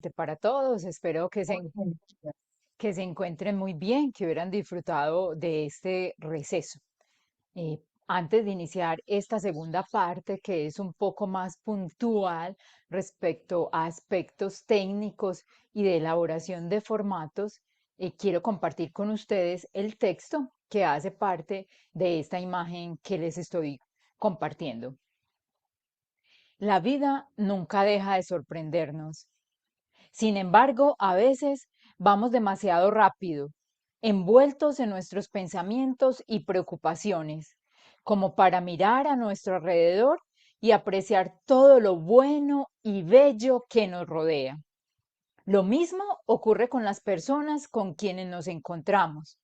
suerte para todos. Espero que se encuentren muy bien, que hubieran disfrutado de este receso. Antes de iniciar esta segunda parte, que es un poco más puntual respecto a aspectos técnicos y de elaboración de formatos, quiero compartir con ustedes el texto que hace parte de esta imagen que les estoy compartiendo. La vida nunca deja de sorprendernos. Sin embargo, a veces vamos demasiado rápido, envueltos en nuestros pensamientos y preocupaciones, como para mirar a nuestro alrededor y apreciar todo lo bueno y bello que nos rodea. Lo mismo ocurre con las personas con quienes nos encontramos.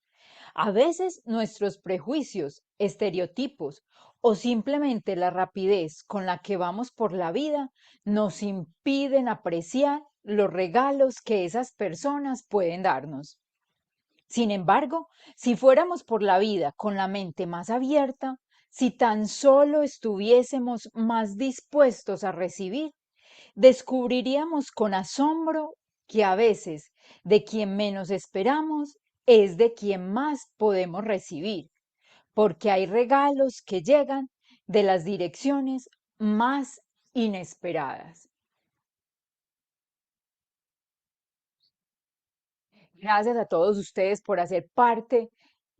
A veces nuestros prejuicios, estereotipos o simplemente la rapidez con la que vamos por la vida nos impiden apreciar los regalos que esas personas pueden darnos. Sin embargo, si fuéramos por la vida con la mente más abierta, si tan solo estuviésemos más dispuestos a recibir, descubriríamos con asombro que a veces de quien menos esperamos es de quien más podemos recibir, porque hay regalos que llegan de las direcciones más inesperadas. Gracias a todos ustedes por hacer parte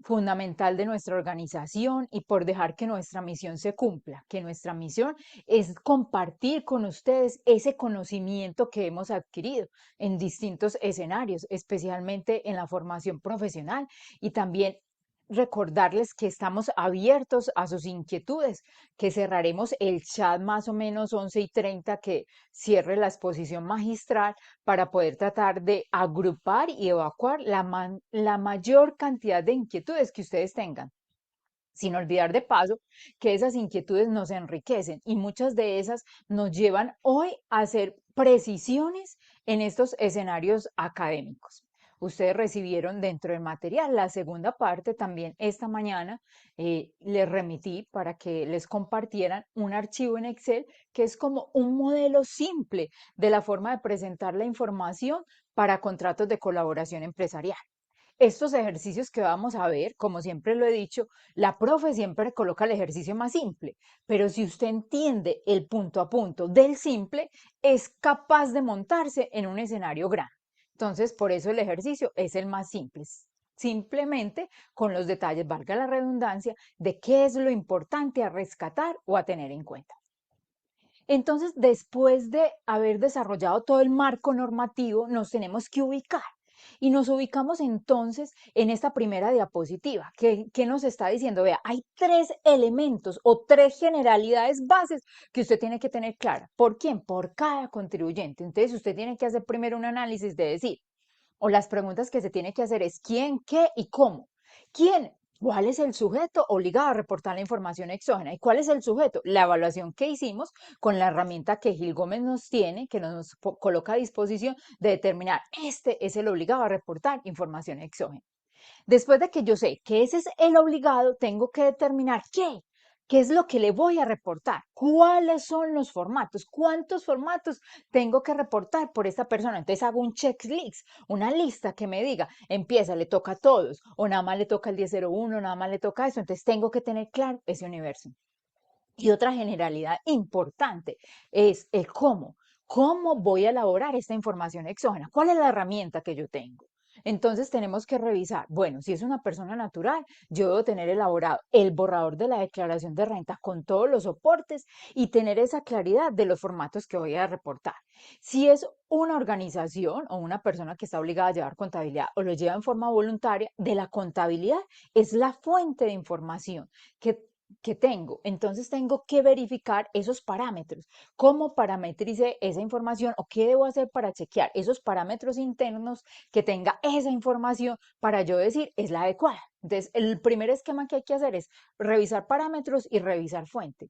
fundamental de nuestra organización y por dejar que nuestra misión se cumpla, que nuestra misión es compartir con ustedes ese conocimiento que hemos adquirido en distintos escenarios, especialmente en la formación profesional y también recordarles que estamos abiertos a sus inquietudes, que cerraremos el chat más o menos 11:30 que cierre la exposición magistral para poder tratar de agrupar y evacuar la mayor cantidad de inquietudes que ustedes tengan. Sin olvidar de paso que esas inquietudes nos enriquecen y muchas de esas nos llevan hoy a hacer precisiones en estos escenarios académicos. Ustedes recibieron dentro del material la segunda parte también esta mañana. Les remití para que les compartieran un archivo en Excel que es como un modelo simple de la forma de presentar la información para contratos de colaboración empresarial. Estos ejercicios que vamos a ver, como siempre lo he dicho, la profe siempre coloca el ejercicio más simple, pero si usted entiende el punto a punto del simple, es capaz de montarse en un escenario grande. Entonces, por eso el ejercicio es el más simple. Simplemente con los detalles, valga la redundancia, de qué es lo importante a rescatar o a tener en cuenta. Entonces, después de haber desarrollado todo el marco normativo, nos tenemos que ubicar. Y nos ubicamos entonces en esta primera diapositiva, que nos está diciendo, vea, hay tres elementos o tres generalidades bases que usted tiene que tener clara. ¿Por quién? Por cada contribuyente. Entonces, usted tiene que hacer primero un análisis de decir, o las preguntas que se tiene que hacer es quién, qué y cómo. ¿Quién? ¿Cuál es el sujeto obligado a reportar la información exógena? ¿Y cuál es el sujeto? La evaluación que hicimos con la herramienta que Gil Gómez nos tiene, que nos coloca a disposición de determinar, este es el obligado a reportar información exógena. Después de que yo sé que ese es el obligado, tengo que determinar qué es lo que le voy a reportar, cuáles son los formatos, cuántos formatos tengo que reportar por esta persona. Entonces hago un checklist, una lista que me diga, empieza, le toca a todos, o nada más le toca el 1001, nada más le toca eso. Entonces tengo que tener claro ese universo. Y otra generalidad importante es el cómo. ¿Cómo voy a elaborar esta información exógena? ¿Cuál es la herramienta que yo tengo? Entonces tenemos que revisar, bueno, si es una persona natural, yo debo tener elaborado el borrador de la declaración de renta con todos los soportes y tener esa claridad de los formatos que voy a reportar. Si es una organización o una persona que está obligada a llevar contabilidad o lo lleva en forma voluntaria, de la contabilidad es la fuente de información que tengo. Entonces tengo que verificar esos parámetros, cómo parametrice esa información o qué debo hacer para chequear esos parámetros internos que tenga esa información para yo decir es la adecuada. Entonces, el primer esquema que hay que hacer es revisar parámetros y revisar fuente.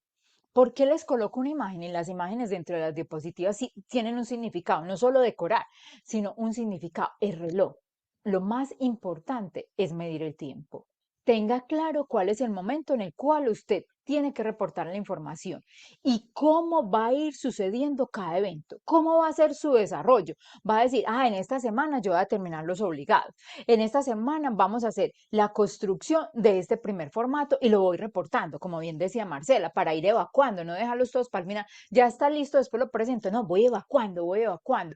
¿Por qué les coloco una imagen? Y las imágenes dentro de las diapositivas sí tienen un significado, no solo decorar, sino un significado, el reloj. Lo más importante es medir el tiempo. Tenga claro cuál es el momento en el cual usted tiene que reportar la información y cómo va a ir sucediendo cada evento, cómo va a ser su desarrollo. Va a decir, en esta semana yo voy a terminar los obligados, en esta semana vamos a hacer la construcción de este primer formato y lo voy reportando, como bien decía Marcela, para ir evacuando, no dejarlos todos para el final, ya está listo, después lo presento, no, voy evacuando, voy evacuando.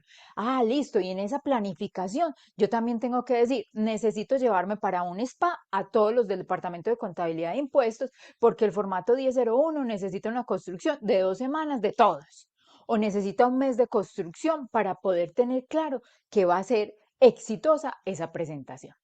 Listo, y en esa planificación yo también tengo que decir, necesito llevarme para un spa a todos los del Departamento de Contabilidad e Impuestos, porque el formato 1001 necesita una construcción de 2 semanas de todos, o necesita un mes de construcción para poder tener claro que va a ser exitosa esa presentación.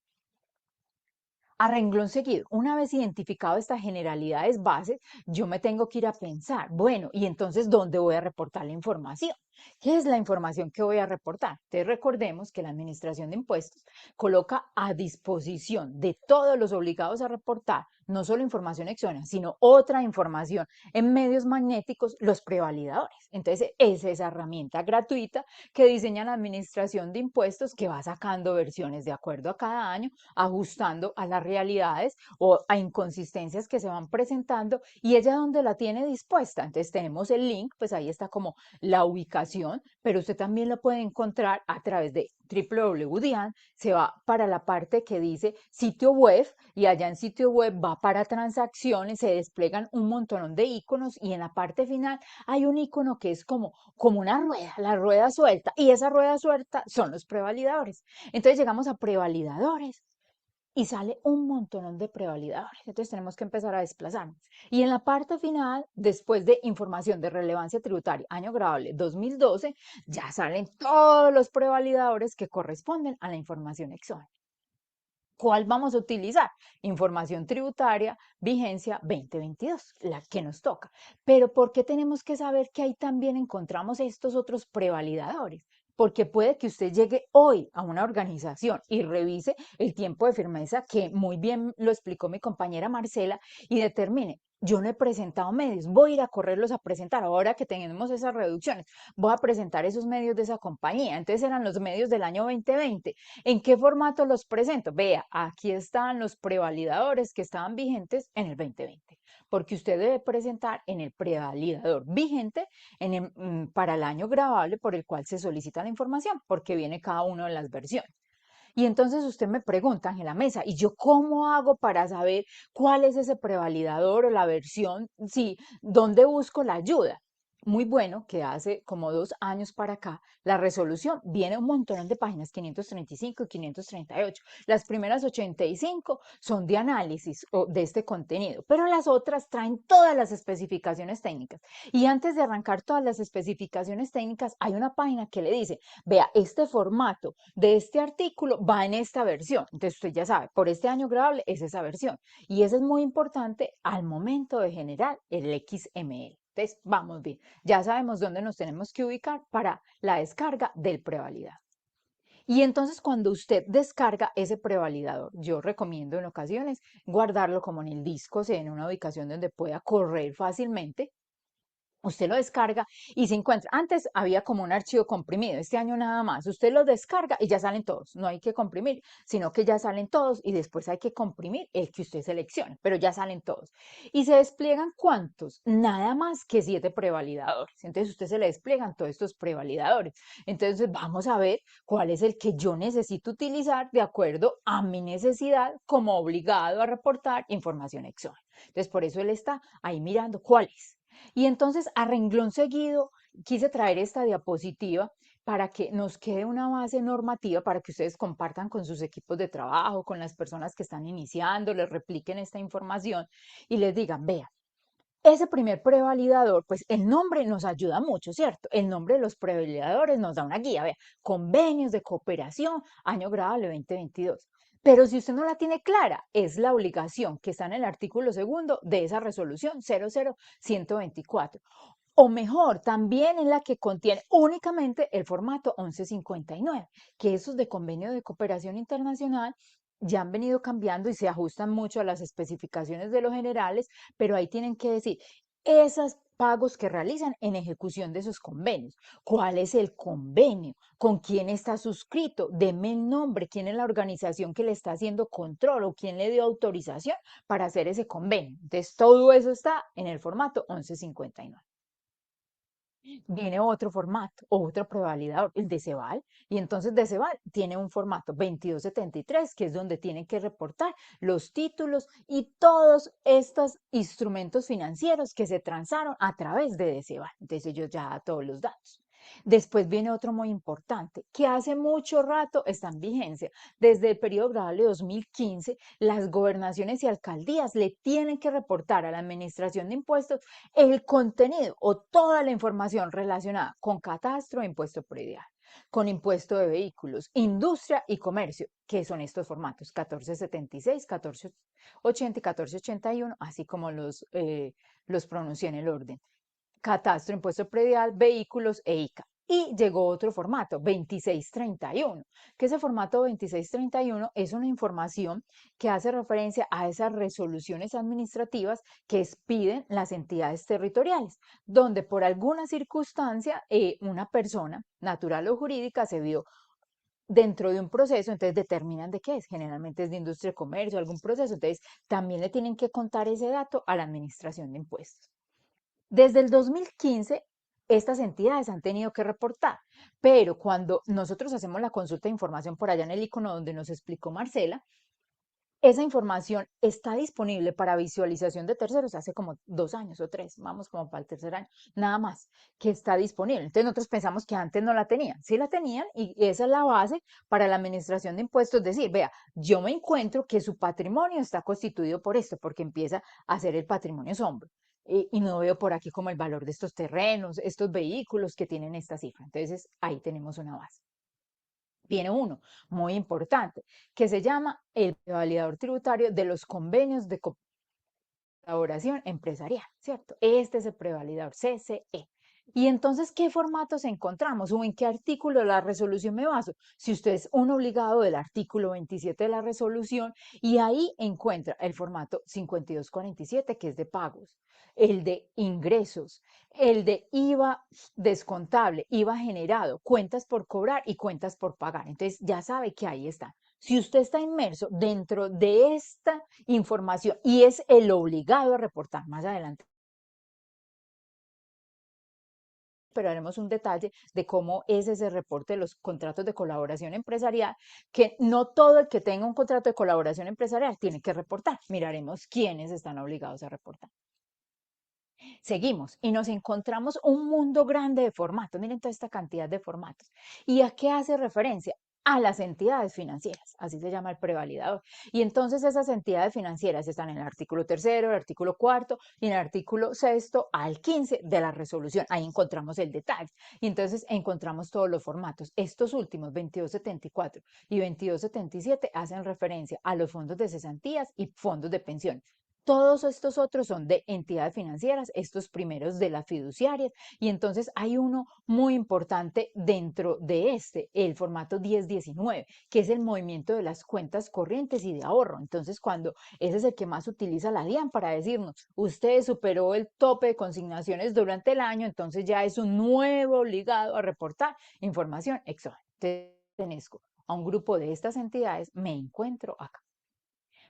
A renglón seguido, una vez identificado estas generalidades bases, yo me tengo que ir a pensar, bueno, ¿y entonces dónde voy a reportar la información? ¿Qué es la información que voy a reportar? Entonces recordemos que la Administración de Impuestos coloca a disposición de todos los obligados a reportar no solo información exógena, sino otra información en medios magnéticos, los prevalidadores. Entonces es esa herramienta gratuita que diseña la Administración de Impuestos, que va sacando versiones de acuerdo a cada año, ajustando a las realidades o a inconsistencias que se van presentando, y ella donde la tiene dispuesta. Entonces tenemos el link, pues ahí está como la ubicación, pero usted también lo puede encontrar a través de www.dian, se va para la parte que dice sitio web, y allá en sitio web va para transacciones, se desplegan un montón de iconos, y en la parte final hay un icono que es como una rueda, la rueda suelta, y esa rueda suelta son los prevalidadores. Entonces llegamos a prevalidadores y sale un montón de prevalidadores. Entonces tenemos que empezar a desplazarnos. Y en la parte final, después de información de relevancia tributaria, año grabable 2012, ya salen todos los prevalidadores que corresponden a la información exógena. ¿Cuál vamos a utilizar? Información tributaria, vigencia 2022, la que nos toca. Pero ¿por qué tenemos que saber que ahí también encontramos estos otros prevalidadores? Porque puede que usted llegue hoy a una organización y revise el tiempo de firmeza, que muy bien lo explicó mi compañera Marcela, y determine, yo no he presentado medios, voy a ir a correrlos a presentar. Ahora que tenemos esas reducciones, voy a presentar esos medios de esa compañía. Entonces eran los medios del año 2020. ¿En qué formato los presento? Vea, aquí están los prevalidadores que estaban vigentes en el 2020, porque usted debe presentar en el prevalidador vigente para el año grabable por el cual se solicita la información, porque viene cada una de las versiones. Y entonces usted me pregunta, Ángela Mesa, ¿y yo cómo hago para saber cuál es ese prevalidador o la versión? Sí, ¿dónde busco la ayuda? Muy bueno que hace como 2 años para acá, la resolución viene un montón de páginas, 535 y 538. Las primeras 85 son de análisis de este contenido, pero las otras traen todas las especificaciones técnicas. Y antes de arrancar todas las especificaciones técnicas, hay una página que le dice, vea, este formato de este artículo va en esta versión. Entonces usted ya sabe, por este año grabable es esa versión. Y eso es muy importante al momento de generar el XML. Entonces, vamos bien, ya sabemos dónde nos tenemos que ubicar para la descarga del prevalidador. Y entonces cuando usted descarga ese prevalidador, yo recomiendo en ocasiones guardarlo como en el disco, o sea, en una ubicación donde pueda correr fácilmente. Usted lo descarga y se encuentra. Antes había como un archivo comprimido, este año nada más. Usted lo descarga y ya salen todos. No hay que comprimir, sino que ya salen todos y después hay que comprimir el que usted seleccione, pero ya salen todos. ¿Y se despliegan cuántos? Nada más que 7 prevalidadores. Entonces usted se le despliegan todos estos prevalidadores. Entonces vamos a ver cuál es el que yo necesito utilizar de acuerdo a mi necesidad como obligado a reportar información exógena. Entonces por eso él está ahí mirando cuál es. Y entonces, a renglón seguido, quise traer esta diapositiva para que nos quede una base normativa para que ustedes compartan con sus equipos de trabajo, con las personas que están iniciando, les repliquen esta información y les digan, vean, ese primer prevalidador, pues el nombre nos ayuda mucho, ¿cierto? El nombre de los prevalidadores nos da una guía, vea, convenios de cooperación, año grabable 2022. Pero si usted no la tiene clara, es la obligación que está en el artículo segundo de esa resolución 00124. O mejor, también en la que contiene únicamente el formato 1159, que esos de convenio de cooperación internacional ya han venido cambiando y se ajustan mucho a las especificaciones de los generales, pero ahí tienen que decir, esas pagos que realizan en ejecución de esos convenios. ¿Cuál es el convenio? ¿Con quién está suscrito? Deme el nombre, quién es la organización que le está haciendo control o quién le dio autorización para hacer ese convenio. Entonces, todo eso está en el formato 1159. Viene otro formato, otro prevalidador, el de Ceval, y entonces de Ceval tiene un formato 2273, que es donde tienen que reportar los títulos y todos estos instrumentos financieros que se transaron a través de Ceval. Entonces ellos ya dan todos los datos. Después viene otro muy importante, que hace mucho rato está en vigencia. Desde el periodo gradual de 2015, las gobernaciones y alcaldías le tienen que reportar a la Administración de Impuestos el contenido o toda la información relacionada con catastro e impuesto predial, con impuesto de vehículos, industria y comercio, que son estos formatos 1476, 1480 y 1481, así como los pronuncié en el orden. Catastro, impuesto predial, vehículos e ICA. Y llegó otro formato, 2631, que ese formato 2631 es una información que hace referencia a esas resoluciones administrativas que expiden las entidades territoriales, donde por alguna circunstancia una persona natural o jurídica se vio dentro de un proceso, entonces determinan de qué es, generalmente es de industria y comercio, algún proceso, entonces también le tienen que contar ese dato a la administración de impuestos. Desde el 2015, estas entidades han tenido que reportar, pero cuando nosotros hacemos la consulta de información por allá en el icono donde nos explicó Marcela, esa información está disponible para visualización de terceros hace como 2 años o 3, vamos como para el tercer año, nada más, que está disponible. Entonces nosotros pensamos que antes no la tenían, sí la tenían y esa es la base para la administración de impuestos, decir, vea, yo me encuentro que su patrimonio está constituido por esto, porque empieza a ser el patrimonio sombra. Y no veo por aquí como el valor de estos terrenos, estos vehículos que tienen esta cifra. Entonces ahí tenemos una base. Viene uno muy importante que se llama el validador tributario de los convenios de colaboración empresarial, ¿cierto? Este es el prevalidador CCE. Y entonces, ¿qué formatos encontramos o en qué artículo de la resolución me baso? Si usted es un obligado del artículo 27 de la resolución y ahí encuentra el formato 5247, que es de pagos, el de ingresos, el de IVA descontable, IVA generado, cuentas por cobrar y cuentas por pagar. Entonces, ya sabe que ahí está. Si usted está inmerso dentro de esta información y es el obligado a reportar más adelante, pero haremos un detalle de cómo es ese reporte de los contratos de colaboración empresarial, que no todo el que tenga un contrato de colaboración empresarial tiene que reportar. Miraremos quiénes están obligados a reportar. Seguimos y nos encontramos un mundo grande de formatos. Miren toda esta cantidad de formatos. ¿Y a qué hace referencia? A las entidades financieras, así se llama el prevalidador. Y entonces esas entidades financieras están en el artículo tercero, el artículo cuarto y en el artículo sexto al 15 de la resolución. Ahí encontramos el detalle. Y entonces encontramos todos los formatos. Estos últimos, 2274 y 2277, hacen referencia a los fondos de cesantías y fondos de pensiones. Todos estos otros son de entidades financieras, estos primeros de las fiduciarias, y entonces hay uno muy importante dentro de este, el formato 1019, que es el movimiento de las cuentas corrientes y de ahorro. Entonces, cuando ese es el que más utiliza la DIAN para decirnos, usted superó el tope de consignaciones durante el año, entonces ya es un nuevo obligado a reportar información exógena. Pertenezco a un grupo de estas entidades, me encuentro acá.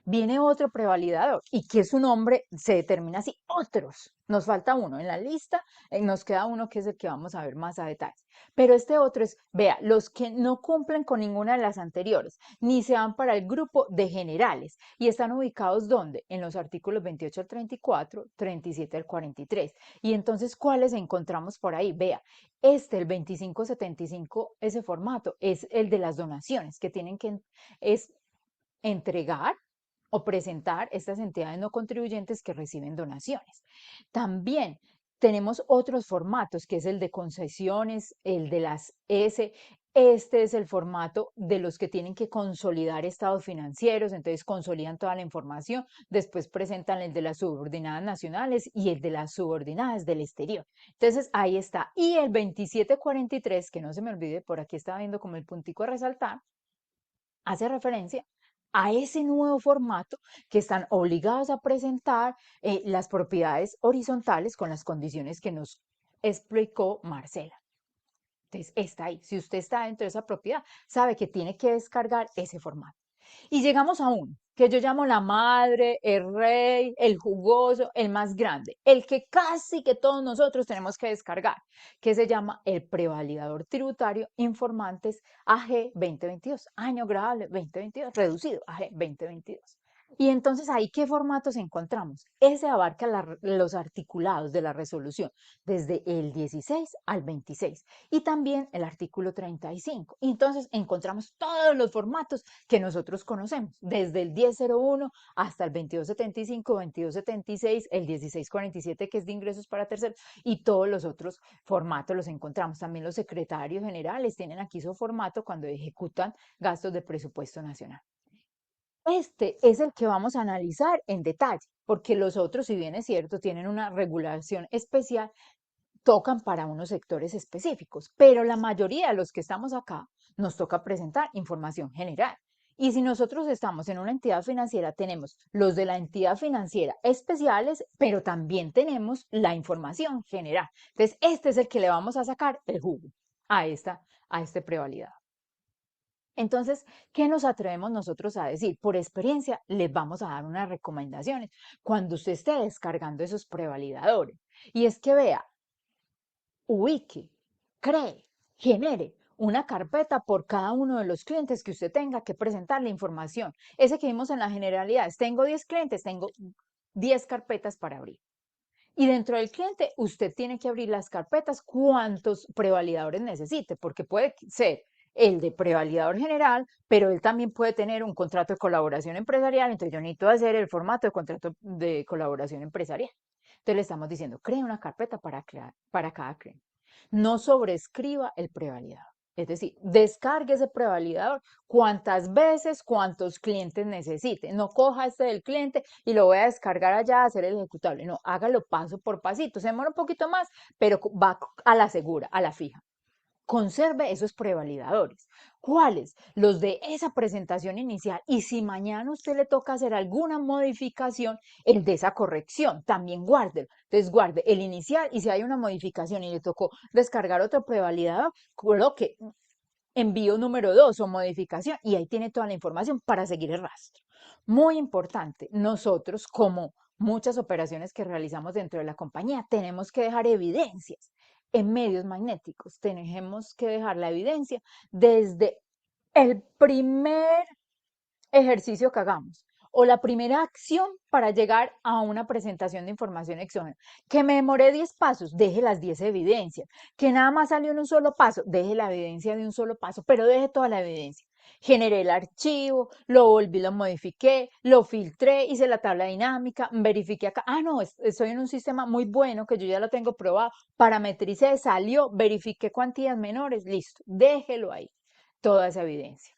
Viene otro prevalidador y que su nombre se determina así, otros. Nos falta uno en la lista, nos queda uno que es el que vamos a ver más a detalles. Pero este otro es, vea, los que no cumplen con ninguna de las anteriores, ni se van para el grupo de generales y están ubicados ¿dónde? En los artículos 28 al 34, 37 al 43. Y entonces, ¿cuáles encontramos por ahí? Vea, el 2575, ese formato es el de las donaciones que tienen que es entregar o presentar estas entidades no contribuyentes que reciben donaciones. También tenemos otros formatos, que es el de concesiones, el de las S. Este es el formato de los que tienen que consolidar estados financieros, entonces consolidan toda la información, después presentan el de las subordinadas nacionales y el de las subordinadas del exterior. Entonces ahí está. Y el 2743, que no se me olvide, por aquí estaba viendo como el puntico a resaltar, hace referencia a ese nuevo formato que están obligados a presentar las propiedades horizontales con las condiciones que nos explicó Marcela. Entonces, está ahí. Si usted está dentro de esa propiedad, sabe que tiene que descargar ese formato. Y llegamos a uno que yo llamo la madre, el rey, el jugoso, el más grande, el que casi que todos nosotros tenemos que descargar, que se llama el prevalidador tributario Informantes AG 2022, año grabable 2022, reducido AG 2022. Y entonces ahí, ¿qué formatos encontramos? Ese abarca los articulados de la resolución desde el 16 al 26 y también el artículo 35. Y entonces encontramos todos los formatos que nosotros conocemos, desde el 1001 hasta el 2275, 2276, el 1647 que es de ingresos para terceros y todos los otros formatos los encontramos. También los secretarios generales tienen aquí su formato cuando ejecutan gastos de presupuesto nacional. Este es el que vamos a analizar en detalle, porque los otros, si bien es cierto, tienen una regulación especial, tocan para unos sectores específicos, pero la mayoría de los que estamos acá nos toca presentar información general. Y si nosotros estamos en una entidad financiera, tenemos los de la entidad financiera especiales, pero también tenemos la información general. Entonces, este es el que le vamos a sacar el jugo a este prevalidado. Entonces, ¿qué nos atrevemos nosotros a decir? Por experiencia, les vamos a dar unas recomendaciones cuando usted esté descargando esos prevalidadores. Y es que vea, ubique, cree, genere una carpeta por cada uno de los clientes que usted tenga que presentar la información. Ese que vimos en la generalidad, tengo 10 clientes, tengo 10 carpetas para abrir. Y dentro del cliente, usted tiene que abrir las carpetas cuantos prevalidadores necesite, porque puede ser el de prevalidador general, pero él también puede tener un contrato de colaboración empresarial, entonces yo necesito hacer el formato de contrato de colaboración empresarial. Entonces le estamos diciendo, cree una carpeta para cada cliente. No sobrescriba el prevalidador. Es decir, descargue ese prevalidador cuantas veces, cuantos clientes necesite. No coja este del cliente y lo voy a descargar allá a hacer el ejecutable. No, hágalo paso por pasito. Se demora un poquito más, pero va a la segura, a la fija. Conserve esos prevalidadores. ¿Cuáles? Los de esa presentación inicial. Y si mañana usted le toca hacer alguna modificación, el de esa corrección, también guárdelo. Entonces guarde el inicial y si hay una modificación y le tocó descargar otro prevalidador, coloque envío número 2 o modificación y ahí tiene toda la información para seguir el rastro. Muy importante, nosotros como muchas operaciones que realizamos dentro de la compañía tenemos que dejar evidencias en medios magnéticos, tenemos que dejar la evidencia desde el primer ejercicio que hagamos o la primera acción para llegar a una presentación de información exógena. Que me demoré 10 pasos, deje las 10 evidencias. Que nada más salió en un solo paso, deje la evidencia de un solo paso, pero deje toda la evidencia. Generé el archivo, lo volví, lo modifiqué, lo filtré, hice la tabla dinámica, verifiqué acá. Ah, no, estoy en un sistema muy bueno que yo ya lo tengo probado. Parametricé, salió, verifiqué cuantías menores, listo. Déjelo ahí, toda esa evidencia.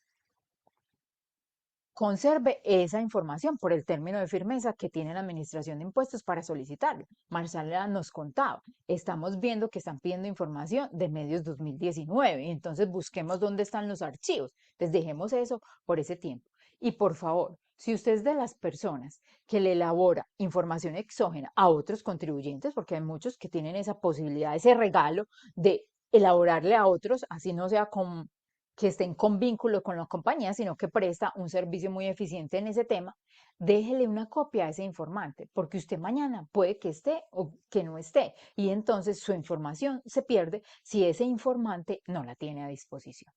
Conserve esa información por el término de firmeza que tiene la Administración de Impuestos para solicitarlo. Marcela nos contaba, estamos viendo que están pidiendo información de medios 2019, entonces busquemos dónde están los archivos. Entonces dejemos eso por ese tiempo. Y por favor, si usted es de las personas que le elabora información exógena a otros contribuyentes, porque hay muchos que tienen esa posibilidad, ese regalo de elaborarle a otros, así no sea con que estén con vínculo con la compañía, sino que presta un servicio muy eficiente en ese tema, déjele una copia a ese informante, porque usted mañana puede que esté o que no esté, y entonces su información se pierde si ese informante no la tiene a disposición.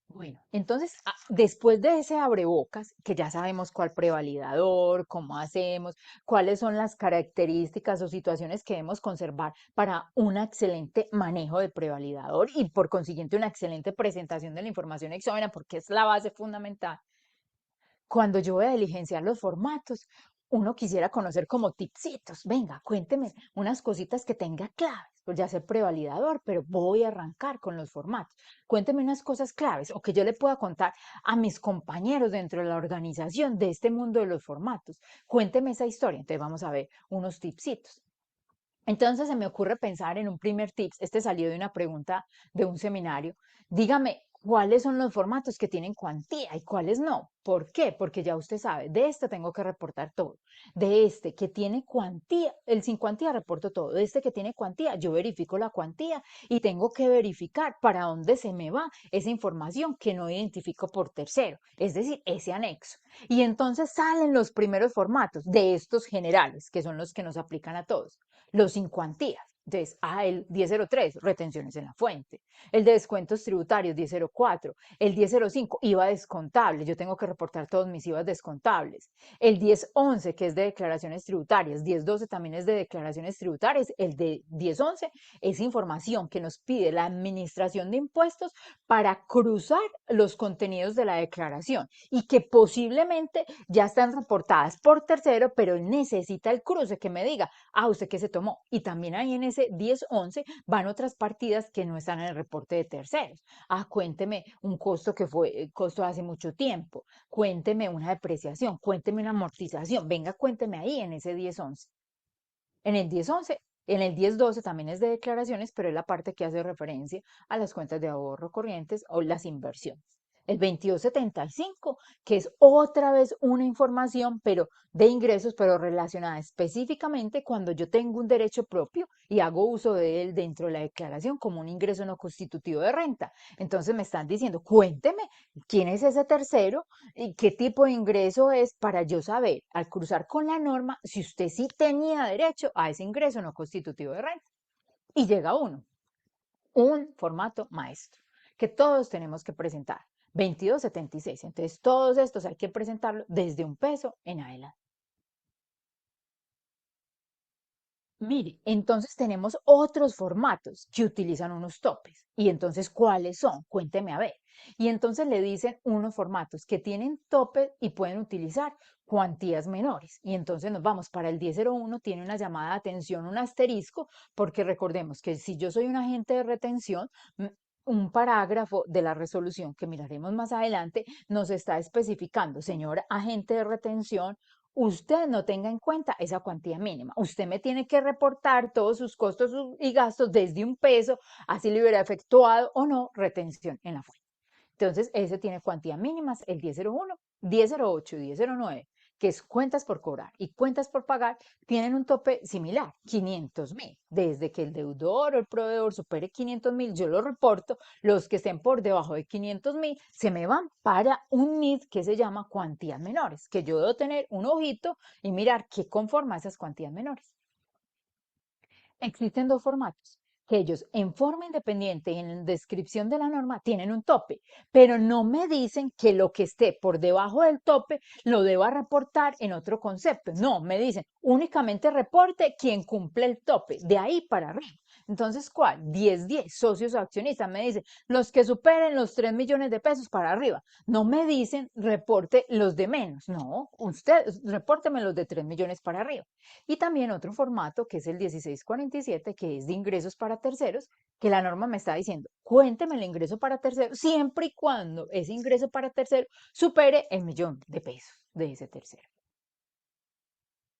Bueno, entonces, después de ese abrebocas, que ya sabemos cuál prevalidador, cómo hacemos, cuáles son las características o situaciones que debemos conservar para un excelente manejo de prevalidador y por consiguiente una excelente presentación de la información exógena, porque es la base fundamental. Cuando yo voy a diligenciar los formatos, uno quisiera conocer como tipsitos. Venga, cuénteme unas cositas que tenga claves. Pues ya sé prevalidador, pero voy a arrancar con los formatos. Cuénteme unas cosas claves o que yo le pueda contar a mis compañeros dentro de la organización de este mundo de los formatos. Cuénteme esa historia. Entonces vamos a ver unos tipsitos. Entonces se me ocurre pensar en un primer tips. Este salió de una pregunta de un seminario. Dígame cuáles son los formatos que tienen cuantía y cuáles no. ¿Por qué? Porque ya usted sabe, de este tengo que reportar todo. De este que tiene cuantía, el sin cuantía reporto todo. De este que tiene cuantía, yo verifico la cuantía y tengo que verificar para dónde se me va esa información que no identifico por tercero, es decir, ese anexo. Y entonces salen los primeros formatos de estos generales, que son los que nos aplican a todos, los sin cuantías. Entonces, el 1003, retenciones en la fuente. El de descuentos tributarios, 1004. El 1005, IVA descontable. Yo tengo que reportar todos mis IVAs descontables. El 1011, que es de declaraciones tributarias. 1012 también es de declaraciones tributarias. El de 1011 es información que nos pide la Administración de Impuestos para cruzar los contenidos de la declaración y que posiblemente ya están reportadas por tercero, pero él necesita el cruce que me diga, usted qué se tomó. Y también ahí en ese 1011 van otras partidas que no están en el reporte de terceros. Cuénteme un costo que fue costo hace mucho tiempo, cuénteme una depreciación, cuénteme una amortización, venga, cuénteme ahí en ese 1011. En el 1011, en el 1012 también es de declaraciones, pero es la parte que hace referencia a las cuentas de ahorro corrientes o las inversiones. El 2275, que es otra vez una información, pero de ingresos, pero relacionada específicamente cuando yo tengo un derecho propio y hago uso de él dentro de la declaración como un ingreso no constitutivo de renta. Entonces me están diciendo, cuénteme quién es ese tercero y qué tipo de ingreso es para yo saber, al cruzar con la norma, si usted sí tenía derecho a ese ingreso no constitutivo de renta. Y llega uno, un formato maestro, que todos tenemos que presentar, 2276. Entonces, todos estos hay que presentarlo desde un peso en adelante. Mire, entonces tenemos otros formatos que utilizan unos topes. Y entonces, ¿cuáles son? Cuénteme a ver. Y entonces le dicen unos formatos que tienen tope y pueden utilizar cuantías menores. Y entonces nos vamos para el 1001, tiene una llamada de atención, un asterisco, porque recordemos que si yo soy un agente de retención, un parágrafo de la resolución que miraremos más adelante nos está especificando, señor agente de retención, usted no tenga en cuenta esa cuantía mínima. Usted me tiene que reportar todos sus costos y gastos desde un peso, así le hubiera efectuado o no retención en la fuente. Entonces, ese tiene cuantías mínimas, el 1001, 1008 y 1009, que es cuentas por cobrar y cuentas por pagar, tienen un tope similar, 500.000. Desde que el deudor o el proveedor supere 500.000, yo lo reporto, los que estén por debajo de 500.000 se me van para un NID que se llama cuantías menores, que yo debo tener un ojito y mirar qué conforma esas cuantías menores. Existen dos formatos, que ellos en forma independiente y en descripción de la norma tienen un tope, pero no me dicen que lo que esté por debajo del tope lo deba reportar en otro concepto. No, me dicen únicamente reporte quien cumple el tope, de ahí para arriba. Entonces, ¿cuál? 1010, socios o accionistas. Me dicen los que superen los 3 millones de pesos para arriba. No me dicen reporte los de menos. No, usted repórteme los de 3 millones para arriba. Y también otro formato que es el 1647, que es de ingresos para terceros, que la norma me está diciendo, cuénteme el ingreso para terceros siempre y cuando ese ingreso para tercero supere el millón de pesos de ese tercero.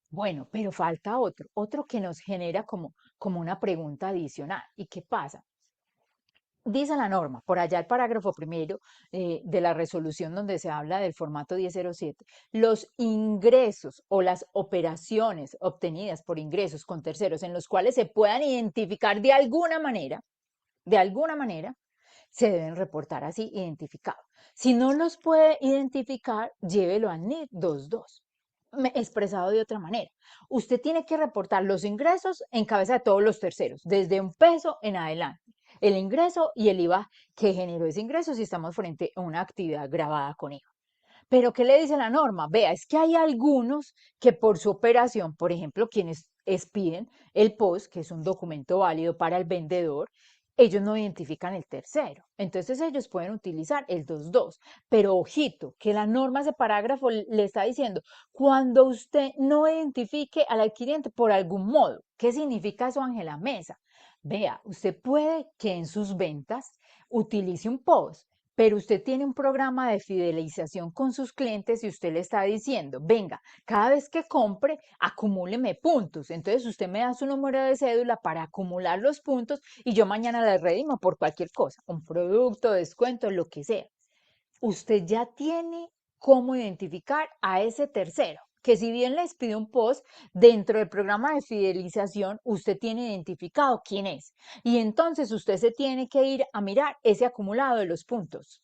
Bueno, pero falta otro que nos genera como una pregunta adicional. ¿Y qué pasa? Dice la norma, por allá el parágrafo primero de la resolución donde se habla del formato 1007, los ingresos o las operaciones obtenidas por ingresos con terceros en los cuales se puedan identificar de alguna manera, se deben reportar así identificados. Si no los puede identificar, llévelo al NID 22. Expresado de otra manera, usted tiene que reportar los ingresos en cabeza de todos los terceros, desde un peso en adelante. El ingreso y el IVA que generó ese ingreso si estamos frente a una actividad grabada con IVA. Pero, ¿qué le dice la norma? Vea, es que hay algunos que por su operación, por ejemplo, quienes expiden el POS, que es un documento válido para el vendedor, ellos no identifican el tercero. Entonces ellos pueden utilizar el 22. Pero ojito, que la norma, ese parágrafo le está diciendo, cuando usted no identifique al adquiriente por algún modo, ¿qué significa eso, Ángela Mesa? Vea, usted puede que en sus ventas utilice un POS, pero usted tiene un programa de fidelización con sus clientes y usted le está diciendo, venga, cada vez que compre, acumúleme puntos. Entonces usted me da su número de cédula para acumular los puntos y yo mañana le redimo por cualquier cosa, un producto, descuento, lo que sea. Usted ya tiene cómo identificar a ese tercero, que si bien les pide un post, dentro del programa de fidelización, usted tiene identificado quién es. Y entonces usted se tiene que ir a mirar ese acumulado de los puntos.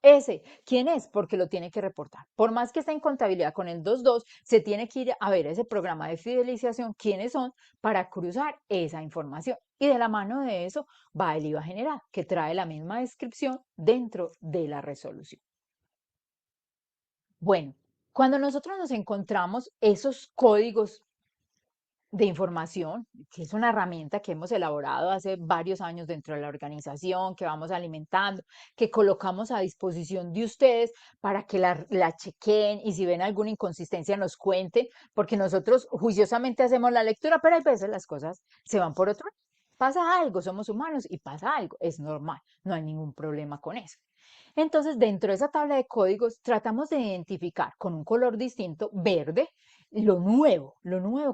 Ese, ¿quién es? Porque lo tiene que reportar. Por más que esté en contabilidad con el 22, se tiene que ir a ver ese programa de fidelización, quiénes son, para cruzar esa información. Y de la mano de eso va el IVA general, que trae la misma descripción dentro de la resolución. Bueno, cuando nosotros nos encontramos esos códigos de información, que es una herramienta que hemos elaborado hace varios años dentro de la organización, que vamos alimentando, que colocamos a disposición de ustedes para que la chequen y si ven alguna inconsistencia nos cuenten, porque nosotros juiciosamente hacemos la lectura, pero hay veces las cosas se van por otro lado. Pasa algo, somos humanos y pasa algo, es normal, no hay ningún problema con eso. Entonces, dentro de esa tabla de códigos, tratamos de identificar con un color distinto, verde, lo nuevo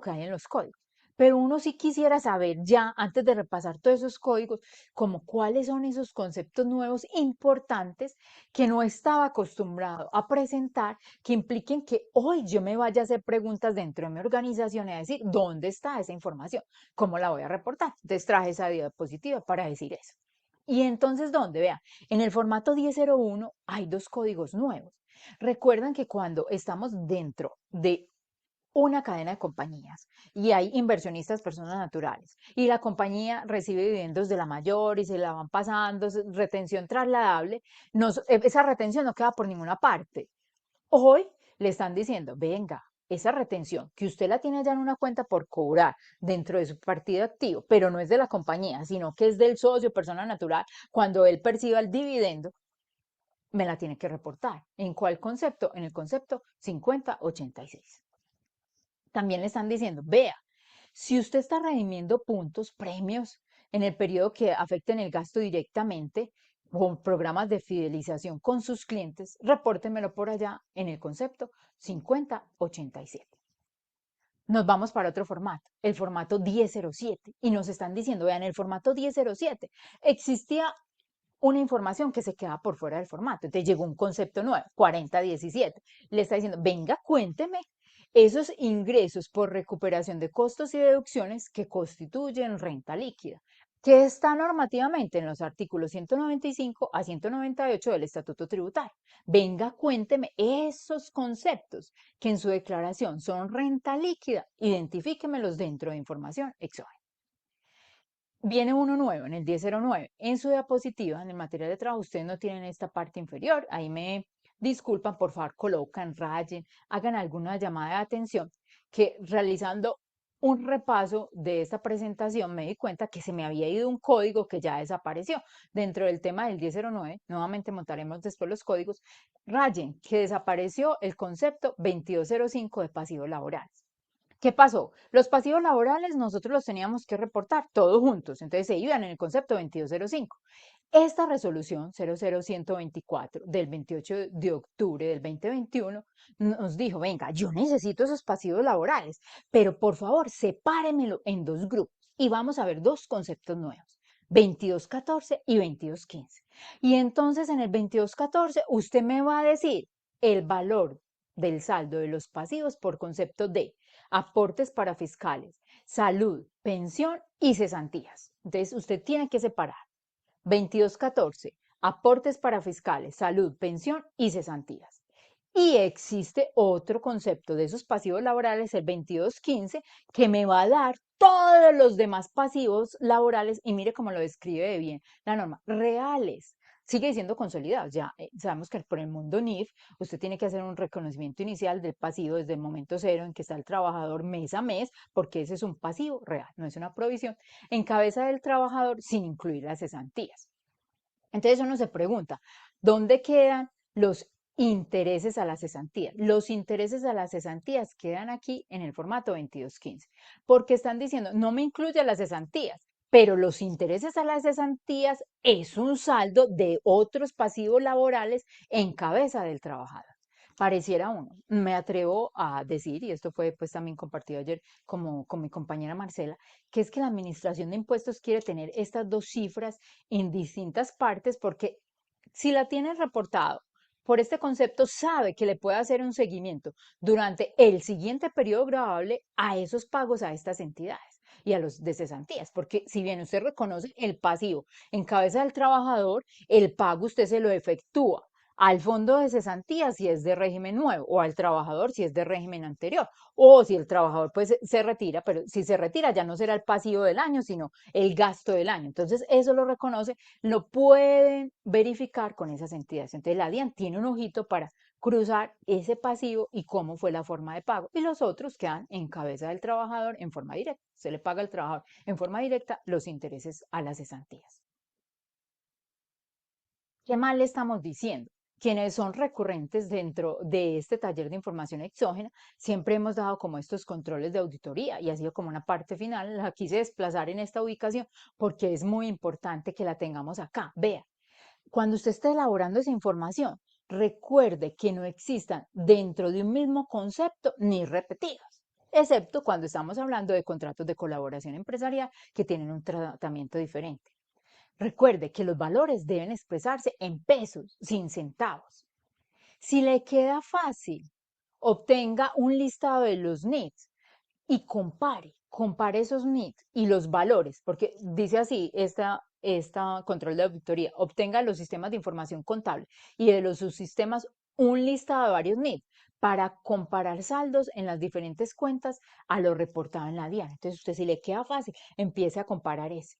que hay en los códigos. Pero uno sí quisiera saber ya, antes de repasar todos esos códigos, como cuáles son esos conceptos nuevos importantes que no estaba acostumbrado a presentar, que impliquen que hoy yo me vaya a hacer preguntas dentro de mi organización y a decir, ¿dónde está esa información? ¿Cómo la voy a reportar? Entonces traje esa diapositiva para decir eso. Y entonces, ¿dónde? Vea, en el formato 1001 hay dos códigos nuevos. Recuerdan que cuando estamos dentro de una cadena de compañías y hay inversionistas, personas naturales, y la compañía recibe dividendos de la mayor y se la van pasando, retención trasladable, esa retención no queda por ninguna parte. Hoy le están diciendo, venga, esa retención que usted la tiene ya en una cuenta por cobrar dentro de su partido activo, pero no es de la compañía, sino que es del socio, persona natural, cuando él perciba el dividendo, me la tiene que reportar. ¿En cuál concepto? En el concepto 5086. También le están diciendo, vea, si usted está redimiendo puntos, premios, en el periodo que afecten el gasto directamente, con programas de fidelización con sus clientes, repórtemelo por allá en el concepto 5087. Nos vamos para otro formato, el formato 1007, y nos están diciendo, vean, el formato 1007 existía una información que se queda por fuera del formato. Entonces llegó un concepto nuevo, 4017. Le está diciendo, venga, cuénteme esos ingresos por recuperación de costos y deducciones que constituyen renta líquida, que está normativamente en los artículos 195 a 198 del Estatuto Tributario. Venga, cuénteme esos conceptos que en su declaración son renta líquida, identifíquemelos dentro de información exógena. Viene uno nuevo en el 1009. En su diapositiva, en el material de trabajo, ustedes no tienen esta parte inferior. Ahí me disculpan, por favor, colocan, rayen, hagan alguna llamada de atención, que realizando un repaso de esta presentación me di cuenta que se me había ido un código que ya desapareció. Dentro del tema del 1009, nuevamente montaremos después los códigos, rayen que desapareció el concepto 2205 de pasivos laborales. ¿Qué pasó? Los pasivos laborales nosotros los teníamos que reportar todos juntos, entonces se iban en el concepto 2205. Esta resolución 00124 del 28 de octubre del 2021 nos dijo, venga, yo necesito esos pasivos laborales, pero por favor, sepáremelo en dos grupos y vamos a ver dos conceptos nuevos. 2214 y 2215. Y entonces en el 2214 usted me va a decir el valor del saldo de los pasivos por concepto de aportes para fiscales, salud, pensión y cesantías. Entonces, usted tiene que separar 2214, aportes para fiscales, salud, pensión y cesantías. Y existe otro concepto de esos pasivos laborales, el 2215, que me va a dar todos los demás pasivos laborales, y mire cómo lo describe de bien la norma, reales. Sigue diciendo consolidados, ya sabemos que por el mundo NIF usted tiene que hacer un reconocimiento inicial del pasivo desde el momento cero en que está el trabajador mes a mes, porque ese es un pasivo real, no es una provisión, en cabeza del trabajador sin incluir las cesantías. Entonces uno se pregunta, ¿dónde quedan los intereses a las cesantías? Los intereses a las cesantías quedan aquí en el formato 2215, porque están diciendo, no me incluye las cesantías, pero los intereses a las cesantías es un saldo de otros pasivos laborales en cabeza del trabajador. Pareciera uno, me atrevo a decir, y esto fue pues también compartido ayer como con mi compañera Marcela, que es que la administración de impuestos quiere tener estas dos cifras en distintas partes porque si la tiene reportado por este concepto, sabe que le puede hacer un seguimiento durante el siguiente periodo grabable a esos pagos a estas entidades y a los de cesantías, porque si bien usted reconoce el pasivo en cabeza del trabajador, el pago usted se lo efectúa al fondo de cesantía si es de régimen nuevo o al trabajador si es de régimen anterior o si el trabajador pues se retira, pero si se retira ya no será el pasivo del año, sino el gasto del año. Entonces eso lo reconoce, lo pueden verificar con esas entidades. Entonces la DIAN tiene un ojito para cruzar ese pasivo y cómo fue la forma de pago. Y los otros quedan en cabeza del trabajador en forma directa. Se le paga al trabajador en forma directa los intereses a las cesantías. ¿Qué más le estamos diciendo? Quienes son recurrentes dentro de este taller de información exógena, siempre hemos dado como estos controles de auditoría y ha sido como una parte final. La quise desplazar en esta ubicación porque es muy importante que la tengamos acá. Vea, cuando usted esté elaborando esa información, recuerde que no existan dentro de un mismo concepto ni repetidos, excepto cuando estamos hablando de contratos de colaboración empresarial que tienen un tratamiento diferente. Recuerde que los valores deben expresarse en pesos, sin centavos. Si le queda fácil, obtenga un listado de los NITs y compare esos NITs y los valores, porque dice así, esta control de auditoría, obtenga los sistemas de información contable y de los subsistemas un listado de varios NITs para comparar saldos en las diferentes cuentas a lo reportado en la DIAN. Entonces, usted si le queda fácil, empiece a comparar ese.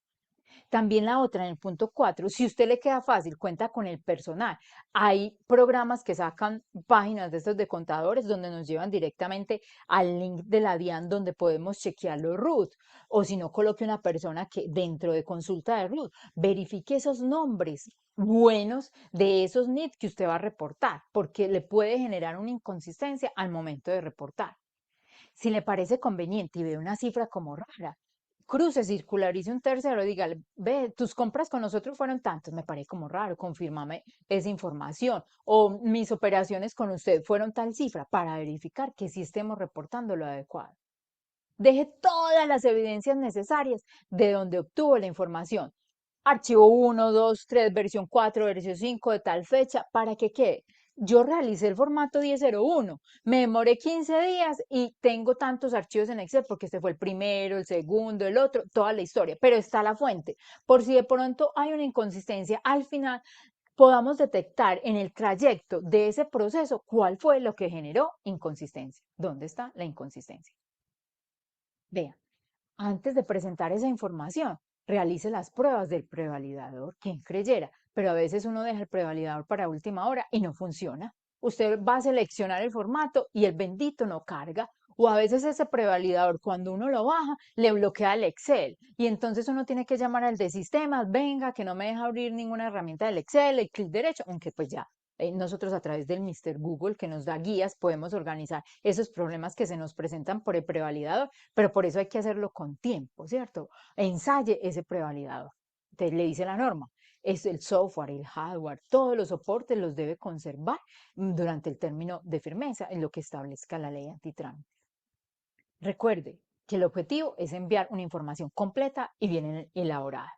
También la otra, en el punto 4, si usted le queda fácil, cuenta con el personal. Hay programas que sacan páginas de estos de contadores donde nos llevan directamente al link de la DIAN donde podemos chequear los RUT. O si no, coloque una persona que dentro de consulta de RUT verifique esos nombres buenos de esos NIT que usted va a reportar, porque le puede generar una inconsistencia al momento de reportar. Si le parece conveniente y ve una cifra como rara, cruce, circularice un tercero, dígale, ve, tus compras con nosotros fueron tantos, me parece como raro, confírmame esa información. O mis operaciones con usted fueron tal cifra para verificar que sí estemos reportando lo adecuado. Deje todas las evidencias necesarias de donde obtuvo la información. Archivo 1, 2, 3, versión 4, versión 5 de tal fecha, para que quede. Yo realicé el formato 1001, me demoré 15 días y tengo tantos archivos en Excel porque este fue el primero, el segundo, el otro, toda la historia, pero está la fuente. Por si de pronto hay una inconsistencia al final, podamos detectar en el trayecto de ese proceso cuál fue lo que generó inconsistencia. ¿Dónde está la inconsistencia? Vean, antes de presentar esa información, realice las pruebas del prevalidador, quien creyera, pero a veces uno deja el prevalidador para última hora y no funciona. Usted va a seleccionar el formato y el bendito no carga. O a veces ese prevalidador, cuando uno lo baja, le bloquea el Excel. Y entonces uno tiene que llamar al de sistemas, venga, que no me deja abrir ninguna herramienta del Excel, el clic derecho, aunque pues ya nosotros a través del Mr. Google que nos da guías podemos organizar esos problemas que se nos presentan por el prevalidador, pero por eso hay que hacerlo con tiempo, ¿cierto? Ensaye ese prevalidador. Entonces le dice la norma, es el software, el hardware, todos los soportes los debe conservar durante el término de firmeza en lo que establezca la ley antitrámite. Recuerde que el objetivo es enviar una información completa y bien elaborada.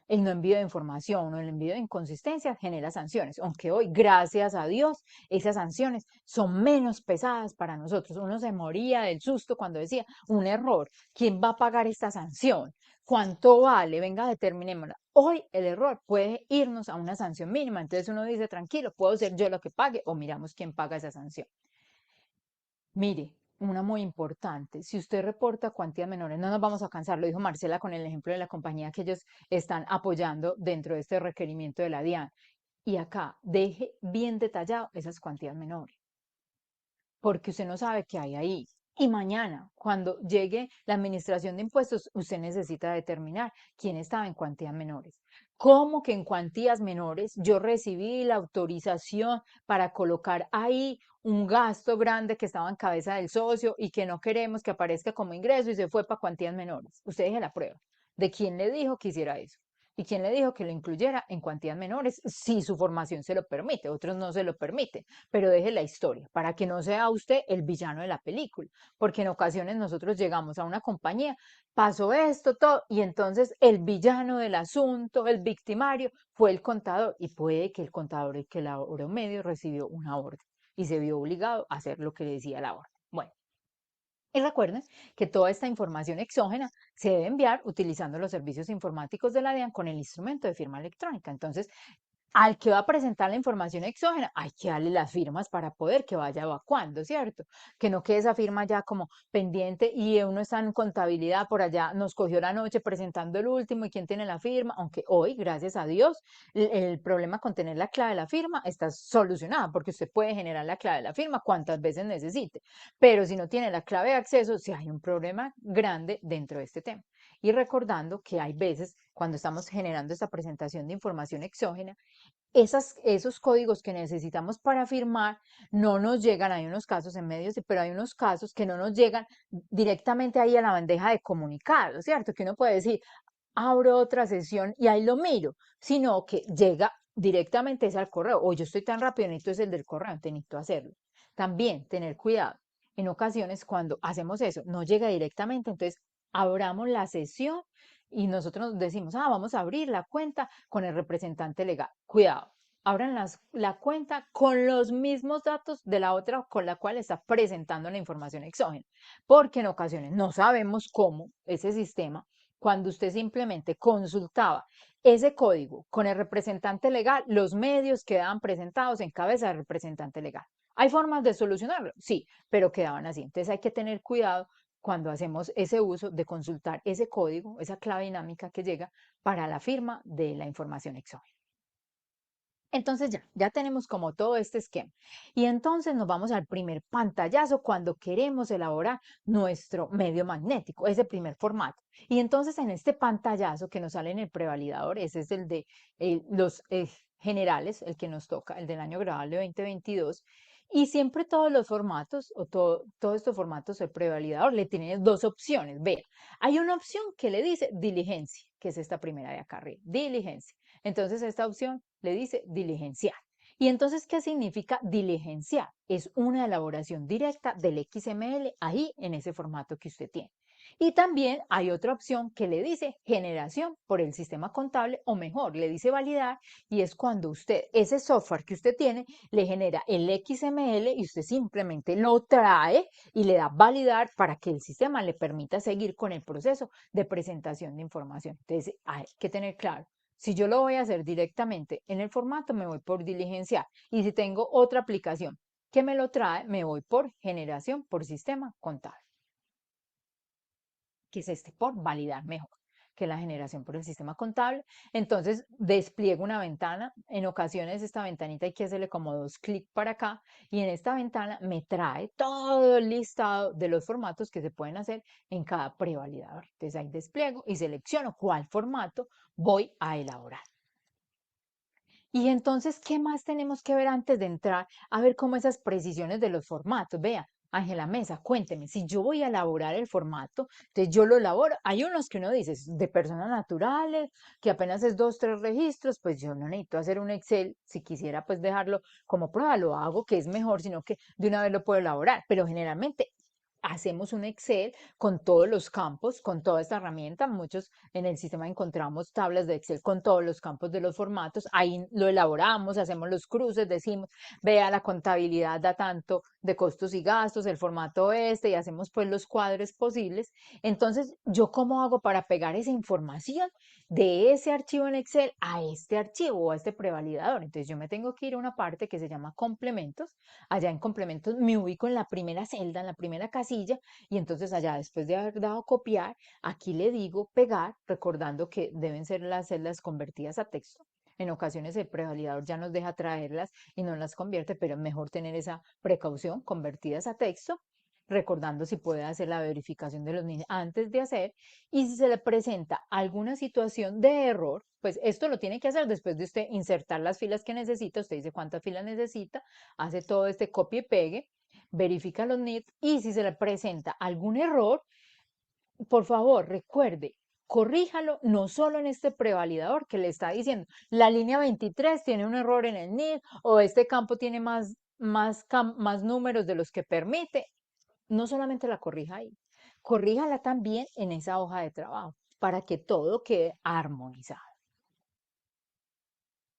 El no envío de información o el envío de inconsistencias genera sanciones, aunque hoy, gracias a Dios, esas sanciones son menos pesadas para nosotros. Uno se moría del susto cuando decía un error. ¿Quién va a pagar esta sanción? ¿Cuánto vale? Venga, determinémosla. Hoy el error puede irnos a una sanción mínima. Entonces uno dice, tranquilo, puedo ser yo lo que pague o miramos quién paga esa sanción. Mire, una muy importante, si usted reporta cuantías menores, no nos vamos a cansar, lo dijo Marcela con el ejemplo de la compañía que ellos están apoyando dentro de este requerimiento de la DIAN. Y acá, deje bien detallado esas cuantías menores porque usted no sabe qué hay ahí. Y mañana, cuando llegue la administración de impuestos, usted necesita determinar quién estaba en cuantías menores. ¿Cómo que en cuantías menores yo recibí la autorización para colocar ahí un gasto grande que estaba en cabeza del socio y que no queremos que aparezca como ingreso y se fue para cuantías menores? Usted deje la prueba. de quién le dijo que hiciera eso. ¿Y quién le dijo que lo incluyera en cuantías menores si su formación se lo permite? Otros no se lo permiten, pero deje la historia para que no sea usted el villano de la película, porque en ocasiones nosotros llegamos a una compañía, pasó esto, todo, y entonces el villano del asunto, el victimario, fue el contador, y puede que el contador, el que elaboró medio, recibió una orden y se vio obligado a hacer lo que le decía la orden. Bueno, y recuerden que toda esta información exógena se debe enviar utilizando los servicios informáticos de la DIAN con el instrumento de firma electrónica. Entonces, al que va a presentar la información exógena, hay que darle las firmas para poder que vaya evacuando, ¿cierto? Que no quede esa firma ya como pendiente y uno está en contabilidad por allá, nos cogió la noche presentando el último y quién tiene la firma, aunque hoy, gracias a Dios, el problema con tener la clave de la firma está solucionado porque usted puede generar la clave de la firma cuantas veces necesite, pero si no tiene la clave de acceso, sí hay un problema grande dentro de este tema. Y recordando que hay veces cuando estamos generando esta presentación de información exógena, esos códigos que necesitamos para firmar no nos llegan, hay unos casos en medios, pero hay unos casos que no nos llegan directamente ahí a la bandeja de comunicados, ¿cierto? Que uno puede decir, abro otra sesión y ahí lo miro, sino que llega directamente es al correo, o yo estoy tan rápido, necesito es el del correo, necesito hacerlo. También tener cuidado, en ocasiones cuando hacemos eso, no llega directamente, entonces abramos la sesión y nosotros nos decimos, vamos a abrir la cuenta con el representante legal. Cuidado, abran la cuenta con los mismos datos de la otra con la cual está presentando la información exógena, porque en ocasiones no sabemos cómo ese sistema, cuando usted simplemente consultaba ese código con el representante legal, los medios quedaban presentados en cabeza del representante legal. ¿Hay formas de solucionarlo? Sí, pero quedaban así. Entonces hay que tener cuidado cuando hacemos ese uso de consultar ese código, esa clave dinámica que llega para la firma de la información exógena. Entonces ya tenemos como todo este esquema. Y entonces nos vamos al primer pantallazo cuando queremos elaborar nuestro medio magnético, ese primer formato. Y entonces en este pantallazo que nos sale en el prevalidador, ese es el de los generales, el que nos toca, el del año grabable 2022. Y siempre todos los formatos, o todos estos formatos del prevalidador, le tienen dos opciones. Vean, hay una opción que le dice diligencia, que es esta primera de acá arriba, diligencia. Entonces esta opción le dice diligenciar. ¿Y entonces qué significa diligenciar? Es una elaboración directa del XML ahí en ese formato que usted tiene. Y también hay otra opción que le dice generación por el sistema contable, o mejor, le dice validar, y es cuando usted, ese software que usted tiene, le genera el XML y usted simplemente lo trae y le da validar para que el sistema le permita seguir con el proceso de presentación de información. Entonces, hay que tener claro, si yo lo voy a hacer directamente en el formato, me voy por diligenciar. Y si tengo otra aplicación que me lo trae, me voy por generación por sistema contable, que es este por validar mejor que la generación por el sistema contable. Entonces despliego una ventana. En ocasiones esta ventanita hay que hacerle como dos clics para acá y en esta ventana me trae todo el listado de los formatos que se pueden hacer en cada prevalidador. Entonces ahí despliego y selecciono cuál formato voy a elaborar. Y entonces, ¿qué más tenemos que ver antes de entrar a ver cómo esas precisiones de los formatos? Vea, Ángela Mesa, cuénteme, si yo voy a elaborar el formato, entonces yo lo elaboro. Hay unos que uno dice, de personas naturales, que apenas es dos, tres registros, pues yo no necesito hacer un Excel. Si quisiera pues dejarlo como prueba, lo hago, que es mejor, sino que de una vez lo puedo elaborar. Pero generalmente hacemos un Excel con todos los campos, con toda esta herramienta. Muchos en el sistema encontramos tablas de Excel con todos los campos de los formatos. Ahí lo elaboramos, hacemos los cruces, decimos, vea, la contabilidad da tanto de costos y gastos, el formato este, y hacemos pues los cuadros posibles. Entonces, ¿yo cómo hago para pegar esa información de ese archivo en Excel a este archivo o a este prevalidador? Entonces, yo me tengo que ir a una parte que se llama complementos. Allá en complementos me ubico en la primera celda, en la primera casilla, y entonces allá después de haber dado copiar, aquí le digo pegar, recordando que deben ser las celdas convertidas a texto. En ocasiones el prevalidador ya nos deja traerlas y no las convierte, pero es mejor tener esa precaución, convertidas a texto, recordando si puede hacer la verificación de los niños antes de hacer, y si se le presenta alguna situación de error, pues esto lo tiene que hacer después de usted insertar las filas que necesita, usted dice cuántas filas necesita, hace todo este copia y pegue, verifica los NIT y si se le presenta algún error, por favor, recuerde, corríjalo no solo en este prevalidador que le está diciendo, la línea 23 tiene un error en el NID o este campo tiene más números de los que permite, no solamente la corrija ahí, corríjala también en esa hoja de trabajo para que todo quede armonizado.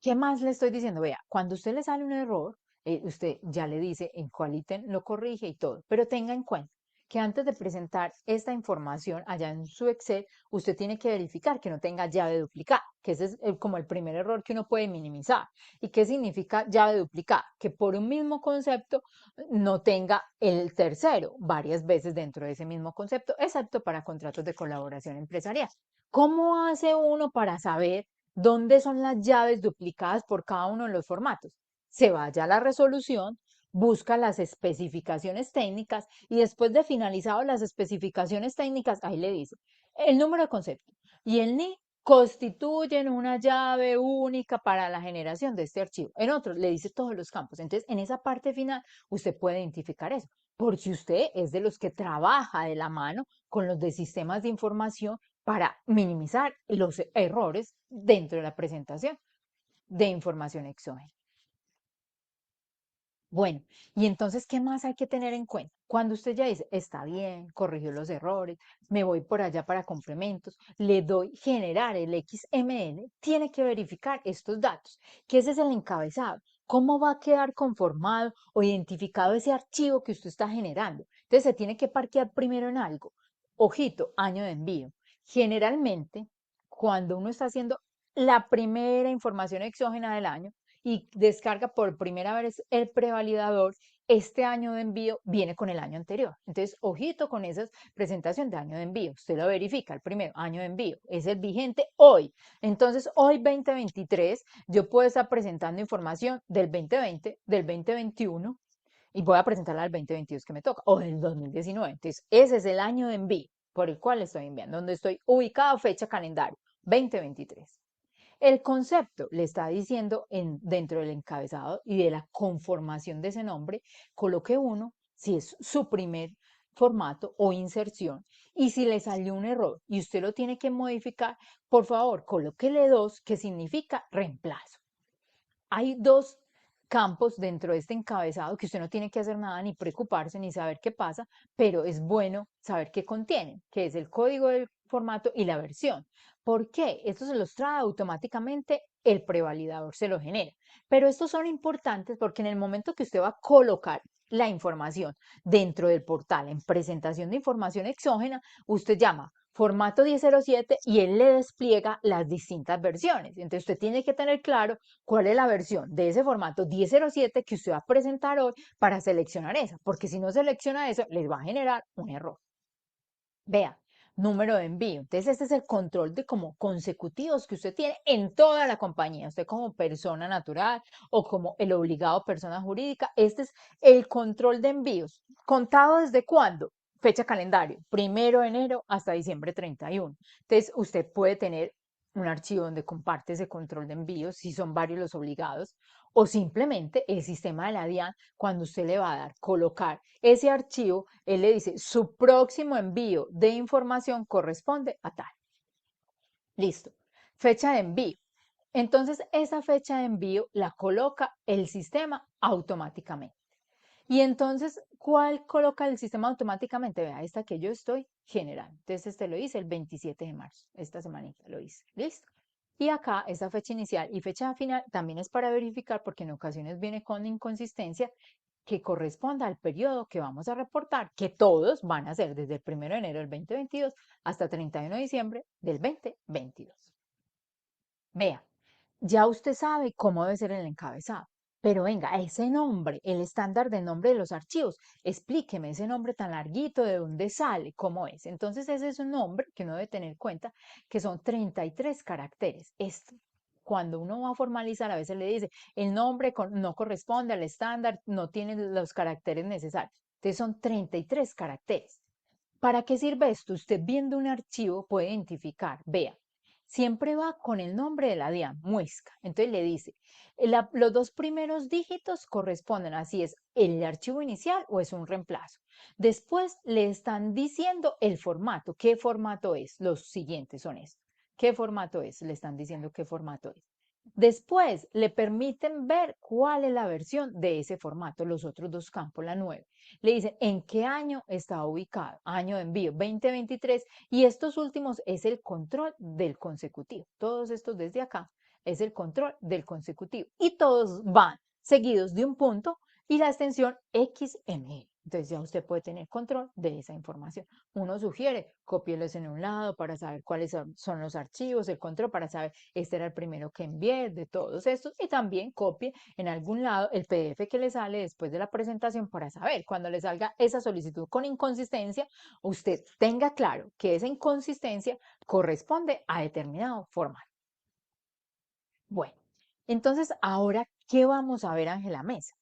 ¿Qué más le estoy diciendo? Vea, cuando usted le sale un error, usted ya le dice en cuál ítem lo corrige y todo, pero tenga en cuenta que antes de presentar esta información allá en su Excel, usted tiene que verificar que no tenga llave duplicada, que ese es como el primer error que uno puede minimizar. ¿Y qué significa llave duplicada? Que por un mismo concepto no tenga el tercero varias veces dentro de ese mismo concepto, excepto para contratos de colaboración empresarial. ¿Cómo hace uno para saber dónde son las llaves duplicadas por cada uno de los formatos? Se vaya a la resolución, busca las especificaciones técnicas y después de finalizado las especificaciones técnicas, ahí le dice el número de concepto y el NI constituyen una llave única para la generación de este archivo. En otro le dice todos los campos. Entonces, en esa parte final, usted puede identificar eso. Por si usted es de los que trabaja de la mano con los de sistemas de información para minimizar los errores dentro de la presentación de información exógena. Bueno, y entonces, ¿qué más hay que tener en cuenta? Cuando usted ya dice, está bien, corrigió los errores, me voy por allá para complementos, le doy generar el XML, tiene que verificar estos datos, que ese es el encabezado. ¿Cómo va a quedar conformado o identificado ese archivo que usted está generando? Entonces, se tiene que parquear primero en algo. Ojito, año de envío. Generalmente, cuando uno está haciendo la primera información exógena del año, y descarga por primera vez el prevalidador, este año de envío viene con el año anterior. Entonces, ojito con esa presentación de año de envío. Usted lo verifica, el primero año de envío es el vigente hoy. Entonces, hoy 2023, yo puedo estar presentando información del 2020, del 2021 y voy a presentarla del 2022 que me toca o del 2019. Entonces, ese es el año de envío por el cual estoy enviando, donde estoy ubicado, fecha, calendario, 2023. El concepto le está diciendo dentro del encabezado y de la conformación de ese nombre, coloque uno si es su primer formato o inserción. Y si le salió un error y usted lo tiene que modificar, por favor, colóquele dos, que significa reemplazo. Hay dos campos dentro de este encabezado que usted no tiene que hacer nada, ni preocuparse, ni saber qué pasa, pero es bueno saber qué contienen, que es el código del formato y la versión. ¿Por qué? Esto se los trae automáticamente, el prevalidador se lo genera. Pero estos son importantes porque en el momento que usted va a colocar la información dentro del portal en presentación de información exógena, usted llama formato 1007 y él le despliega las distintas versiones. Entonces usted tiene que tener claro cuál es la versión de ese formato 1007 que usted va a presentar hoy para seleccionar esa, porque si no selecciona eso, les va a generar un error. Vea, número de envío. Entonces, este es el control de como consecutivos que usted tiene en toda la compañía. Usted como persona natural o como el obligado persona jurídica, este es el control de envíos. ¿Contado desde cuándo? Fecha calendario, 1 de enero hasta diciembre 31. Entonces, usted puede tener un archivo donde comparte ese control de envíos, si son varios los obligados, o simplemente el sistema de la DIAN, cuando usted le va a dar colocar ese archivo, él le dice, su próximo envío de información corresponde a tal. Listo. Fecha de envío. Entonces, esa fecha de envío la coloca el sistema automáticamente. Y entonces, ¿cuál coloca el sistema automáticamente? Vea, esta que yo estoy generando. Entonces, este lo hice el 27 de marzo. Esta semanita lo hice. ¿Listo? Y acá, esa fecha inicial y fecha final también es para verificar porque en ocasiones viene con inconsistencia que corresponda al periodo que vamos a reportar, que todos van a ser desde el 1 de enero del 2022 hasta 31 de diciembre del 2022. Vea, ya usted sabe cómo debe ser el encabezado, pero venga, ese nombre, el estándar de nombre de los archivos, explíqueme ese nombre tan larguito, de dónde sale, cómo es. Entonces ese es un nombre que uno debe tener en cuenta, que son 33 caracteres. Esto, cuando uno va a formalizar, a veces le dice, el nombre no corresponde al estándar, no tiene los caracteres necesarios. Entonces son 33 caracteres. ¿Para qué sirve esto? Usted viendo un archivo puede identificar, vea, siempre va con el nombre de la DIAN, muesca. Entonces le dice, los dos primeros dígitos corresponden, así es, el archivo inicial o es un reemplazo. Después le están diciendo el formato, qué formato es. Los siguientes son estos. ¿Qué formato es? Le están diciendo qué formato es. Después le permiten ver cuál es la versión de ese formato, los otros dos campos, la 9. Le dicen en qué año está ubicado, año de envío 2023, y estos últimos es el control del consecutivo. Todos estos desde acá es el control del consecutivo y todos van seguidos de un punto y la extensión XML. Entonces ya usted puede tener control de esa información. Uno sugiere, cópielos en un lado para saber cuáles son los archivos, el control para saber, este era el primero que envié de todos estos, y también copie en algún lado el PDF que le sale después de la presentación para saber cuando le salga esa solicitud con inconsistencia, usted tenga claro que esa inconsistencia corresponde a determinado formato. Bueno, entonces ahora, ¿qué vamos a ver, Ángela Mesa?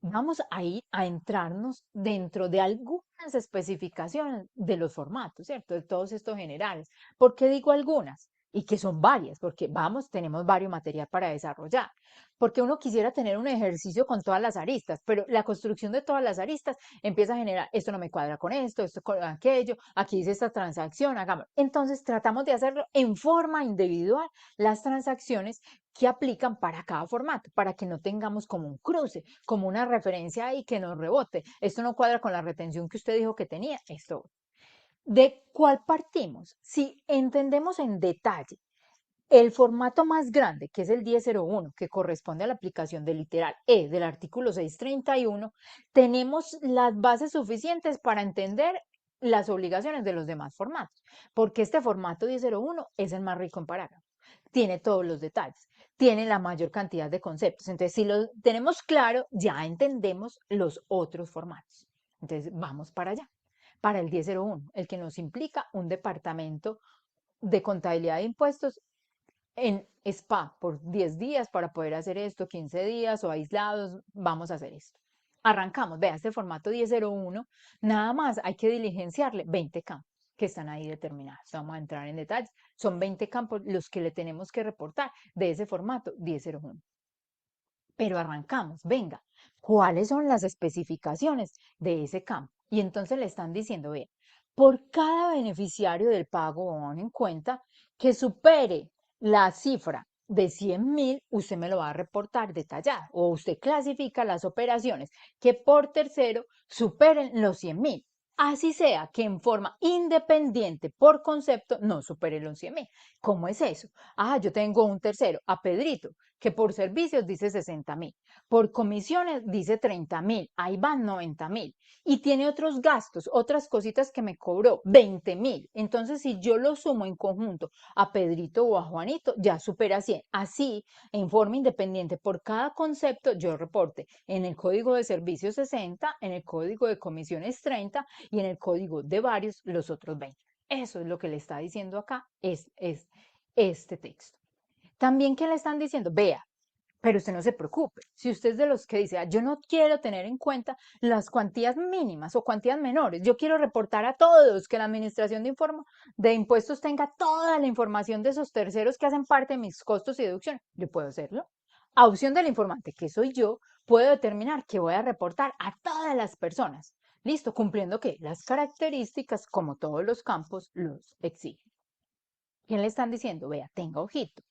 Vamos a ir a entrarnos dentro de algunas especificaciones de los formatos, ¿cierto? De todos estos generales. ¿Por qué digo algunas? Y que son varias, porque vamos, tenemos varios material para desarrollar. Porque uno quisiera tener un ejercicio con todas las aristas, pero la construcción de todas las aristas empieza a generar, esto no me cuadra con esto con aquello, aquí dice esta transacción, hagamos. Entonces tratamos de hacerlo en forma individual, las transacciones que aplican para cada formato, para que no tengamos como un cruce, como una referencia ahí que nos rebote. Esto no cuadra con la retención que usted dijo que tenía. Esto. ¿De cuál partimos? Si entendemos en detalle el formato más grande, que es el 1001, que corresponde a la aplicación del literal E del artículo 631, tenemos las bases suficientes para entender las obligaciones de los demás formatos, porque este formato 1001 es el más rico en parágrafos, tiene todos los detalles, tiene la mayor cantidad de conceptos. Entonces, si lo tenemos claro, ya entendemos los otros formatos. Entonces, vamos para allá, para el 1001, el que nos implica un departamento de contabilidad de impuestos en spa por 10 días para poder hacer esto, 15 días o aislados, vamos a hacer esto. Arrancamos, vea, este formato 1001, nada más hay que diligenciarle 20 campos que están ahí determinados. Vamos a entrar en detalles. Son 20 campos los que le tenemos que reportar de ese formato 1001. Pero arrancamos, venga, ¿cuáles son las especificaciones de ese campo? Y entonces le están diciendo, vea, por cada beneficiario del pago en cuenta que supere la cifra de 100.000, usted me lo va a reportar detallado, o usted clasifica las operaciones que por tercero superen los 100.000. Así sea que en forma independiente por concepto no supere los 100.000. ¿Cómo es eso? Ah, yo tengo un tercero, a Pedrito, que por servicios dice 60.000, por comisiones dice 30.000, ahí van 90.000, y tiene otros gastos, otras cositas que me cobró 20.000. Entonces, si yo lo sumo en conjunto a Pedrito o a Juanito, ya supera 100. Así, en forma independiente, por cada concepto, yo reporte en el código de servicios 60, en el código de comisiones 30 y en el código de varios los otros 20. Eso es lo que le está diciendo acá, es este texto. También, ¿qué le están diciendo? Vea, pero usted no se preocupe. Si usted es de los que dice, ah, yo no quiero tener en cuenta las cuantías mínimas o cuantías menores, yo quiero reportar a todos que la administración de impuestos tenga toda la información de esos terceros que hacen parte de mis costos y deducciones, yo puedo hacerlo. A opción del informante, que soy yo, puedo determinar que voy a reportar a todas las personas. Listo, cumpliendo que las características, como todos los campos, los exigen. ¿Quién le están diciendo? Vea, tenga ojito.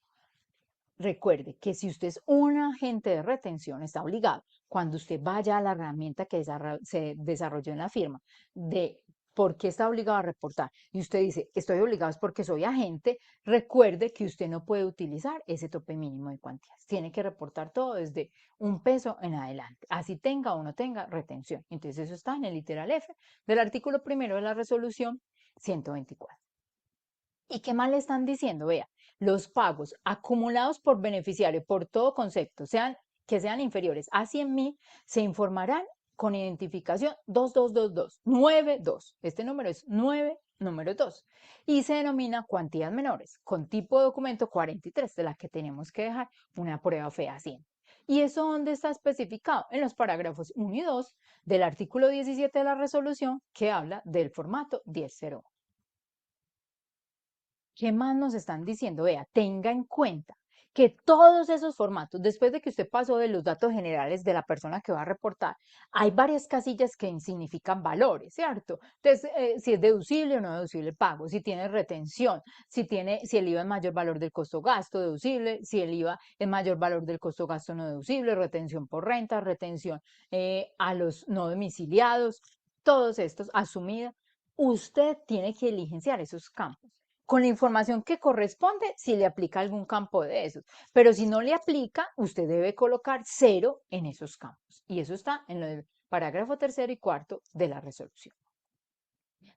Recuerde que si usted es un agente de retención, está obligado, cuando usted vaya a la herramienta que se desarrolló en la firma, de por qué está obligado a reportar, y usted dice, estoy obligado es porque soy agente, recuerde que usted no puede utilizar ese tope mínimo de cuantías. Tiene que reportar todo desde un peso en adelante, así tenga o no tenga retención. Entonces eso está en el literal F del artículo primero de la resolución 124. ¿Y qué más le están diciendo? Vea, los pagos acumulados por beneficiario por todo concepto, que sean inferiores a 100.000, se informarán con identificación 222292. Este número es 9, número 2. Y se denomina cuantías menores, con tipo de documento 43, de la que tenemos que dejar una prueba fehaciente. ¿Y eso dónde está especificado? En los parágrafos 1 y 2 del artículo 17 de la resolución, que habla del formato 1001. ¿Qué más nos están diciendo? Vea, tenga en cuenta que todos esos formatos, después de que usted pasó de los datos generales de la persona que va a reportar, hay varias casillas que significan valores, ¿cierto? Entonces, si es deducible o no deducible el pago, si tiene retención, si el IVA es mayor valor del costo gasto deducible, si el IVA es mayor valor del costo gasto no deducible, retención por renta, retención a los no domiciliados, todos estos asumidos, usted tiene que diligenciar esos campos con la información que corresponde si le aplica algún campo de esos. Pero si no le aplica, usted debe colocar cero en esos campos. Y eso está en el parágrafo tercero y cuarto de la resolución.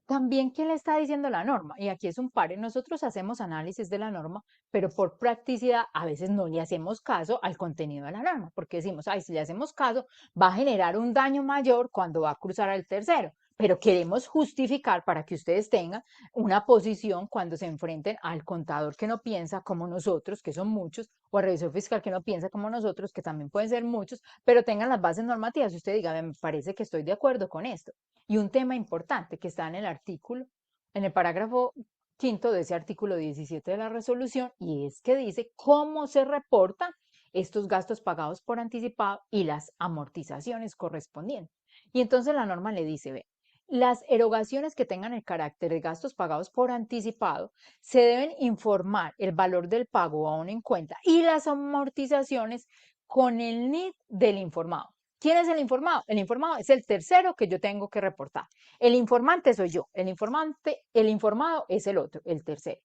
También, ¿qué le está diciendo la norma? Y aquí es un pare. Nosotros hacemos análisis de la norma, pero por practicidad a veces no le hacemos caso al contenido de la norma, porque decimos, ay, si le hacemos caso, va a generar un daño mayor cuando va a cruzar al tercero. Pero queremos justificar para que ustedes tengan una posición cuando se enfrenten al contador que no piensa como nosotros, que son muchos, o al revisor fiscal que no piensa como nosotros, que también pueden ser muchos, pero tengan las bases normativas y usted diga, me parece que estoy de acuerdo con esto. Y un tema importante que está en el artículo, en el parágrafo quinto de ese artículo 17 de la resolución, y es que dice cómo se reportan estos gastos pagados por anticipado y las amortizaciones correspondientes. Y entonces la norma le dice, ve, las erogaciones que tengan el carácter de gastos pagados por anticipado se deben informar el valor del pago aún en cuenta y las amortizaciones con el NID del informado. ¿Quién es el informado? El informado es el tercero que yo tengo que reportar. El informante soy yo. El informado es el otro, el tercero.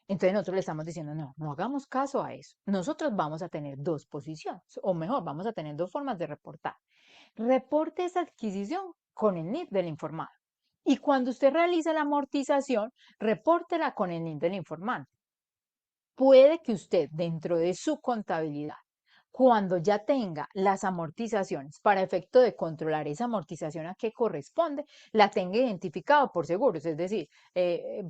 Entonces nosotros le estamos diciendo, no, no hagamos caso a eso. Nosotros vamos a tener dos posiciones, o mejor, vamos a tener dos formas de reportar. Reporte esa adquisición con el NIF del informado. Y cuando usted realice la amortización, repórtela con el NIF del informante. Puede que usted dentro de su contabilidad, cuando ya tenga las amortizaciones para efecto de controlar esa amortización a qué corresponde, la tenga identificado por seguros, es decir,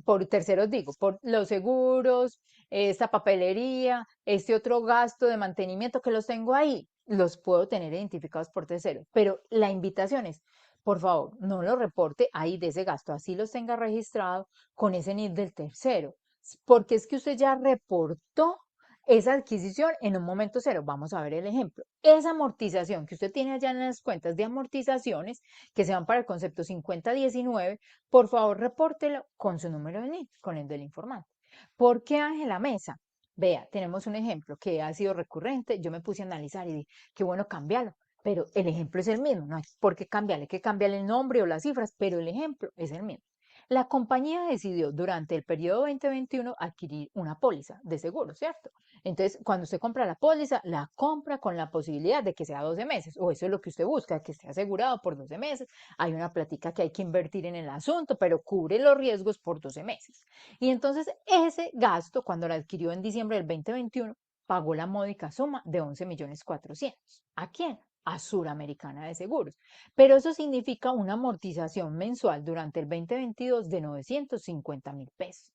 por terceros digo, por los seguros, esta papelería, este otro gasto de mantenimiento que los tengo ahí, los puedo tener identificados por terceros. Pero la invitación es, por favor, no lo reporte ahí de ese gasto, así los tenga registrado con ese NIF del tercero porque es que usted ya reportó esa adquisición en un momento cero. Vamos a ver el ejemplo. Esa amortización que usted tiene allá en las cuentas de amortizaciones que se van para el concepto 5019, por favor, repórtelo con su número de NIF, con el del informante. ¿Por qué Ángela Mesa? Vea, tenemos un ejemplo que ha sido recurrente. Yo me puse a analizar y dije, qué bueno cambiarlo. Pero el ejemplo es el mismo, no hay por qué cambiarle, hay que cambiarle el nombre o las cifras, pero el ejemplo es el mismo. La compañía decidió durante el periodo 2021 adquirir una póliza de seguro, ¿cierto? Entonces, cuando usted compra la póliza, la compra con la posibilidad de que sea 12 meses, o eso es lo que usted busca, que esté asegurado por 12 meses. Hay una plática que hay que invertir en el asunto, pero cubre los riesgos por 12 meses. Y entonces, ese gasto, cuando la adquirió en diciembre del 2021, pagó la módica suma de 11.400.000. ¿A quién? A Suramericana de Seguros. Pero eso significa una amortización mensual durante el 2022 de 950.000 pesos.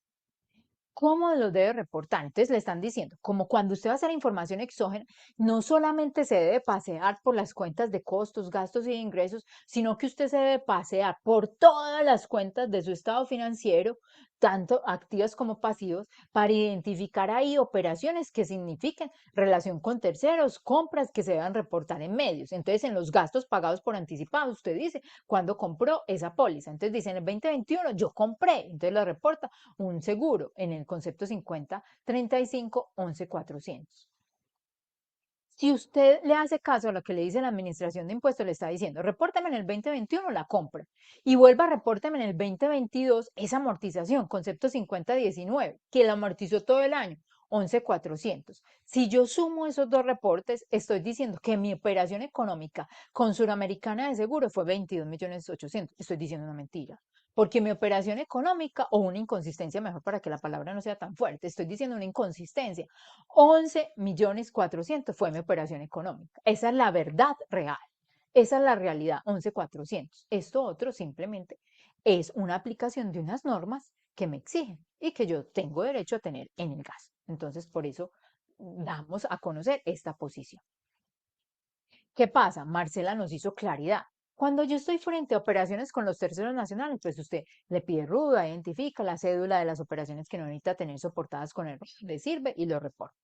¿Cómo lo debe reportar? Entonces le están diciendo, como cuando usted va a hacer información exógena, no solamente se debe pasear por las cuentas de costos, gastos y ingresos, sino que usted se debe pasear por todas las cuentas de su estado financiero, tanto activas como pasivos, para identificar ahí operaciones que signifiquen relación con terceros, compras que se deban reportar en medios. Entonces, en los gastos pagados por anticipado, usted dice, ¿cuándo compró esa póliza? Entonces dice, en el 2021 yo compré, entonces lo reporta un seguro en el concepto 50 35 11 400. Si usted le hace caso a lo que le dice la administración de impuestos, le está diciendo, repórteme en el 2021 la compra y vuelva a repórteme en el 2022 esa amortización, concepto 5019, que la amortizó todo el año, 11.400. Si yo sumo esos dos reportes, estoy diciendo que mi operación económica con Suramericana de Seguro fue 22.800.000. Estoy diciendo una mentira. Porque mi operación económica o una inconsistencia, mejor para que la palabra no sea tan fuerte, estoy diciendo una inconsistencia. 11.400.000 fue mi operación económica. Esa es la verdad real. Esa es la realidad, 11.400. Esto otro simplemente es una aplicación de unas normas que me exigen y que yo tengo derecho a tener en el gasto. Entonces, por eso damos a conocer esta posición. ¿Qué pasa? Marcela nos hizo claridad. Cuando yo estoy frente a operaciones con los terceros nacionales, pues usted le pide RUDA, identifica la cédula de las operaciones que no necesita tener soportadas con el RUT, le sirve y lo reporta.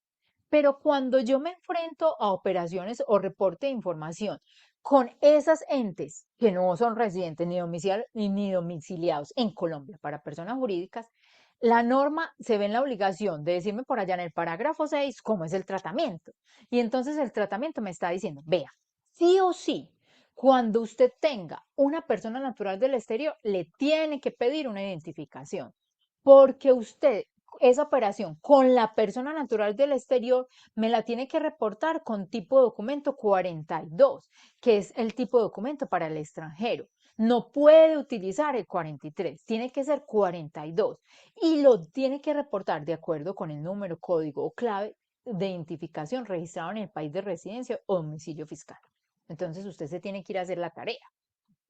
Pero cuando yo me enfrento a operaciones o reporte de información con esas entes que no son residentes ni domiciliados en Colombia para personas jurídicas, la norma se ve en la obligación de decirme por allá en el parágrafo 6 cómo es el tratamiento. Y entonces el tratamiento me está diciendo, vea, sí o sí, cuando usted tenga una persona natural del exterior, le tiene que pedir una identificación, porque usted esa operación con la persona natural del exterior me la tiene que reportar con tipo de documento 42, que es el tipo de documento para el extranjero. No puede utilizar el 43, tiene que ser 42 y lo tiene que reportar de acuerdo con el número, código o clave de identificación registrado en el país de residencia o domicilio fiscal. Entonces usted se tiene que ir a hacer la tarea.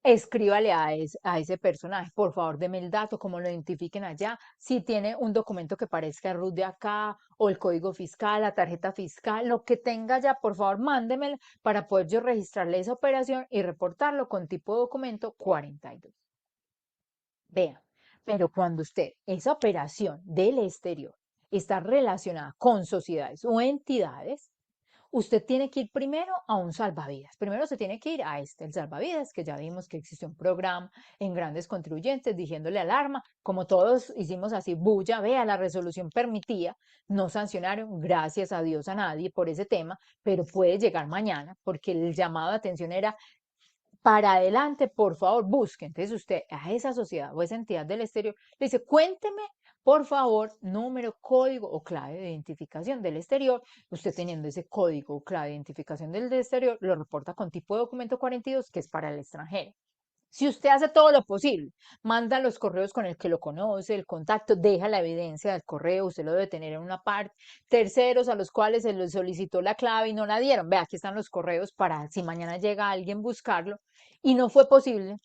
Escríbale a ese personaje, por favor, deme el dato, cómo lo identifiquen allá, si tiene un documento que parezca RUT de acá, o el código fiscal, la tarjeta fiscal, lo que tenga allá, por favor, mándemelo para poder yo registrarle esa operación y reportarlo con tipo de documento 42. Vea, pero cuando usted, esa operación del exterior, está relacionada con sociedades o entidades, usted tiene que ir primero a un salvavidas. Primero se tiene que ir a el salvavidas, que ya vimos que existe un programa en grandes contribuyentes diciéndole alarma, como todos hicimos así, bulla, vea, la resolución permitía, no sancionaron, gracias a Dios a nadie por ese tema, pero puede llegar mañana, porque el llamado de atención era para adelante, por favor, busque. Entonces usted a esa sociedad o esa entidad del exterior le dice, cuénteme, por favor, número, código o clave de identificación del exterior. Usted teniendo ese código o clave de identificación del exterior, lo reporta con tipo de documento 42, que es para el extranjero. Si usted hace todo lo posible, manda los correos con el que lo conoce, el contacto, deja la evidencia del correo, usted lo debe tener en una parte, terceros a los cuales se les solicitó la clave y no la dieron. Vea, aquí están los correos para si mañana llega alguien buscarlo y no fue posible,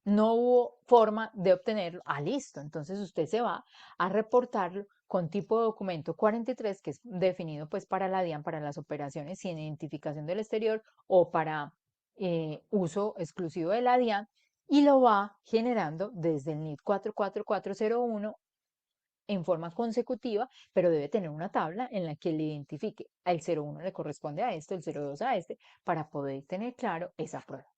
no hubo forma de obtenerlo. Ah, listo. Entonces usted se va a reportarlo con tipo de documento 43, que es definido pues para la DIAN, para las operaciones sin identificación del exterior o para uso exclusivo de la DIAN, y lo va generando desde el NID 44401 en forma consecutiva, pero debe tener una tabla en la que le identifique el 01 le corresponde a esto, el 02 a este, para poder tener claro esa prueba.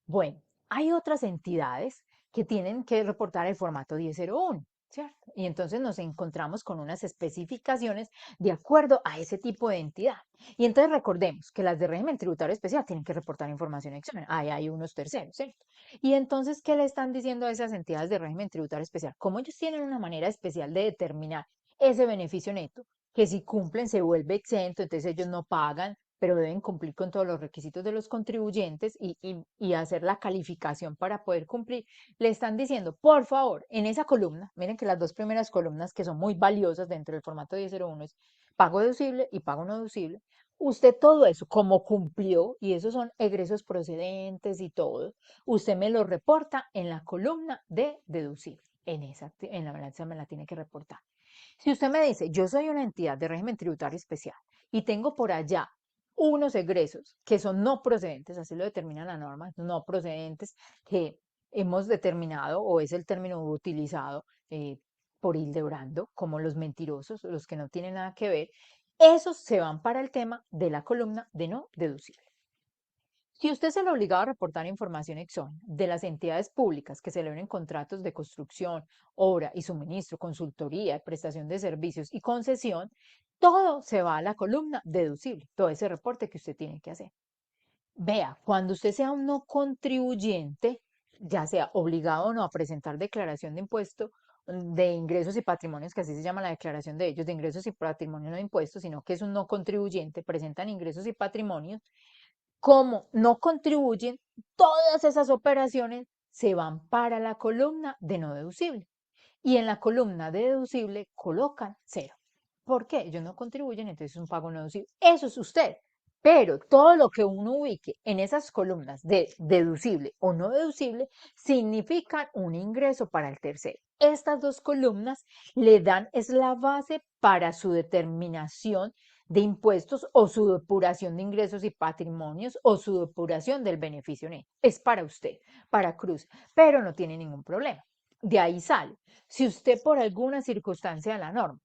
Bueno, hay otras entidades que tienen que reportar el formato 1001, ¿cierto? Y entonces nos encontramos con unas especificaciones de acuerdo a ese tipo de entidad. Y entonces recordemos que las de régimen tributario especial tienen que reportar información externa. Ahí hay unos terceros, ¿cierto? Y entonces, ¿qué le están diciendo a esas entidades de régimen tributario especial? Como ellos tienen una manera especial de determinar ese beneficio neto, que si cumplen se vuelve exento, entonces ellos no pagan, pero deben cumplir con todos los requisitos de los contribuyentes y hacer la calificación para poder cumplir. Le están diciendo, por favor, en esa columna, miren que las dos primeras columnas que son muy valiosas dentro del formato 1001 es pago deducible y pago no deducible. Usted todo eso, como cumplió, y esos son egresos procedentes y todo, usted me lo reporta en la columna de deducible. En la balanza me la tiene que reportar. Si usted me dice, yo soy una entidad de régimen tributario especial y tengo por allá unos egresos que son no procedentes, así lo determina la norma, no procedentes, que hemos determinado o es el término utilizado por Hildebrando como los mentirosos, los que no tienen nada que ver, esos se van para el tema de la columna de no deducible. Si usted se le obligado a reportar información exógena de las entidades públicas que celebren contratos de construcción, obra y suministro, consultoría, prestación de servicios y concesión, todo se va a la columna deducible, todo ese reporte que usted tiene que hacer. Vea, cuando usted sea un no contribuyente, ya sea obligado o no a presentar declaración de impuesto de ingresos y patrimonios, que así se llama la declaración de ellos, de ingresos y patrimonio no de impuestos, sino que es un no contribuyente, presentan ingresos y patrimonios, como no contribuyen, todas esas operaciones se van para la columna de no deducible. Y en la columna de deducible colocan cero. ¿Por qué? Ellos no contribuyen, entonces es un pago no deducible. Eso es usted. Pero todo lo que uno ubique en esas columnas de deducible o no deducible significan un ingreso para el tercero. estas dos columnas le dan, es la base para su determinación de impuestos o su depuración de ingresos y patrimonios o su depuración del beneficio neto. Es para usted, para Cruz, pero no tiene ningún problema. De ahí sale. Si usted por alguna circunstancia de la norma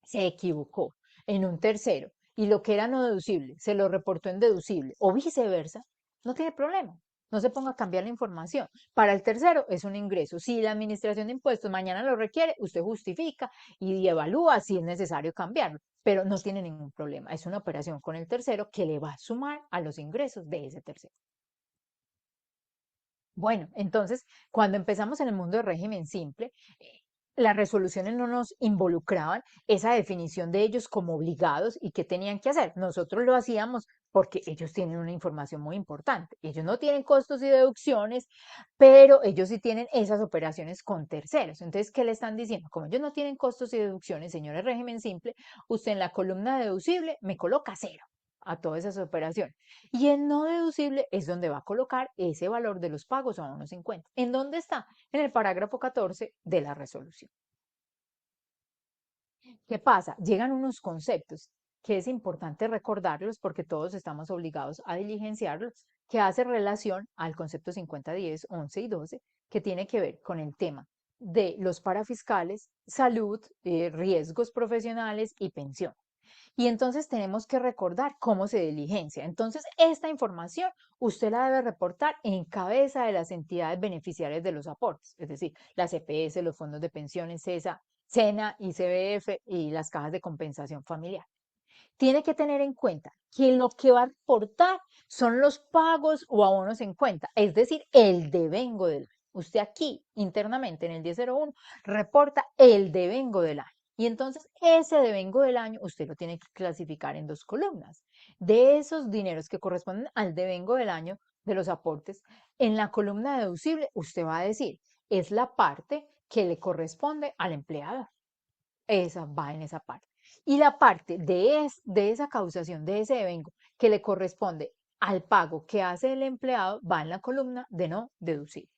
se equivocó en un tercero y lo que era no deducible se lo reportó en deducible o viceversa, no tiene problema. No se ponga a cambiar la información. Para el tercero es un ingreso. Si la administración de impuestos mañana lo requiere, usted justifica y evalúa si es necesario cambiarlo, pero no tiene ningún problema. Es una operación con el tercero que le va a sumar a los ingresos de ese tercero. Bueno, entonces, cuando empezamos en el mundo del régimen simple, las resoluciones no nos involucraban esa definición de ellos como obligados y qué tenían que hacer. Nosotros lo hacíamos porque ellos tienen una información muy importante. Ellos no tienen costos y deducciones, pero ellos sí tienen esas operaciones con terceros. Entonces, ¿qué le están diciendo? Como ellos no tienen costos y deducciones, señores régimen simple, usted en la columna deducible me coloca cero a todas esas operaciones. Y en no deducible es donde va a colocar ese valor de los pagos a 1,50. ¿En dónde está? En el parágrafo 14 de la resolución. ¿Qué pasa? Llegan unos conceptos que es importante recordarlos porque todos estamos obligados a diligenciarlos, que hace relación al concepto 50, 10, 11 y 12, que tiene que ver con el tema de los parafiscales, salud, riesgos profesionales y pensión. Y entonces tenemos que recordar cómo se diligencia. Entonces, esta información usted la debe reportar en cabeza de las entidades beneficiarias de los aportes, es decir, las EPS, los fondos de pensiones, CESA, SENA, ICBF y las cajas de compensación familiar. Tiene que tener en cuenta que lo que va a reportar son los pagos o abonos en cuenta, es decir, el devengo del año. Usted aquí internamente en el 1001 reporta el devengo del año. Y entonces ese devengo del año usted lo tiene que clasificar en dos columnas. De esos dineros que corresponden al devengo del año de los aportes, en la columna deducible usted va a decir, es la parte que le corresponde al empleado. Esa va en esa parte. Y la parte de esa causación, de ese devengo que le corresponde al pago que hace el empleado, va en la columna de no deducible,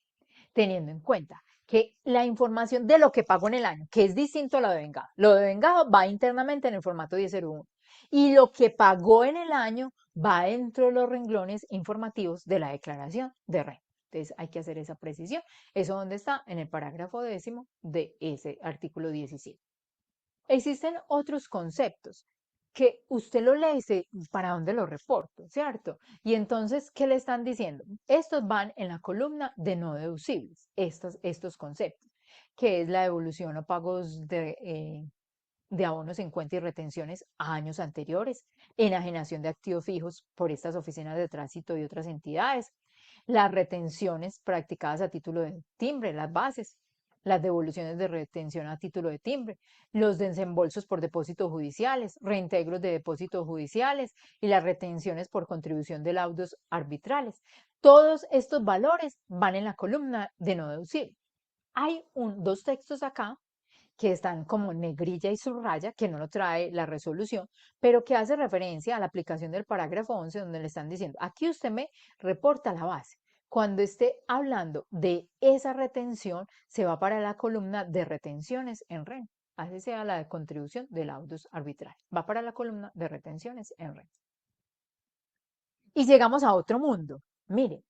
teniendo en cuenta que la información de lo que pagó en el año, que es distinto a lo devengado va internamente en el formato 1001 y lo que pagó en el año va dentro de los renglones informativos de la declaración de renta. Entonces hay que hacer esa precisión. ¿Eso dónde está? En el parágrafo 10º de ese artículo 17. Existen otros conceptos que usted lo lee y dice, ¿para dónde lo reporto? ¿Cierto? Y entonces, ¿qué le están diciendo? Estos van en la columna de no deducibles, estos conceptos, que es la devolución o pagos de abonos en cuenta y retenciones a años anteriores, enajenación de activos fijos por estas oficinas de tránsito y otras entidades, las retenciones practicadas a título de timbre, las bases, las devoluciones de retención a título de timbre, los desembolsos por depósitos judiciales, reintegros de depósitos judiciales y las retenciones por contribución de laudos arbitrales. Todos estos valores van en la columna de no deducible. Hay dos textos acá que están como negrilla y subraya, que no lo trae la resolución, pero que hace referencia a la aplicación del parágrafo 11, donde le están diciendo, aquí usted me reporta la base. Cuando esté hablando de esa retención, se va para la columna de retenciones en renta. Así sea la de contribución de laudos arbitrales. Va para la columna de retenciones en renta. Y llegamos a otro mundo. Mire,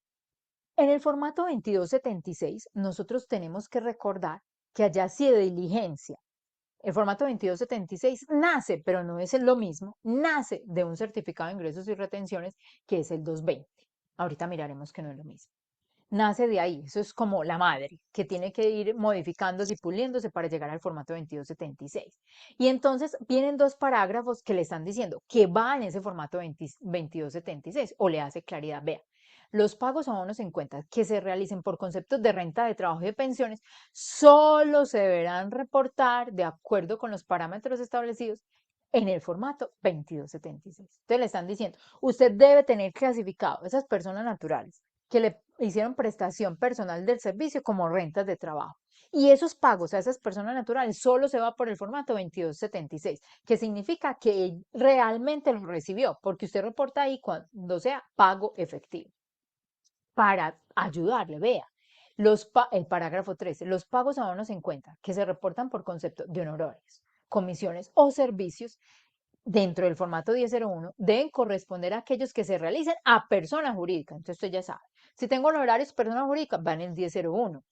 en el formato 2276, nosotros tenemos que recordar que allá sí de diligencia el formato 2276 nace, pero no es lo mismo, nace de un certificado de ingresos y retenciones que es el 220. Ahorita miraremos que no es lo mismo. Nace de ahí, eso es como la madre, que tiene que ir modificándose y puliéndose para llegar al formato 2276. Y entonces vienen dos parágrafos que le están diciendo que va en ese formato 2276 o le hace claridad. Vea, los pagos a bonos en cuenta que se realicen por conceptos de renta de trabajo y de pensiones solo se deberán reportar de acuerdo con los parámetros establecidos en el formato 2276. Entonces le están diciendo, usted debe tener clasificado esas personas naturales que le hicieron prestación personal del servicio como rentas de trabajo. Y esos pagos a esas personas naturales solo se va por el formato 2276, que significa que realmente lo recibió, porque usted reporta ahí cuando sea pago efectivo. Para ayudarle, vea, El parágrafo 13, los pagos a bonos en cuenta que se reportan por concepto de honorarios, comisiones o servicios dentro del formato 1001 deben corresponder a aquellos que se realicen a persona jurídica. Entonces usted ya sabe, si tengo honorarios persona jurídica, van en el 1001.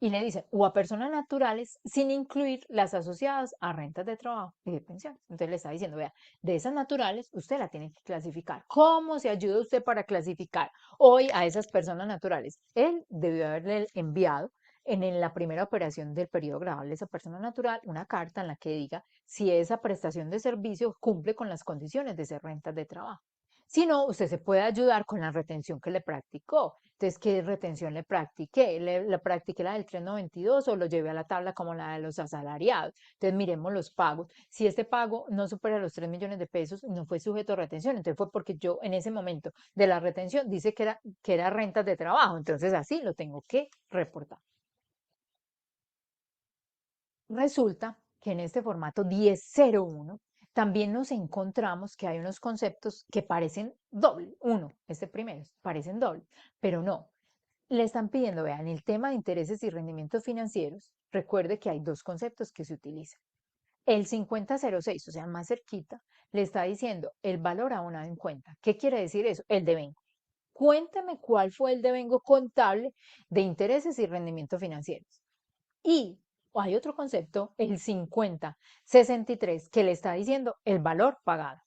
Y le dicen, o a personas naturales sin incluir las asociadas a rentas de trabajo y de pensiones. Entonces le está diciendo, vea, de esas naturales usted la tiene que clasificar. ¿Cómo se ayuda usted para clasificar hoy a esas personas naturales? Él debió haberle enviado en la primera operación del periodo grabable a esa persona natural una carta en la que diga si esa prestación de servicio cumple con las condiciones de ser rentas de trabajo. Si no, usted se puede ayudar con la retención que le practicó. Entonces, ¿qué retención le practiqué? ¿Le practiqué la del 392 o lo llevé a la tabla como la de los asalariados? Entonces, miremos los pagos. Si este pago no supera los 3 millones de pesos, no fue sujeto a retención. Entonces, fue porque yo en ese momento de la retención dice que era rentas de trabajo. Entonces, así lo tengo que reportar. Resulta que en este formato 1001 también nos encontramos que hay unos conceptos que parecen doble. Uno, este primero, parecen doble, pero no. Le están pidiendo, vean, el tema de intereses y rendimientos financieros. Recuerde que hay dos conceptos que se utilizan. El 5006, o sea, más cerquita, le está diciendo el valor abonado en cuenta. ¿Qué quiere decir eso? El devengo. Cuéntame cuál fue el devengo contable de intereses y rendimientos financieros. Y hay otro concepto, el 5063, que le está diciendo el valor pagado.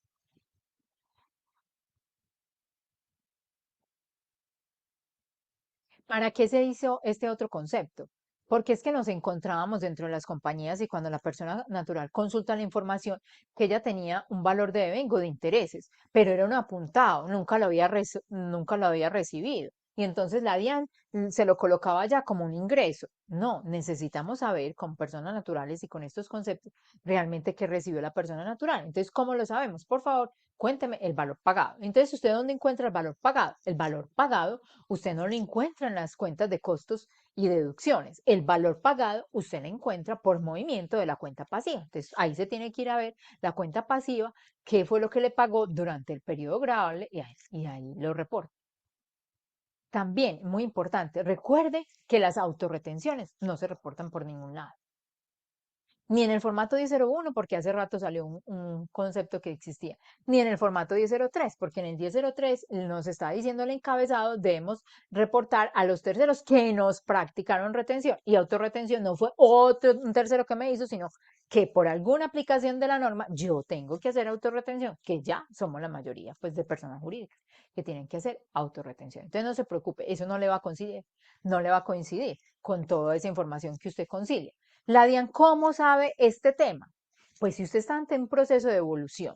¿Para qué se hizo este otro concepto? Porque es que nos encontrábamos dentro de las compañías y cuando la persona natural consulta la información, que ella tenía un valor de devengo de intereses, pero era un apuntado, nunca lo había recibido. Y entonces la DIAN se lo colocaba ya como un ingreso. No, necesitamos saber con personas naturales y con estos conceptos realmente qué recibió la persona natural. Entonces, ¿cómo lo sabemos? Por favor, cuénteme el valor pagado. Entonces, ¿usted dónde encuentra el valor pagado? El valor pagado usted no lo encuentra en las cuentas de costos y deducciones. El valor pagado usted lo encuentra por movimiento de la cuenta pasiva. Entonces ahí se tiene que ir a ver la cuenta pasiva, qué fue lo que le pagó durante el periodo grabable y ahí lo reporta. También, muy importante, recuerde que las autorretenciones no se reportan por ningún lado. Ni en el formato 1001, porque hace rato salió un concepto que existía, ni en el formato 1003, porque en el 1003 nos está diciendo el encabezado, debemos reportar a los terceros que nos practicaron retención. Y autorretención no fue un tercero que me hizo, sino que por alguna aplicación de la norma yo tengo que hacer autorretención, que ya somos la mayoría pues de personas jurídicas que tienen que hacer autorretención. Entonces no se preocupe, eso no le va a coincidir, no le va a coincidir con toda esa información que usted concilia. La DIAN, ¿cómo sabe este tema? Pues si usted está ante un proceso de evolución,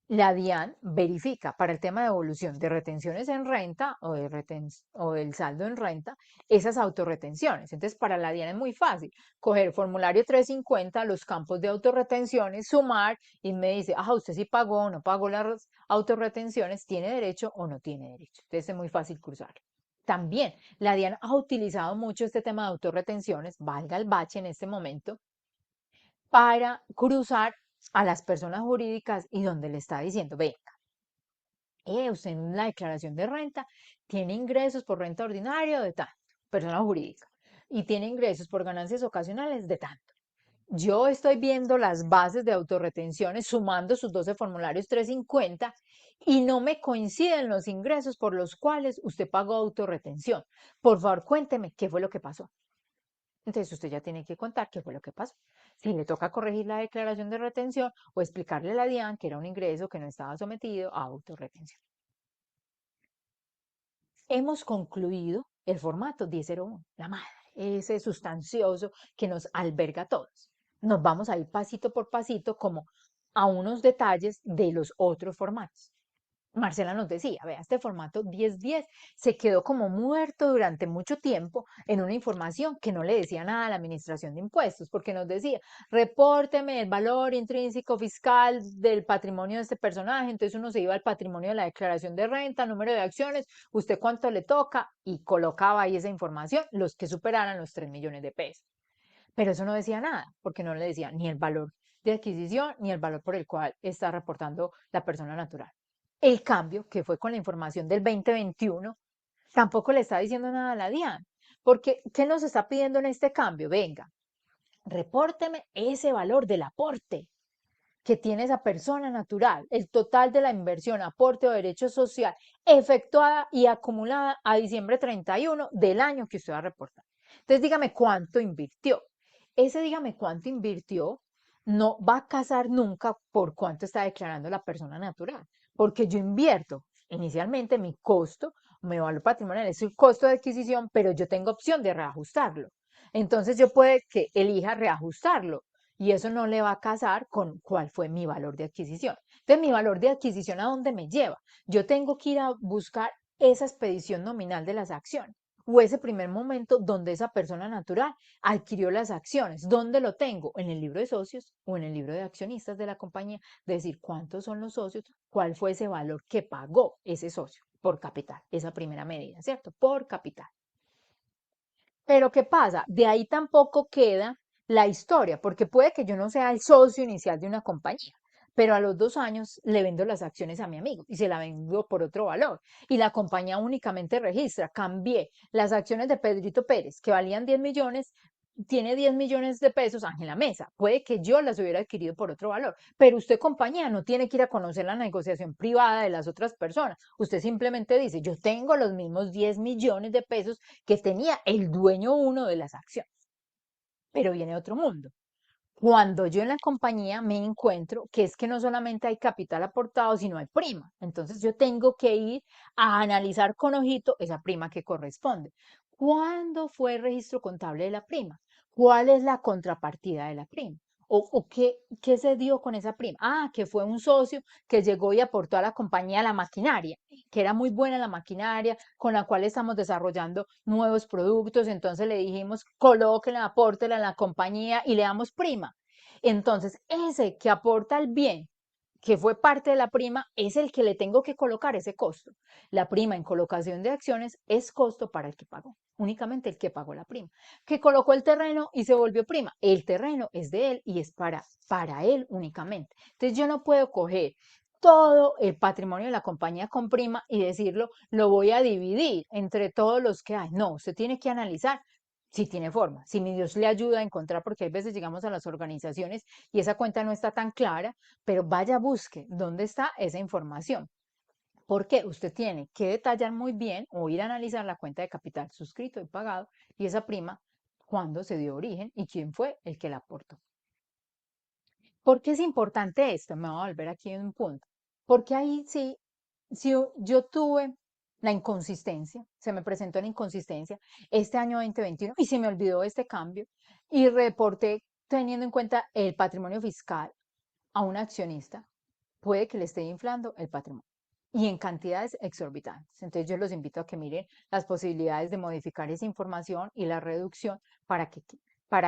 la DIAN verifica para el tema de evolución de retenciones en renta o del saldo en renta esas autorretenciones. Entonces, para la DIAN es muy fácil coger formulario 350, los campos de autorretenciones, sumar y me dice, usted sí pagó o no pagó las autorretenciones, tiene derecho o no tiene derecho. Entonces, es muy fácil cruzar. También la DIAN ha utilizado mucho este tema de autorretenciones, valga el bache en este momento, para cruzar a las personas jurídicas y donde le está diciendo, venga, usted en la declaración de renta tiene ingresos por renta ordinaria de tanto, persona jurídica, y tiene ingresos por ganancias ocasionales de tanto. Yo estoy viendo las bases de autorretenciones sumando sus 12 formularios 350 y no me coinciden los ingresos por los cuales usted pagó autorretención. Por favor, cuénteme qué fue lo que pasó. Entonces usted ya tiene que contar qué fue lo que pasó. Si le toca corregir la declaración de retención o explicarle a la DIAN que era un ingreso que no estaba sometido a autorretención. Hemos concluido el formato 1001, la madre, ese sustancioso que nos alberga a todos. Nos vamos a ir pasito por pasito como a unos detalles de los otros formatos. Marcela nos decía, vea, este formato 1010 se quedó como muerto durante mucho tiempo en una información que no le decía nada a la administración de impuestos, porque nos decía, repórteme el valor intrínseco fiscal del patrimonio de este personaje, entonces uno se iba al patrimonio de la declaración de renta, número de acciones, usted cuánto le toca y colocaba ahí esa información, los que superaran los 3 millones de pesos. Pero eso no decía nada, porque no le decía ni el valor de adquisición ni el valor por el cual está reportando la persona natural. El cambio, que fue con la información del 2021, Tampoco le está diciendo nada a la DIAN, porque ¿qué nos está pidiendo en este cambio? Venga, repórteme ese valor del aporte que tiene esa persona natural, el total de la inversión, aporte o derecho social efectuada y acumulada a diciembre 31 del año que usted va a reportar. Entonces, dígame cuánto invirtió. Ese dígame cuánto invirtió no va a casar nunca por cuánto está declarando la persona natural, porque yo invierto inicialmente mi costo, mi valor patrimonial es el costo de adquisición, pero yo tengo opción de reajustarlo. Entonces yo puede que elija reajustarlo y eso no le va a casar con cuál fue mi valor de adquisición. Entonces, mi valor de adquisición, ¿a dónde me lleva? Yo tengo que ir a buscar esa expedición nominal de las acciones o ese primer momento donde esa persona natural adquirió las acciones. ¿Dónde lo tengo? En el libro de socios o en el libro de accionistas de la compañía, decir cuántos son los socios, cuál fue ese valor que pagó ese socio por capital, esa primera medida, ¿cierto? Por capital. Pero ¿qué pasa? De ahí tampoco queda la historia, porque puede que yo no sea el socio inicial de una compañía, pero a los 2 años le vendo las acciones a mi amigo y se la vendo por otro valor. Y la compañía únicamente registra, cambié las acciones de Pedrito Pérez, que valían 10 millones, tiene 10 millones de pesos Ángela Mesa. Puede que yo las hubiera adquirido por otro valor, pero usted, compañía, no tiene que ir a conocer la negociación privada de las otras personas. Usted simplemente dice, yo tengo los mismos 10 millones de pesos que tenía el dueño uno de las acciones. Pero viene otro mundo. Cuando yo en la compañía me encuentro que es que no solamente hay capital aportado, sino hay prima. Entonces yo tengo que ir a analizar con ojito esa prima que corresponde. ¿Cuándo fue el registro contable de la prima? ¿Cuál es la contrapartida de la prima? ¿O qué se dio con esa prima? Ah, que fue un socio que llegó y aportó a la compañía la maquinaria, que era muy buena la maquinaria, con la cual estamos desarrollando nuevos productos. Entonces le dijimos, colóquela, apórtela en la compañía y le damos prima. Entonces, ese que aporta el bien, que fue parte de la prima, es el que le tengo que colocar ese costo. La prima en colocación de acciones es costo para el que pagó, únicamente el que pagó la prima. Que colocó el terreno y se volvió prima. El terreno es de él y es para él únicamente. Entonces yo no puedo coger todo el patrimonio de la compañía con prima y decirlo, lo voy a dividir entre todos los que hay. No, usted tiene que analizar si tiene forma, si mi Dios le ayuda a encontrar, porque hay veces llegamos a las organizaciones y esa cuenta no está tan clara, pero vaya, busque dónde está esa información. Porque usted tiene que detallar muy bien o ir a analizar la cuenta de capital suscrito y pagado y esa prima, cuándo se dio origen y quién fue el que la aportó. ¿Por qué es importante esto? Me voy a volver aquí en un punto. Porque ahí sí, si yo tuve la inconsistencia, se me presentó la inconsistencia este año 2021 y se me olvidó este cambio y reporté teniendo en cuenta el patrimonio fiscal a un accionista, puede que le esté inflando el patrimonio y en cantidades exorbitantes. Entonces yo los invito a que miren las posibilidades de modificar esa información y la reducción para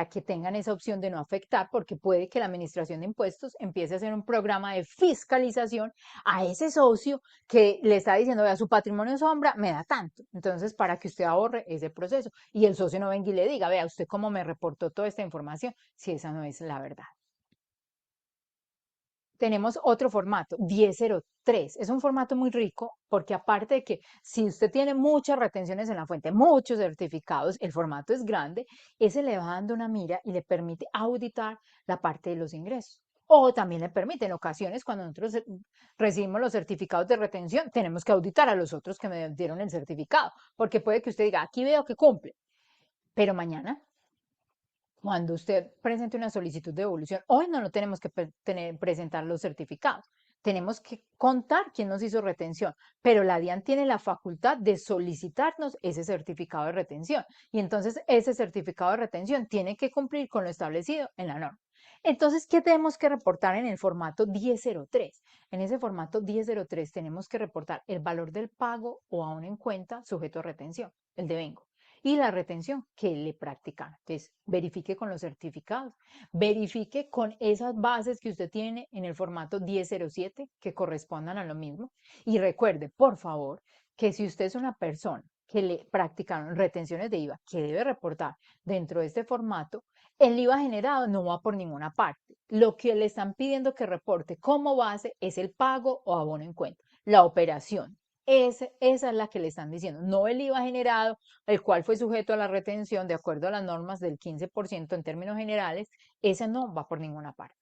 que tengan esa opción de no afectar, porque puede que la Administración de Impuestos empiece a hacer un programa de fiscalización a ese socio que le está diciendo, vea, su patrimonio sombra me da tanto. Entonces, para que usted ahorre ese proceso y el socio no venga y le diga, vea, usted cómo me reportó toda esta información, si esa no es la verdad. Tenemos otro formato, 1003. Es un formato muy rico porque aparte de que si usted tiene muchas retenciones en la fuente, muchos certificados, el formato es grande, ese le va dando una mira y le permite auditar la parte de los ingresos. O también le permite, en ocasiones, cuando nosotros recibimos los certificados de retención, tenemos que auditar a los otros que me dieron el certificado, porque puede que usted diga, aquí veo que cumple, pero mañana cuando usted presente una solicitud de devolución, hoy no lo tenemos que presentar los certificados. Tenemos que contar quién nos hizo retención, pero la DIAN tiene la facultad de solicitarnos ese certificado de retención y entonces ese certificado de retención tiene que cumplir con lo establecido en la norma. Entonces, ¿qué tenemos que reportar en el formato 1003? En ese formato 1003 tenemos que reportar el valor del pago o aún en cuenta sujeto a retención, el devengo y la retención que le practican. Entonces, verifique con los certificados, verifique con esas bases que usted tiene en el formato 1007 que correspondan a lo mismo. Y recuerde, por favor, que si usted es una persona que le practicaron retenciones de IVA, que debe reportar dentro de este formato, el IVA generado no va por ninguna parte. Lo que le están pidiendo que reporte como base es el pago o abono en cuenta, la operación. Esa es la que le están diciendo, no el IVA generado, el cual fue sujeto a la retención de acuerdo a las normas del 15% en términos generales, ese no va por ninguna parte.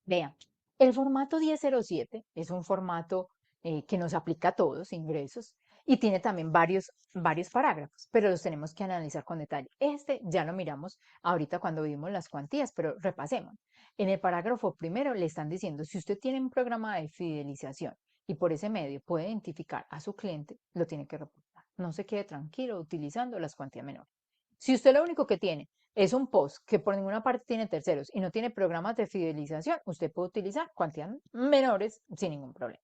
Vean, el formato 1007 es un formato que nos aplica a todos, ingresos, y tiene también varios parágrafos, pero los tenemos que analizar con detalle. Este ya lo miramos ahorita cuando vimos las cuantías, pero repasemos. En el parágrafo primero le están diciendo, si usted tiene un programa de fidelización y por ese medio puede identificar a su cliente, lo tiene que reportar. No se quede tranquilo utilizando las cuantías menores. Si usted lo único que tiene es un post que por ninguna parte tiene terceros y no tiene programas de fidelización, usted puede utilizar cuantías menores sin ningún problema.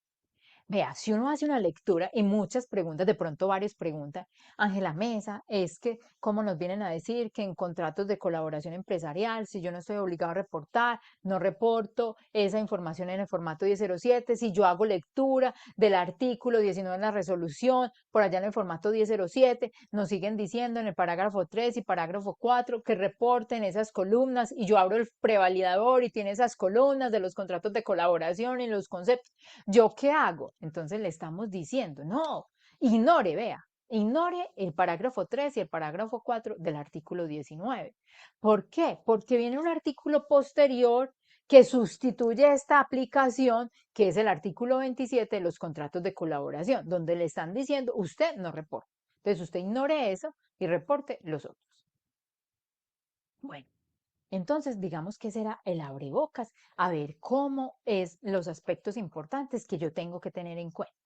Vea, si uno hace una lectura y muchas preguntas, de pronto varios preguntan, Ángela Mesa, es que, ¿cómo nos vienen a decir que en contratos de colaboración empresarial, si yo no estoy obligado a reportar, no reporto esa información en el formato 1007, si yo hago lectura del artículo 19 en la resolución, por allá en el formato 1007, nos siguen diciendo en el parágrafo 3 y parágrafo 4 que reporten esas columnas y yo abro el prevalidador y tiene esas columnas de los contratos de colaboración y los conceptos. ¿Yo qué hago? Entonces le estamos diciendo, no, ignore, vea, ignore el parágrafo 3 y el parágrafo 4 del artículo 19. ¿Por qué? Porque viene un artículo posterior que sustituye esta aplicación, que es el artículo 27 de los contratos de colaboración, donde le están diciendo, usted no reporta. Entonces usted ignore eso y reporte los otros. Bueno. Entonces, digamos que será el abrebocas, a ver cómo es los aspectos importantes que yo tengo que tener en cuenta.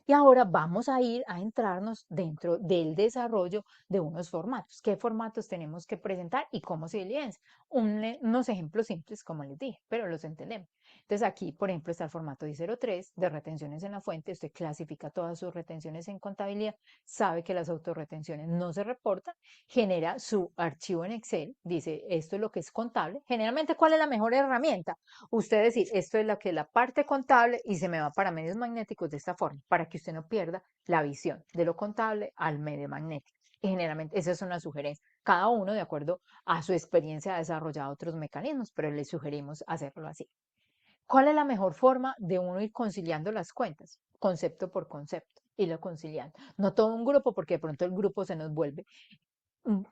Y ahora vamos a ir a entrarnos dentro del desarrollo de unos formatos. ¿Qué formatos tenemos que presentar y cómo se evidencia? Unos ejemplos simples, como les dije, pero los entendemos. Entonces aquí, por ejemplo, está el formato 1003 de retenciones en la fuente. Usted clasifica todas sus retenciones en contabilidad, sabe que las autorretenciones no se reportan, genera su archivo en Excel, dice esto es lo que es contable. Generalmente, ¿cuál es la mejor herramienta? Usted decir, esto es lo que es la parte contable y se me va para medios magnéticos de esta forma, para que usted no pierda la visión de lo contable al medio magnético. Y generalmente esa es una sugerencia. Cada uno, de acuerdo a su experiencia, ha desarrollado otros mecanismos, pero le sugerimos hacerlo así. ¿Cuál es la mejor forma de uno ir conciliando las cuentas? Concepto por concepto, irlo conciliando. No todo un grupo, porque de pronto el grupo se nos vuelve un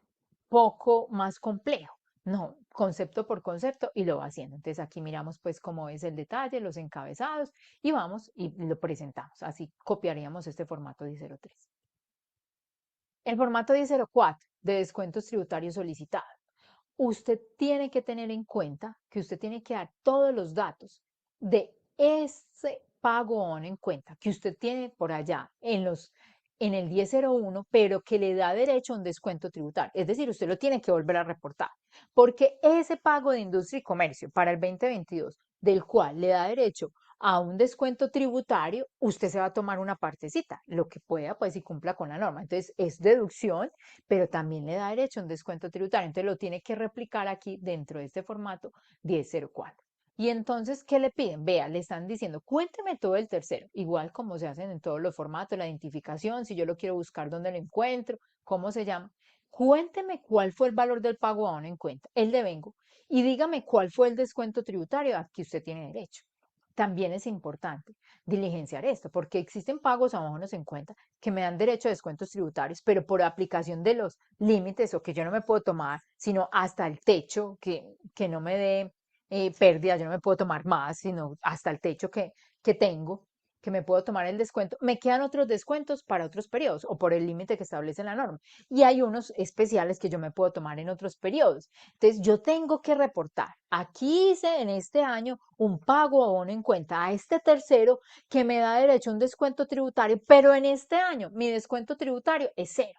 poco más complejo. No, concepto por concepto y lo va haciendo. Entonces aquí miramos pues cómo es el detalle, los encabezados y vamos y lo presentamos. Así copiaríamos este formato 1003. El formato 1004 de descuentos tributarios solicitados. Usted tiene que tener en cuenta que usted tiene que dar todos los datos de ese pago en cuenta que usted tiene por allá en el 1001, pero que le da derecho a un descuento tributario. Es decir, usted lo tiene que volver a reportar, porque ese pago de industria y comercio para el 2022, del cual le da derecho a un descuento tributario, usted se va a tomar una partecita, lo que pueda, pues, y cumpla con la norma. Entonces, es deducción, pero también le da derecho a un descuento tributario. Entonces, lo tiene que replicar aquí dentro de este formato 1004. Y entonces, ¿qué le piden? Vea, le están diciendo, cuénteme todo el tercero, igual como se hacen en todos los formatos, la identificación, si yo lo quiero buscar, dónde lo encuentro, cómo se llama. Cuénteme cuál fue el valor del pago aún en cuenta, el devengo, y dígame cuál fue el descuento tributario a que usted tiene derecho. También es importante diligenciar esto, porque existen pagos a no en cuenta que me dan derecho a descuentos tributarios, pero por aplicación de los límites o que yo no me puedo tomar, sino hasta el techo, que no me dé pérdida, yo no me puedo tomar más, sino hasta el techo que tengo, que me puedo tomar el descuento, me quedan otros descuentos para otros periodos o por el límite que establece la norma. Y hay unos especiales que yo me puedo tomar en otros periodos. Entonces, yo tengo que reportar. Aquí hice en este año un pago a bono en cuenta a este tercero que me da derecho a un descuento tributario, pero en este año mi descuento tributario es cero.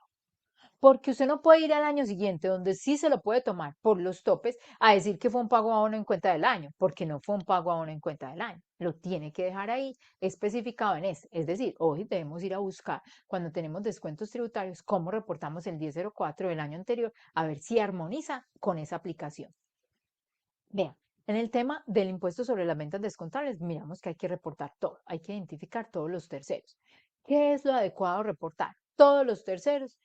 Porque usted no puede ir al año siguiente, donde sí se lo puede tomar por los topes, a decir que fue un pago a bono en cuenta del año, porque no fue un pago a bono en cuenta del año. Lo tiene que dejar ahí especificado en este. Es decir, hoy debemos ir a buscar, cuando tenemos descuentos tributarios, cómo reportamos el 1004 del año anterior, a ver si armoniza con esa aplicación. Vean, en el tema del impuesto sobre las ventas descontables, miramos que hay que reportar todo, hay que identificar todos los terceros. ¿Qué es lo adecuado reportar? Todos los terceros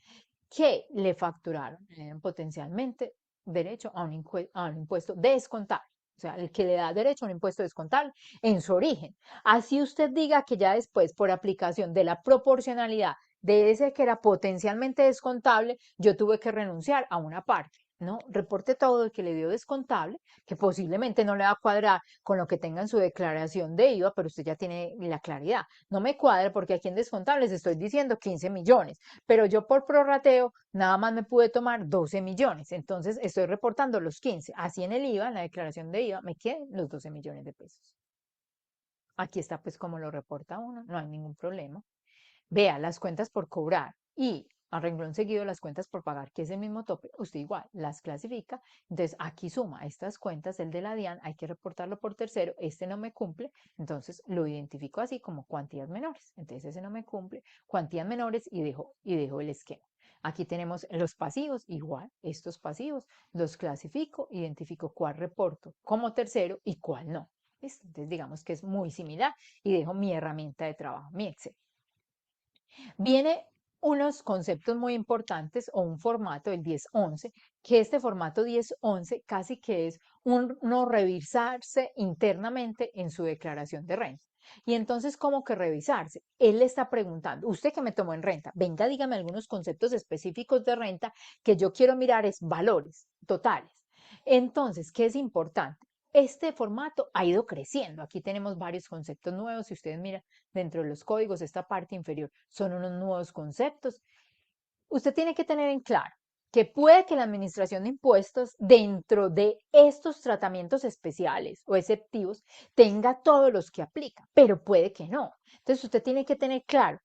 que le facturaron, potencialmente derecho a un impuesto descontable. o sea, el que le da derecho a un impuesto descontable en su origen. Así usted diga que ya después, por aplicación de la proporcionalidad de ese que era potencialmente descontable, yo tuve que renunciar a una parte. No, reporte todo el que le dio descontable, que posiblemente no le va a cuadrar con lo que tenga en su declaración de IVA, pero usted ya tiene la claridad. No me cuadra porque aquí en descontables estoy diciendo 15 millones, pero yo por prorrateo nada más me pude tomar 12 millones, entonces estoy reportando los 15. Así en el IVA, en la declaración de IVA, me quedan los 12 millones de pesos. Aquí está pues como lo reporta uno, no hay ningún problema. Vea las cuentas por cobrar y a renglón seguido las cuentas por pagar, que es el mismo tope, usted igual las clasifica. Entonces aquí suma estas cuentas, el de la DIAN, hay que reportarlo por tercero, este no me cumple, entonces lo identifico así como cuantías menores. Entonces ese no me cumple, cuantías menores y dejo el esquema. Aquí tenemos los pasivos, igual, estos pasivos los clasifico, identifico cuál reporto como tercero y cuál no. ¿Listo? Entonces digamos que es muy similar y dejo mi herramienta de trabajo, mi Excel. Viene unos conceptos muy importantes o un formato, el 1011, que este formato 1011 casi que es uno revisarse internamente en su declaración de renta. Y entonces, ¿cómo que revisarse? Él le está preguntando, usted que me tomó en renta, venga, dígame algunos conceptos específicos de renta que yo quiero mirar es valores totales. Entonces, ¿qué es importante? Este formato ha ido creciendo. Aquí tenemos varios conceptos nuevos. Si ustedes miran dentro de los códigos, esta parte inferior son unos nuevos conceptos. Usted tiene que tener en claro que puede que la administración de impuestos dentro de estos tratamientos especiales o exceptivos tenga todos los que aplica, pero puede que no. Entonces usted tiene que tener claro,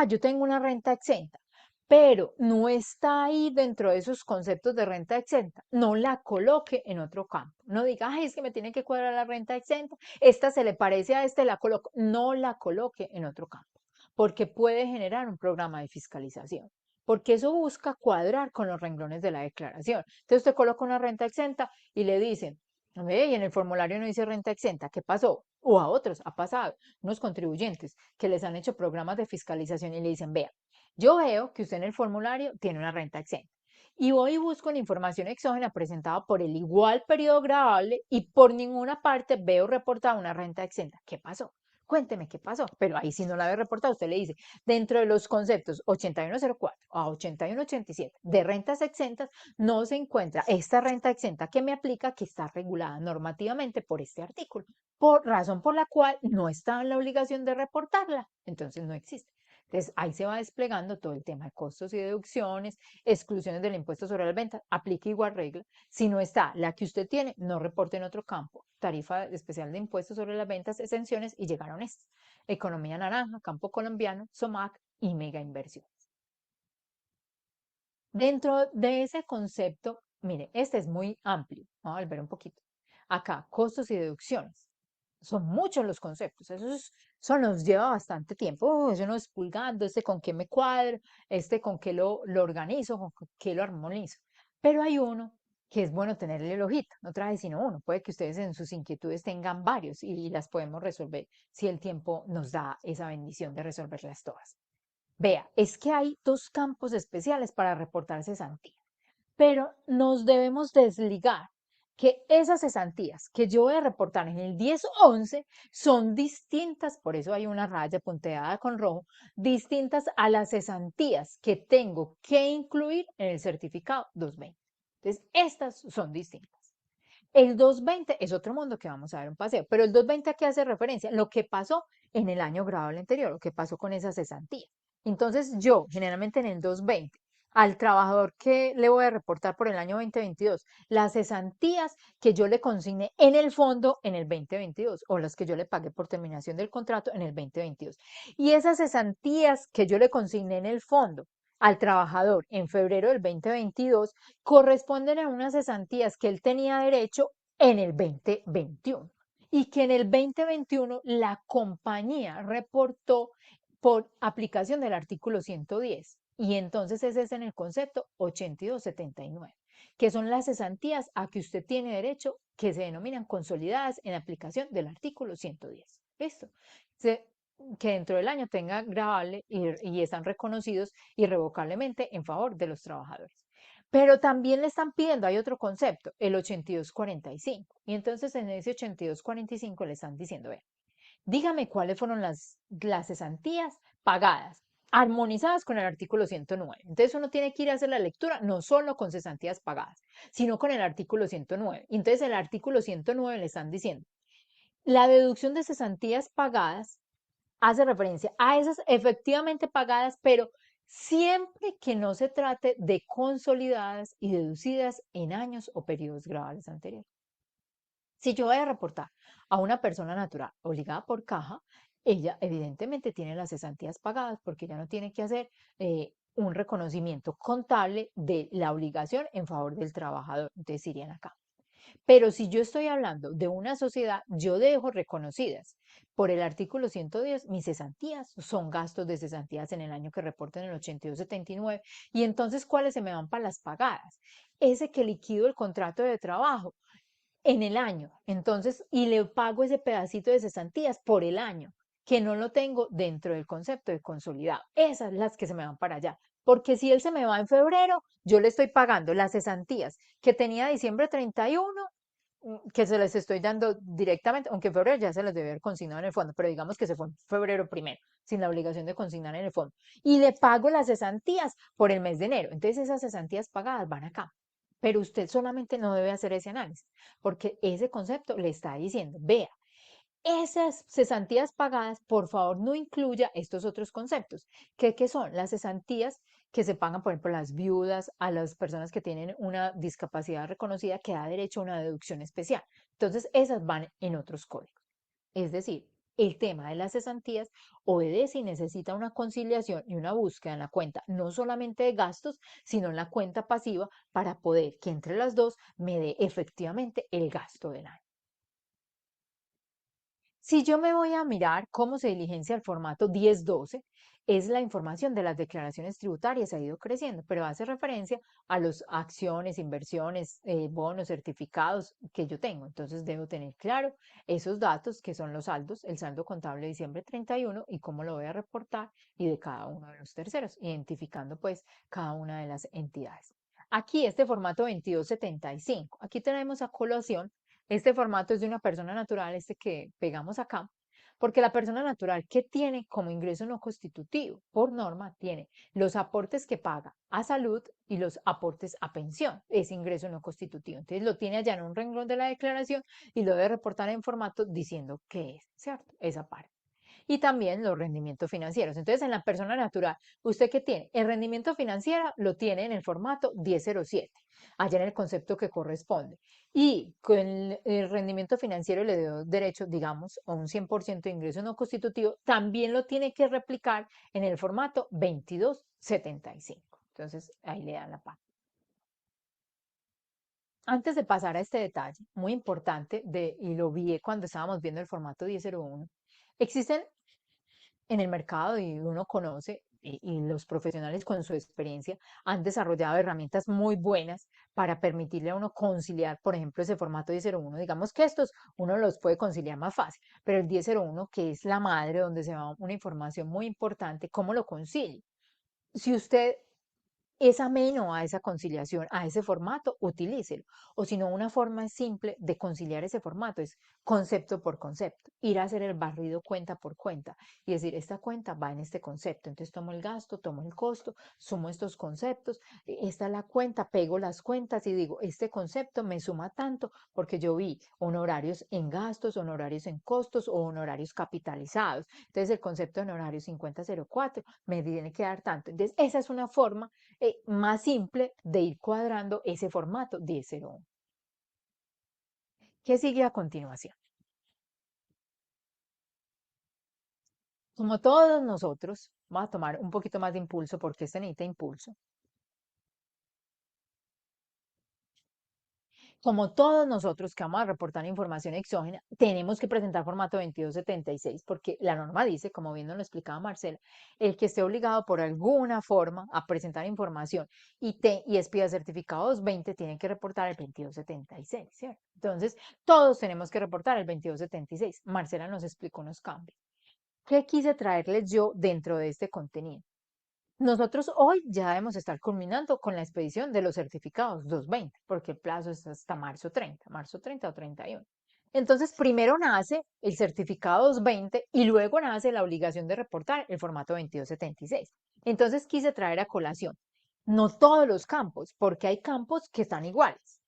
yo tengo una renta exenta, pero no está ahí dentro de esos conceptos de renta exenta, no la coloque en otro campo. No diga, es que me tiene que cuadrar la renta exenta, esta se le parece a este, la coloco. No la coloque en otro campo, porque puede generar un programa de fiscalización, porque eso busca cuadrar con los renglones de la declaración. Entonces usted coloca una renta exenta y le dicen, y en el formulario no dice renta exenta, ¿qué pasó? O a otros ha pasado, unos contribuyentes que les han hecho programas de fiscalización y le dicen, vea, yo veo que usted en el formulario tiene una renta exenta. Y voy y busco la información exógena presentada por el igual periodo gravable y por ninguna parte veo reportada una renta exenta. ¿Qué pasó? Cuénteme qué pasó. Pero ahí si no la ve reportada, usted le dice, dentro de los conceptos 8104 a 8187 de rentas exentas, no se encuentra esta renta exenta que me aplica, que está regulada normativamente por este artículo, por razón por la cual no está en la obligación de reportarla. Entonces no existe. Entonces, ahí se va desplegando todo el tema de costos y deducciones, exclusiones del impuesto sobre las ventas, aplica igual regla. Si no está la que usted tiene, no reporte en otro campo. Tarifa especial de impuestos sobre las ventas, exenciones y llegaron estas. Economía naranja, campo colombiano, SOMAC y mega inversiones. Dentro de ese concepto, mire, este es muy amplio. Vamos a volver un poquito. Acá, costos y deducciones. Son muchos los conceptos. Eso nos lleva bastante tiempo. Eso no es pulgando, este con qué me cuadro, este con qué lo organizo, con qué lo armonizo. Pero hay uno que es bueno tenerle el ojito. No trae sino uno. Puede que ustedes en sus inquietudes tengan varios y las podemos resolver si el tiempo nos da esa bendición de resolverlas todas. Vea, es que hay dos campos especiales para reportar cesantía, pero nos debemos desligar que esas cesantías que yo voy a reportar en el 1011 son distintas, por eso hay una raya punteada con rojo, distintas a las cesantías que tengo que incluir en el certificado 220. Entonces, estas son distintas. El 220 es otro mundo que vamos a ver un paseo, pero el 220 a qué hace referencia, lo que pasó en el año grabable anterior, lo que pasó con esa cesantía. Entonces yo, generalmente en el 220, al trabajador que le voy a reportar por el año 2022, las cesantías que yo le consigné en el fondo en el 2022 o las que yo le pagué por terminación del contrato en el 2022. Y esas cesantías que yo le consigné en el fondo al trabajador en febrero del 2022 corresponden a unas cesantías que él tenía derecho en el 2021 y que en el 2021 la compañía reportó por aplicación del artículo 110. Y entonces ese es en el concepto 8279, que son las cesantías a que usted tiene derecho que se denominan consolidadas en aplicación del artículo 110. ¿Listo? Que dentro del año tenga gravable y están reconocidos irrevocablemente en favor de los trabajadores. Pero también le están pidiendo, hay otro concepto, el 8245. Y entonces en ese 8245 le están diciendo, vea, dígame cuáles fueron las cesantías pagadas, armonizadas con el artículo 109. Entonces uno tiene que ir a hacer la lectura no solo con cesantías pagadas, sino con el artículo 109. Entonces el artículo 109 le están diciendo, la deducción de cesantías pagadas hace referencia a esas efectivamente pagadas, pero siempre que no se trate de consolidadas y deducidas en años o periodos grabables anteriores. Si yo voy a reportar a una persona natural obligada por caja, ella evidentemente tiene las cesantías pagadas porque ella no tiene que hacer un reconocimiento contable de la obligación en favor del trabajador. Entonces irían acá. Pero si yo estoy hablando de una sociedad, yo dejo reconocidas por el artículo 110 mis cesantías, son gastos de cesantías en el año que reporten el 8279. Y entonces, ¿cuáles se me van para las pagadas? Ese que liquido el contrato de trabajo en el año. Entonces, y le pago ese pedacito de cesantías por el año, que no lo tengo dentro del concepto de consolidado. Esas son las que se me van para allá. Porque si él se me va en febrero, yo le estoy pagando las cesantías que tenía diciembre 31, que se les estoy dando directamente, aunque en febrero ya se les debe haber consignado en el fondo, pero digamos que se fue en febrero primero, sin la obligación de consignar en el fondo. Y le pago las cesantías por el mes de enero. Entonces esas cesantías pagadas van acá. Pero usted solamente no debe hacer ese análisis, porque ese concepto le está diciendo, vea, esas cesantías pagadas, por favor, no incluya estos otros conceptos. ¿Qué son? Las cesantías que se pagan, por ejemplo, las viudas, a las personas que tienen una discapacidad reconocida que da derecho a una deducción especial. Entonces, esas van en otros códigos. Es decir, el tema de las cesantías obedece y necesita una conciliación y una búsqueda en la cuenta, no solamente de gastos, sino en la cuenta pasiva para poder que entre las dos me dé efectivamente el gasto del año. Si yo me voy a mirar cómo se diligencia el formato 1012, es la información de las declaraciones tributarias, ha ido creciendo, pero hace referencia a las acciones, inversiones, bonos, certificados que yo tengo. Entonces debo tener claro esos datos que son los saldos, el saldo contable de diciembre 31 y cómo lo voy a reportar y de cada uno de los terceros, identificando pues cada una de las entidades. Aquí este formato 2275, aquí tenemos a colación este formato es de una persona natural, este que pegamos acá, porque la persona natural que tiene como ingreso no constitutivo, por norma, tiene los aportes que paga a salud y los aportes a pensión, ese ingreso no constitutivo. Entonces lo tiene allá en un renglón de la declaración y lo debe reportar en formato diciendo qué es, ¿cierto? Esa parte y también los rendimientos financieros. Entonces, en la persona natural, ¿usted qué tiene? El rendimiento financiero lo tiene en el formato 1007, allá en el concepto que corresponde. Y con el rendimiento financiero le dio derecho, digamos, a un 100% de ingreso no constitutivo, también lo tiene que replicar en el formato 2275. Entonces, ahí le dan la parte. Antes de pasar a este detalle, muy importante, y lo vi cuando estábamos viendo el formato 1001, existen en el mercado y uno conoce y los profesionales con su experiencia han desarrollado herramientas muy buenas para permitirle a uno conciliar, por ejemplo, ese formato 1001. Digamos que estos uno los puede conciliar más fácil, pero el 1001, que es la madre donde se va una información muy importante, ¿cómo lo concilia? Si usted es ameno a esa conciliación, a ese formato, utilícelo. O si no, una forma simple de conciliar ese formato es concepto por concepto, ir a hacer el barrido cuenta por cuenta y decir, esta cuenta va en este concepto, entonces tomo el gasto, tomo el costo, sumo estos conceptos, esta es la cuenta, pego las cuentas y digo, este concepto me suma tanto porque yo vi honorarios en gastos, honorarios en costos o honorarios capitalizados. Entonces el concepto de honorario 5004 me tiene que dar tanto. Entonces esa es una forma más simple de ir cuadrando ese formato 1001. ¿Qué sigue a continuación? Como todos nosotros, vamos a tomar un poquito más de impulso porque este necesita impulso. Como todos nosotros que vamos a reportar información exógena, tenemos que presentar formato 2276 porque la norma dice, como bien nos lo explicaba Marcela, el que esté obligado por alguna forma a presentar información y expida certificado 220 tiene que reportar el 2276, ¿cierto? Entonces, todos tenemos que reportar el 2276. Marcela nos explicó unos cambios. ¿Qué quise traerles yo dentro de este contenido? Nosotros hoy ya debemos estar culminando con la expedición de los certificados 220, porque el plazo es hasta marzo 30 o 31. Entonces, primero nace el certificado 220 y luego nace la obligación de reportar el formato 2276. Entonces, quise traer a colación, no todos los campos, porque hay campos que están iguales,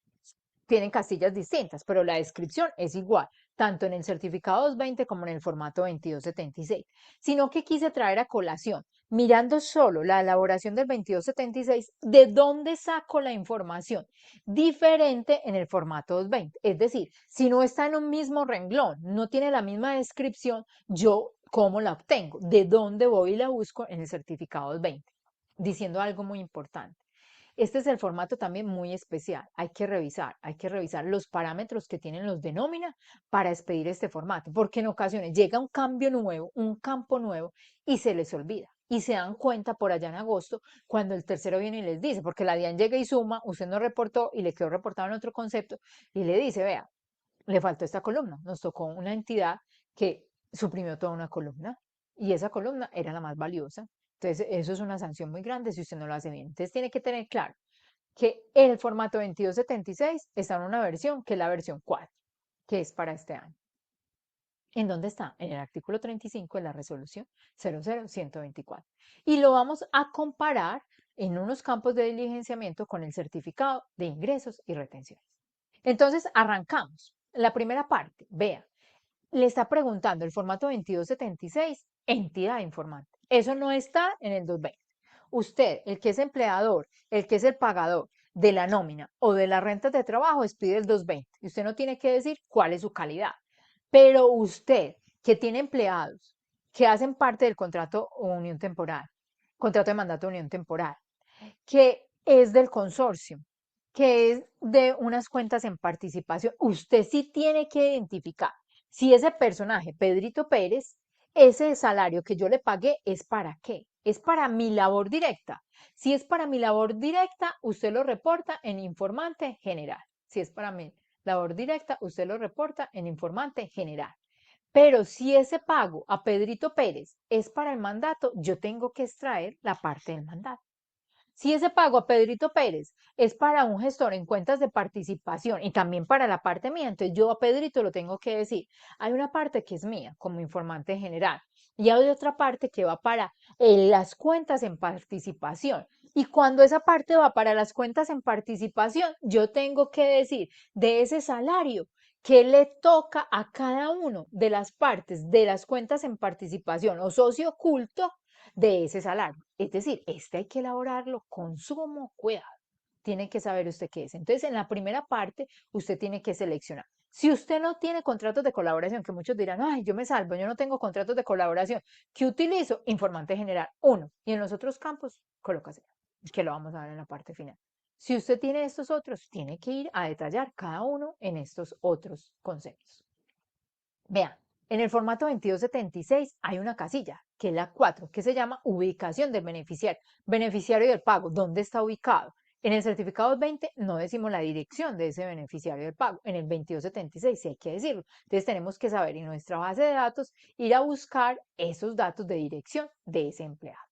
tienen casillas distintas, pero la descripción es igual, tanto en el certificado 220 como en el formato 2276, sino que quise traer a colación, mirando solo la elaboración del 2276, de dónde saco la información diferente en el formato 220. Es decir, si no está en un mismo renglón, no tiene la misma descripción, yo cómo la obtengo, de dónde voy y la busco en el certificado 220, diciendo algo muy importante. Este es el formato también muy especial. Hay que revisar los parámetros que tienen los denomina para expedir este formato, porque en ocasiones llega un cambio nuevo, un campo nuevo y se les olvida. Y se dan cuenta por allá en agosto cuando el tercero viene y les dice, porque la DIAN llega y suma, usted no reportó y le quedó reportado en otro concepto y le dice, vea, le faltó esta columna, nos tocó una entidad que suprimió toda una columna y esa columna era la más valiosa. Entonces, eso es una sanción muy grande si usted no lo hace bien. Entonces, tiene que tener claro que el formato 2276 está en una versión que es la versión 4, que es para este año. ¿En dónde está? En el artículo 35 de la resolución 00124. Y lo vamos a comparar en unos campos de diligenciamiento con el certificado de ingresos y retenciones. Entonces, arrancamos. La primera parte, vea, le está preguntando el formato 2276, entidad informante. Eso no está en el 220. Usted, el que es empleador, el que es el pagador de la nómina o de las rentas de trabajo, expide el 220. Y usted no tiene que decir cuál es su calidad. Pero usted, que tiene empleados que hacen parte del contrato o unión temporal, contrato de mandato de unión temporal, que es del consorcio, que es de unas cuentas en participación, usted sí tiene que identificar si ese personaje, Pedrito Pérez, ese salario que yo le pagué es para qué, es para mi labor directa. Si es para mi labor directa, usted lo reporta en informante general. Si es para mi labor directa, usted lo reporta en informante general. Pero si ese pago a Pedrito Pérez es para el mandato, yo tengo que extraer la parte del mandato. Si ese pago a Pedrito Pérez es para un gestor en cuentas de participación y también para la parte mía, entonces yo a Pedrito lo tengo que decir. Hay una parte que es mía como informante general y hay otra parte que va para las cuentas en participación. Y cuando esa parte va para las cuentas en participación, yo tengo que decir de ese salario que le toca a cada uno de las partes de las cuentas en participación o socio oculto de ese salario. Es decir, este hay que elaborarlo con sumo cuidado. Tiene que saber usted qué es. Entonces, en la primera parte, usted tiene que seleccionar. Si usted no tiene contratos de colaboración, que muchos dirán, ay, yo me salvo, yo no tengo contratos de colaboración, ¿qué utilizo? Informante general, uno. Y en los otros campos, coloca cero, que lo vamos a ver en la parte final. Si usted tiene estos otros, tiene que ir a detallar cada uno en estos otros conceptos. Vean, en el formato 2276 hay una casilla, que es la 4, que se llama ubicación del beneficiario. Beneficiario del pago, ¿dónde está ubicado? En el certificado 20 no decimos la dirección de ese beneficiario del pago. En el 2276 sí hay que decirlo. Entonces tenemos que saber en nuestra base de datos, ir a buscar esos datos de dirección de ese empleado.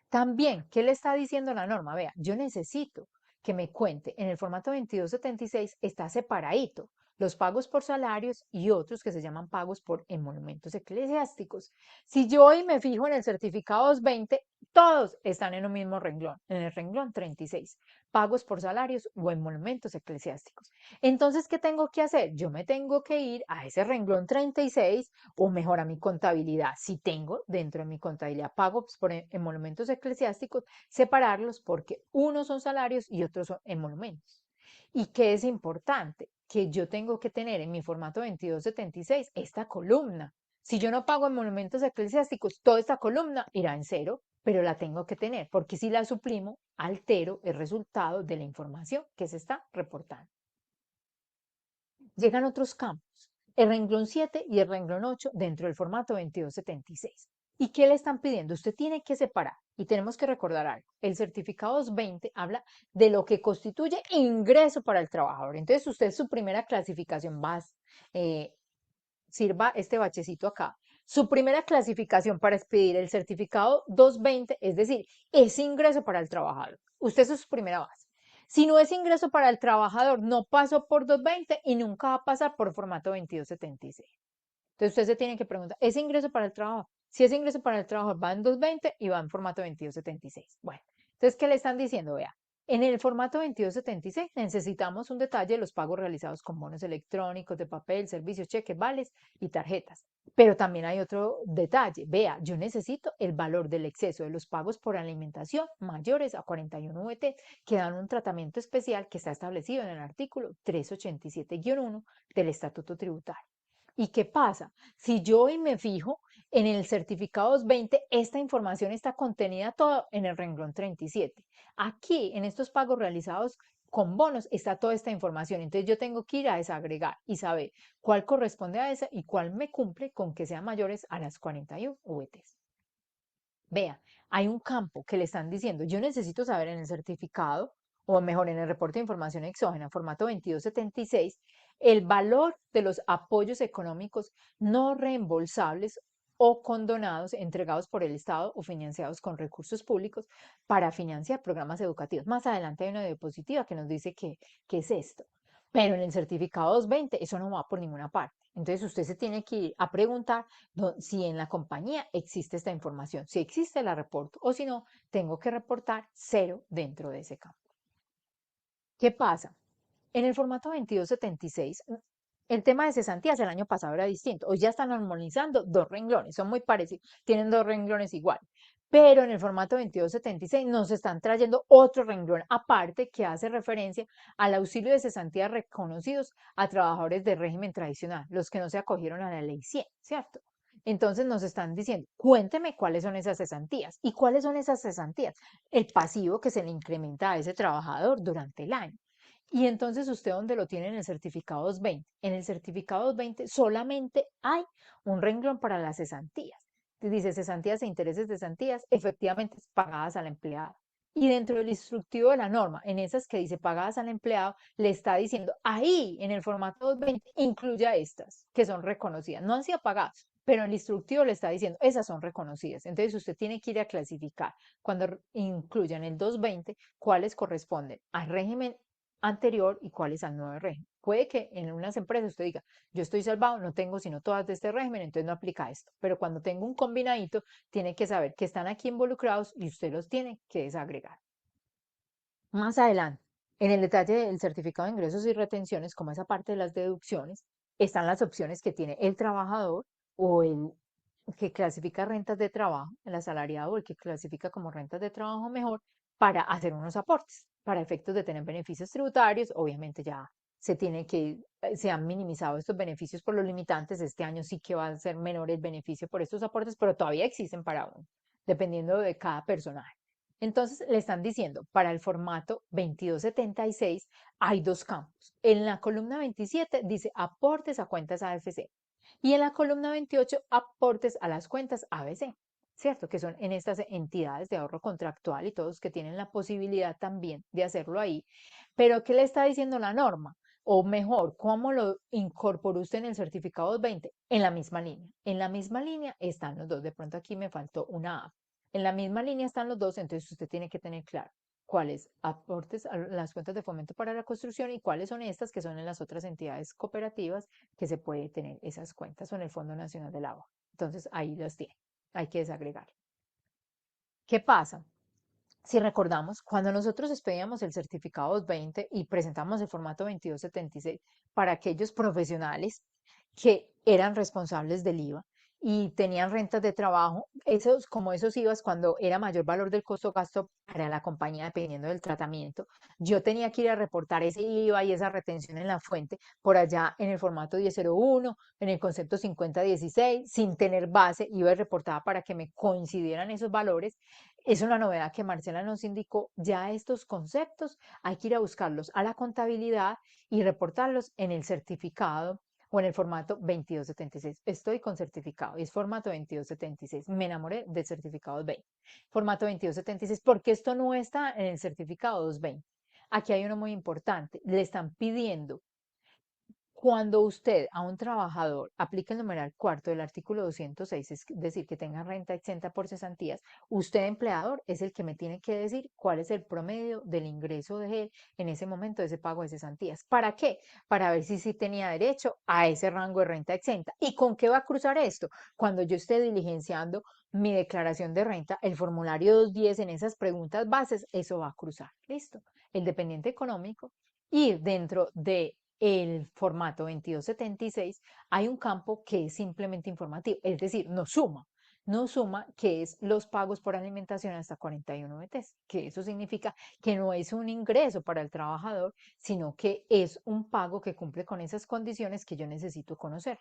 También, ¿qué le está diciendo la norma? Vea, yo necesito que me cuente, en el formato 2276 está separadito los pagos por salarios y otros que se llaman pagos por emolumentos eclesiásticos. Si yo hoy me fijo en el certificado 220, todos están en un mismo renglón, en el renglón 36, pagos por salarios o emolumentos eclesiásticos. Entonces, ¿qué tengo que hacer? Yo me tengo que ir a ese renglón 36 o mejor a mi contabilidad. Si tengo dentro de mi contabilidad pagos por emolumentos eclesiásticos, separarlos porque unos son salarios y otros son emolumentos. ¿Y qué es importante? Que yo tengo que tener en mi formato 2276 esta columna. Si yo no pago emolumentos eclesiásticos, toda esta columna irá en cero, pero la tengo que tener porque si la suprimo, altero el resultado de la información que se está reportando. Llegan otros campos, el renglón 7 y el renglón 8 dentro del formato 2276. ¿Y qué le están pidiendo? Usted tiene que separar y tenemos que recordar algo. El certificado 220 habla de lo que constituye ingreso para el trabajador. Entonces, usted su primera clasificación va, sirva este bachecito acá. Su primera clasificación para expedir el certificado 220, es decir, es ingreso para el trabajador. Usted eso es su primera base. Si no es ingreso para el trabajador, no pasó por 220 y nunca va a pasar por formato 2276. Entonces usted se tiene que preguntar, ¿es ingreso para el trabajo? Si es ingreso para el trabajo, va en 220 y va en formato 2276. Bueno, entonces, ¿qué le están diciendo? Vea, en el formato 2276 necesitamos un detalle de los pagos realizados con bonos electrónicos, de papel, servicios, cheques, vales y tarjetas. Pero también hay otro detalle. Vea, yo necesito el valor del exceso de los pagos por alimentación mayores a 41 VT que dan un tratamiento especial que está establecido en el artículo 387-1 del Estatuto Tributario. ¿Y qué pasa? Si yo hoy me fijo en el certificado 220, esta información está contenida toda en el renglón 37. Aquí, en estos pagos realizados con bonos, está toda esta información. Entonces yo tengo que ir a desagregar y saber cuál corresponde a esa y cuál me cumple con que sean mayores a las 41 VTs. Vea, hay un campo que le están diciendo, yo necesito saber en el certificado, o mejor en el reporte de información exógena, formato 2276, el valor de los apoyos económicos no reembolsables o condonados entregados por el Estado o financiados con recursos públicos para financiar programas educativos. Más adelante hay una diapositiva que nos dice qué es esto. Pero en el certificado 220 eso no va por ninguna parte. Entonces usted se tiene que ir a preguntar si en la compañía existe esta información. Si existe, la reporto. O si no, tengo que reportar cero dentro de ese campo. ¿Qué pasa? En el formato 2276, el tema de cesantías el año pasado era distinto. Hoy ya están armonizando dos renglones, son muy parecidos, tienen dos renglones igual. Pero en el formato 2276 nos están trayendo otro renglón aparte que hace referencia al auxilio de cesantías reconocidos a trabajadores de régimen tradicional, los que no se acogieron a la ley 100, ¿cierto? Entonces nos están diciendo, cuénteme cuáles son esas cesantías. ¿Y cuáles son esas cesantías? El pasivo que se le incrementa a ese trabajador durante el año. Y entonces usted dónde lo tiene en el certificado 220. En el certificado 220 solamente hay un renglón para las cesantías. Dice cesantías e intereses de cesantías efectivamente pagadas al empleado. Y dentro del instructivo de la norma, en esas que dice pagadas al empleado, le está diciendo ahí en el formato 220 incluya estas que son reconocidas. No han sido pagadas, pero el instructivo le está diciendo esas son reconocidas. Entonces usted tiene que ir a clasificar cuando incluyan el 220 cuáles corresponden al régimen anterior y cuál es al nuevo régimen. Puede que en unas empresas usted diga, yo estoy salvado, no tengo sino todas de este régimen, entonces no aplica esto. Pero cuando tengo un combinadito, tiene que saber que están aquí involucrados y usted los tiene que desagregar. Más adelante, en el detalle del certificado de ingresos y retenciones, como esa parte de las deducciones, están las opciones que tiene el trabajador o el que clasifica rentas de trabajo, el asalariado o el que clasifica como rentas de trabajo mejor, para hacer unos aportes, para efectos de tener beneficios tributarios. Obviamente ya se han minimizado estos beneficios por los limitantes. Este año sí que va a ser menor el beneficio por estos aportes, pero todavía existen para uno, dependiendo de cada personaje. Entonces le están diciendo, para el formato 2276 hay dos campos. En la columna 27 dice aportes a cuentas AFC y en la columna 28 aportes a las cuentas ABC, ¿cierto? Que son en estas entidades de ahorro contractual y todos que tienen la posibilidad también de hacerlo ahí. Pero ¿qué le está diciendo la norma? O mejor, ¿cómo lo incorporó usted en el certificado 220? En la misma línea. En la misma línea están los dos. De pronto aquí me faltó una A. En la misma línea están los dos, entonces usted tiene que tener claro cuáles aportes a las cuentas de fomento para la construcción y cuáles son estas que son en las otras entidades cooperativas que se puede tener esas cuentas o en el Fondo Nacional del Agua. Entonces ahí las tiene, hay que desagregar. ¿Qué pasa? Si recordamos, cuando nosotros expedíamos el certificado 220 y presentamos el formato 2276 para aquellos profesionales que eran responsables del IVA y tenían rentas de trabajo, como esos IVAs, cuando era mayor valor del costo gasto para la compañía, dependiendo del tratamiento, yo tenía que ir a reportar ese IVA y esa retención en la fuente por allá en el formato 1001, en el concepto 5016, sin tener base, iba y reportaba para que me coincidieran esos valores. Es una novedad que Marcela nos indicó, ya estos conceptos hay que ir a buscarlos a la contabilidad y reportarlos en el certificado o en el formato 2276. Estoy con certificado y es formato 2276. Me enamoré del certificado 20. Formato 2276, porque esto no está en el certificado 220. Aquí hay uno muy importante. Le están pidiendo Cuando usted a un trabajador aplica el numeral cuarto del artículo 206, es decir, que tenga renta exenta por cesantías, usted, empleador, es el que me tiene que decir cuál es el promedio del ingreso de él en ese momento de ese pago de cesantías. ¿Para qué? Para ver si sí tenía derecho a ese rango de renta exenta. ¿Y con qué va a cruzar esto? Cuando yo esté diligenciando mi declaración de renta, el formulario 210 en esas preguntas bases, eso va a cruzar. ¿Listo? El dependiente económico y dentro de el formato 2276 hay un campo que es simplemente informativo, es decir, no suma, que es los pagos por alimentación hasta 41 BTs, que eso significa que no es un ingreso para el trabajador, sino que es un pago que cumple con esas condiciones que yo necesito conocer.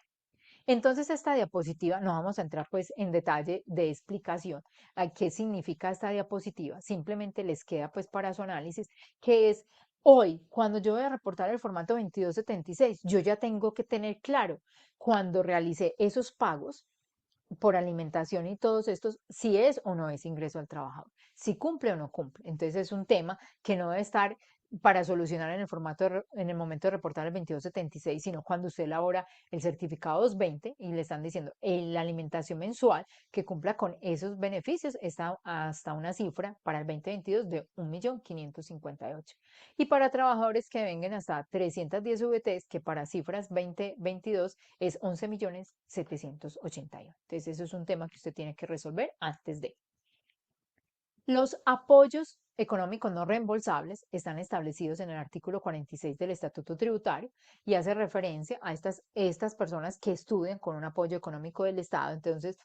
Entonces, esta diapositiva, no vamos a entrar pues en detalle de explicación a qué significa esta diapositiva, simplemente les queda pues para su análisis, que es hoy, cuando yo voy a reportar el formato 2276, yo ya tengo que tener claro cuando realicé esos pagos por alimentación y todos estos, si es o no es ingreso al trabajador, si cumple o no cumple. Entonces es un tema que no debe estar para solucionar en el en el momento de reportar el 2276, sino cuando usted elabora el certificado 220 y le están diciendo la alimentación mensual que cumpla con esos beneficios está hasta una cifra para el 2022 de 1.558.000. Y para trabajadores que vengan hasta 310 VTs, que para cifras 2022 es 11.781.000. Entonces, eso es un tema que usted tiene que resolver antes de. Los apoyos económicos no reembolsables están establecidos en el artículo 46 del Estatuto Tributario y hace referencia a estas personas que estudian con un apoyo económico del Estado, entonces,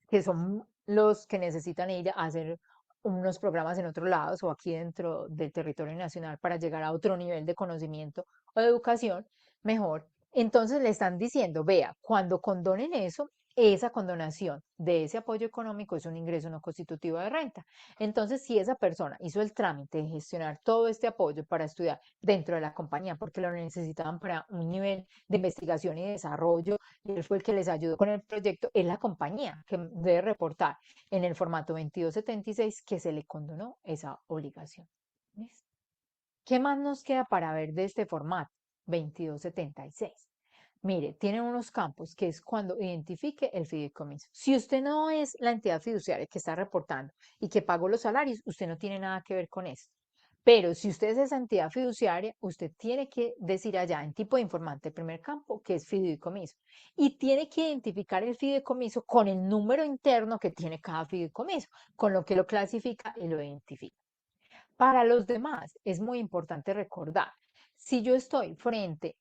que son los que necesitan ir a hacer unos programas en otros lados o aquí dentro del territorio nacional para llegar a otro nivel de conocimiento o de educación mejor. Entonces le están diciendo, vea, cuando condonen eso, esa condonación de ese apoyo económico es un ingreso no constitutivo de renta. Entonces, si esa persona hizo el trámite de gestionar todo este apoyo para estudiar dentro de la compañía, porque lo necesitaban para un nivel de investigación y desarrollo, y él fue el que les ayudó con el proyecto, es la compañía que debe reportar en el formato 2276 que se le condonó esa obligación. ¿Listo? ¿Qué más nos queda para ver de este formato? 2276. Mire, tiene unos campos que es cuando identifique el fideicomiso. Si usted no es la entidad fiduciaria que está reportando y que pagó los salarios, usted no tiene nada que ver con esto. Pero si usted es esa entidad fiduciaria, usted tiene que decir allá en tipo de informante, el primer campo, que es fideicomiso. Y tiene que identificar el fideicomiso con el número interno que tiene cada fideicomiso, con lo que lo clasifica y lo identifica. Para los demás es muy importante recordar, si yo estoy frente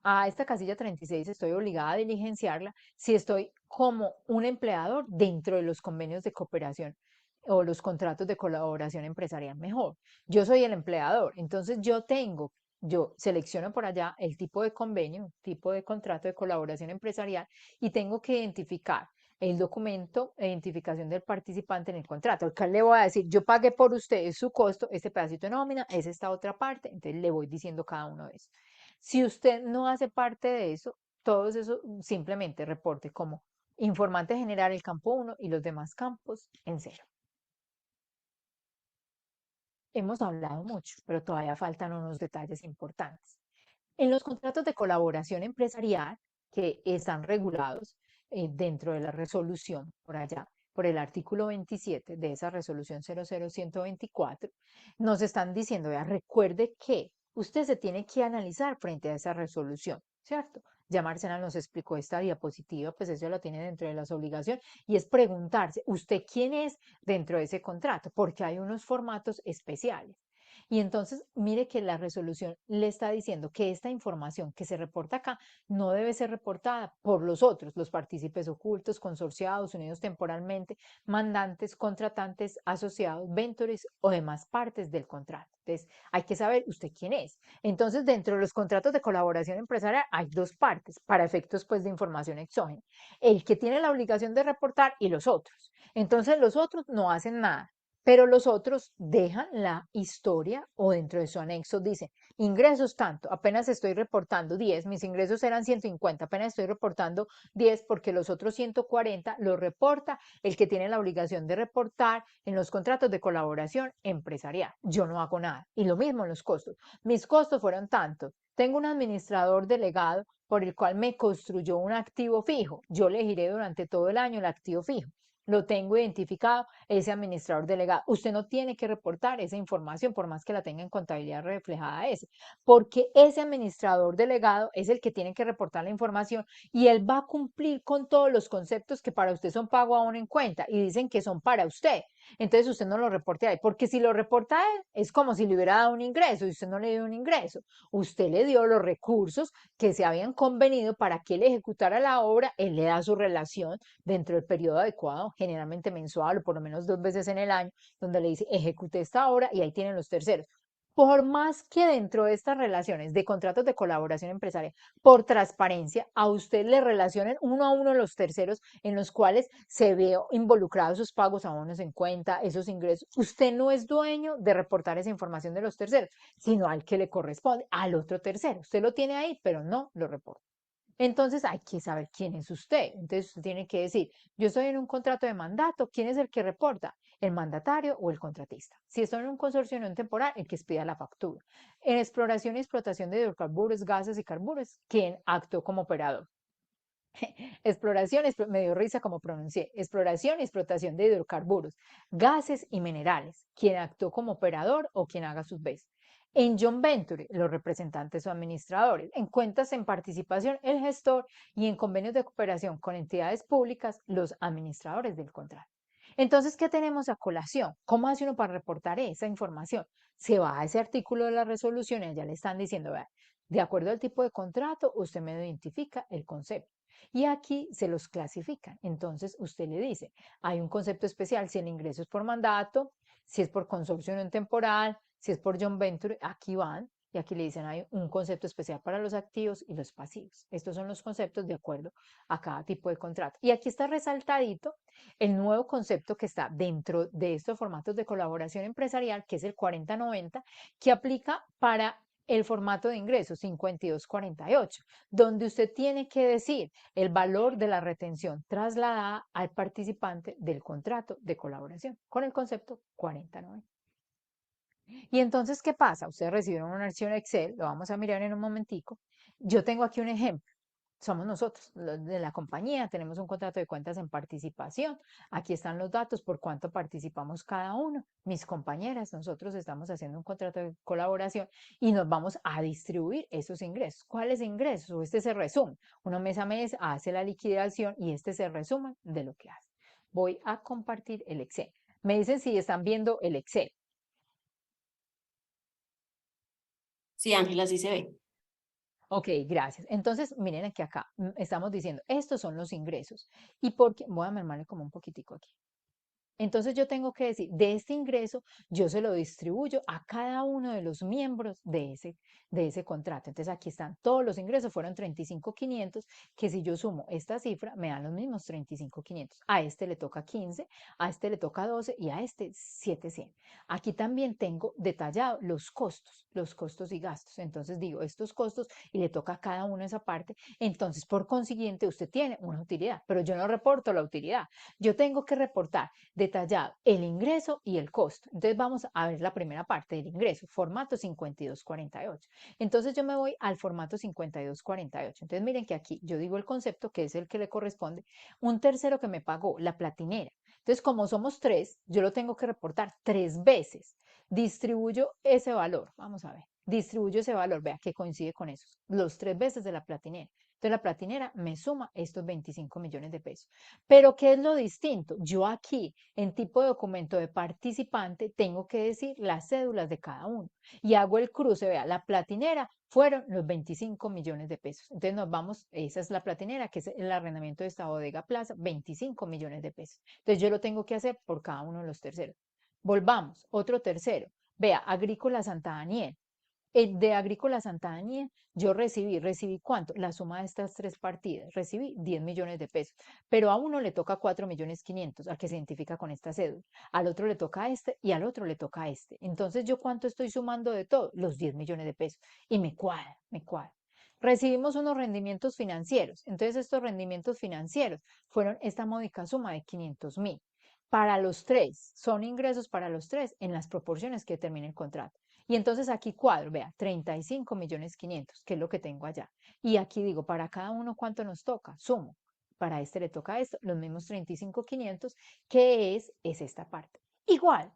a esta casilla 36, estoy obligada a diligenciarla si estoy como un empleador dentro de los convenios de cooperación o los contratos de colaboración empresarial mejor. Yo soy el empleador, entonces yo selecciono por allá el tipo de convenio, tipo de contrato de colaboración empresarial y tengo que identificar el documento de identificación del participante en el contrato. Acá le voy a decir, yo pagué por ustedes su costo, este pedacito de nómina, es esta otra parte, entonces le voy diciendo cada uno de eso. Si usted no hace parte de eso, todo eso simplemente reporte como informante general el campo 1 y los demás campos en cero. Hemos hablado mucho, pero todavía faltan unos detalles importantes. En los contratos de colaboración empresarial que están regulados dentro de la resolución por allá, por el artículo 27 de esa resolución 00124, nos están diciendo, vea, recuerde que usted se tiene que analizar frente a esa resolución, ¿cierto? Ya Marcela nos explicó esta diapositiva, pues eso lo tiene dentro de las obligaciones, y es preguntarse, ¿usted quién es dentro de ese contrato? Porque hay unos formatos especiales. Y entonces, mire que la resolución le está diciendo que esta información que se reporta acá no debe ser reportada por los otros, los partícipes ocultos, consorciados, unidos temporalmente, mandantes, contratantes, asociados, ventures o demás partes del contrato. Entonces, hay que saber usted quién es. Entonces, dentro de los contratos de colaboración empresarial hay dos partes para efectos pues de información exógena. El que tiene la obligación de reportar y los otros. Entonces, los otros no hacen nada, pero los otros dejan la historia o dentro de su anexo dice, ingresos tanto, apenas estoy reportando 10, mis ingresos eran 150, apenas estoy reportando 10 porque los otros 140 los reporta el que tiene la obligación de reportar en los contratos de colaboración empresarial. Yo no hago nada. Y lo mismo en los costos. Mis costos fueron tantos. Tengo un administrador delegado por el cual me construyó un activo fijo. Yo le giré durante todo el año el activo fijo. Lo tengo identificado, ese administrador delegado. Usted no tiene que reportar esa información por más que la tenga en contabilidad reflejada ese, porque ese administrador delegado es el que tiene que reportar la información y él va a cumplir con todos los conceptos que para usted son pago aún en cuenta y dicen que son para usted. Entonces usted no lo reporte ahí, porque si lo reporta a él, es como si le hubiera dado un ingreso y usted no le dio un ingreso. Usted le dio los recursos que se habían convenido para que él ejecutara la obra, él le da su relación dentro del periodo adecuado, generalmente mensual o por lo menos 2 veces en el año, donde le dice ejecute esta obra y ahí tienen los terceros. Por más que dentro de estas relaciones de contratos de colaboración empresarial, por transparencia, a usted le relacionen uno a uno los terceros en los cuales se ve involucrados sus pagos a bonos en cuenta, esos ingresos, usted no es dueño de reportar esa información de los terceros, sino al que le corresponde, al otro tercero. Usted lo tiene ahí, pero no lo reporta. Entonces hay que saber quién es usted. Entonces usted tiene que decir, yo estoy en un contrato de mandato, ¿quién es el que reporta? ¿El mandatario o el contratista? Si estoy en un consorcio no temporal, el que expida la factura. En exploración y explotación de hidrocarburos, gases y carburos, ¿quién actuó como operador? Exploración, me dio risa como pronuncié, exploración y explotación de hidrocarburos, gases y minerales, quien actuó como operador o quien haga sus veces. En John Venture, los representantes o administradores. En cuentas en participación, el gestor. Y en convenios de cooperación con entidades públicas, los administradores del contrato. Entonces, ¿qué tenemos a colación? ¿Cómo hace uno para reportar esa información? Se va a ese artículo de la resolución y ya le están diciendo, vea, de acuerdo al tipo de contrato, usted me identifica el concepto. Y aquí se los clasifican. Entonces usted le dice, hay un concepto especial si el ingreso es por mandato, si es por consorcio no temporal, si es por John Venture, aquí van. Y aquí le dicen, hay un concepto especial para los activos y los pasivos. Estos son los conceptos de acuerdo a cada tipo de contrato. Y aquí está resaltadito el nuevo concepto que está dentro de estos formatos de colaboración empresarial, que es el 4090, que aplica para el formato de ingresos 5248, donde usted tiene que decir el valor de la retención trasladada al participante del contrato de colaboración con el concepto 4090. Y entonces, ¿qué pasa? Ustedes recibieron una archivo en Excel, lo vamos a mirar en un momentico. Yo tengo aquí un ejemplo. Somos nosotros, los de la compañía, tenemos un contrato de cuentas en participación. Aquí están los datos por cuánto participamos cada uno. Mis compañeras, nosotros estamos haciendo un contrato de colaboración y nos vamos a distribuir esos ingresos. ¿Cuáles ingresos? O este se resume. Uno mes a mes hace la liquidación y este se resumen de lo que hace. Voy a compartir el Excel. Me dicen si están viendo el Excel. Sí, Ángela, sí se ve. Ok, gracias. Entonces, miren aquí acá, estamos diciendo, estos son los ingresos. ¿Y por qué? Voy a mermarle como un poquitico aquí. Entonces yo tengo que decir, de este ingreso yo se lo distribuyo a cada uno de los miembros de ese contrato. Entonces aquí están todos los ingresos, fueron 35.500, que si yo sumo esta cifra me dan los mismos 35.500. A este le toca 15, a este le toca 12 y a este 700. Aquí también tengo detallado los costos y gastos. Entonces digo, estos costos y le toca a cada uno esa parte. Entonces, por consiguiente, usted tiene una utilidad, pero yo no reporto la utilidad. Yo tengo que reportar detallado el ingreso y el costo. Entonces vamos a ver la primera parte del ingreso, formato 5248. Entonces yo me voy al formato 5248. Entonces miren que aquí yo digo el concepto que es el que le corresponde, un tercero que me pagó, la platinera. Entonces como somos tres, yo lo tengo que reportar 3 veces. Distribuyo ese valor, vamos a ver, distribuyo ese valor, vea que coincide con esos, los 3 veces de la platinera. Entonces la platinera me suma estos 25 millones de pesos. Pero ¿qué es lo distinto? Yo aquí, en tipo de documento de participante, tengo que decir las cédulas de cada uno y hago el cruce. Vea, la platinera fueron los 25 millones de pesos. Entonces nos vamos, esa es la platinera, que es el arrendamiento de esta bodega plaza, 25 millones de pesos. Entonces yo lo tengo que hacer por cada uno de los terceros. Volvamos, otro tercero. Vea, Agrícola Santa Daniel. De Agrícola Santa Daniel, yo recibí ¿cuánto? La suma de estas tres partidas, recibí 10 millones de pesos, pero a uno le toca 4.500.000, al que se identifica con esta cédula, al otro le toca a este y al otro le toca a este. Entonces, ¿yo cuánto estoy sumando de todo? Los 10 millones de pesos. Y me cuadra, me cuadra. Recibimos unos rendimientos financieros. Entonces, estos rendimientos financieros fueron esta módica suma de 500.000. Para los tres, son ingresos para los tres en las proporciones que determina el contrato. Y entonces aquí cuadro, vea, 35.500.000, que es lo que tengo allá. Y aquí digo, para cada uno, ¿cuánto nos toca? Sumo. Para este le toca esto, los mismos 35.500, que es esta parte. Igual,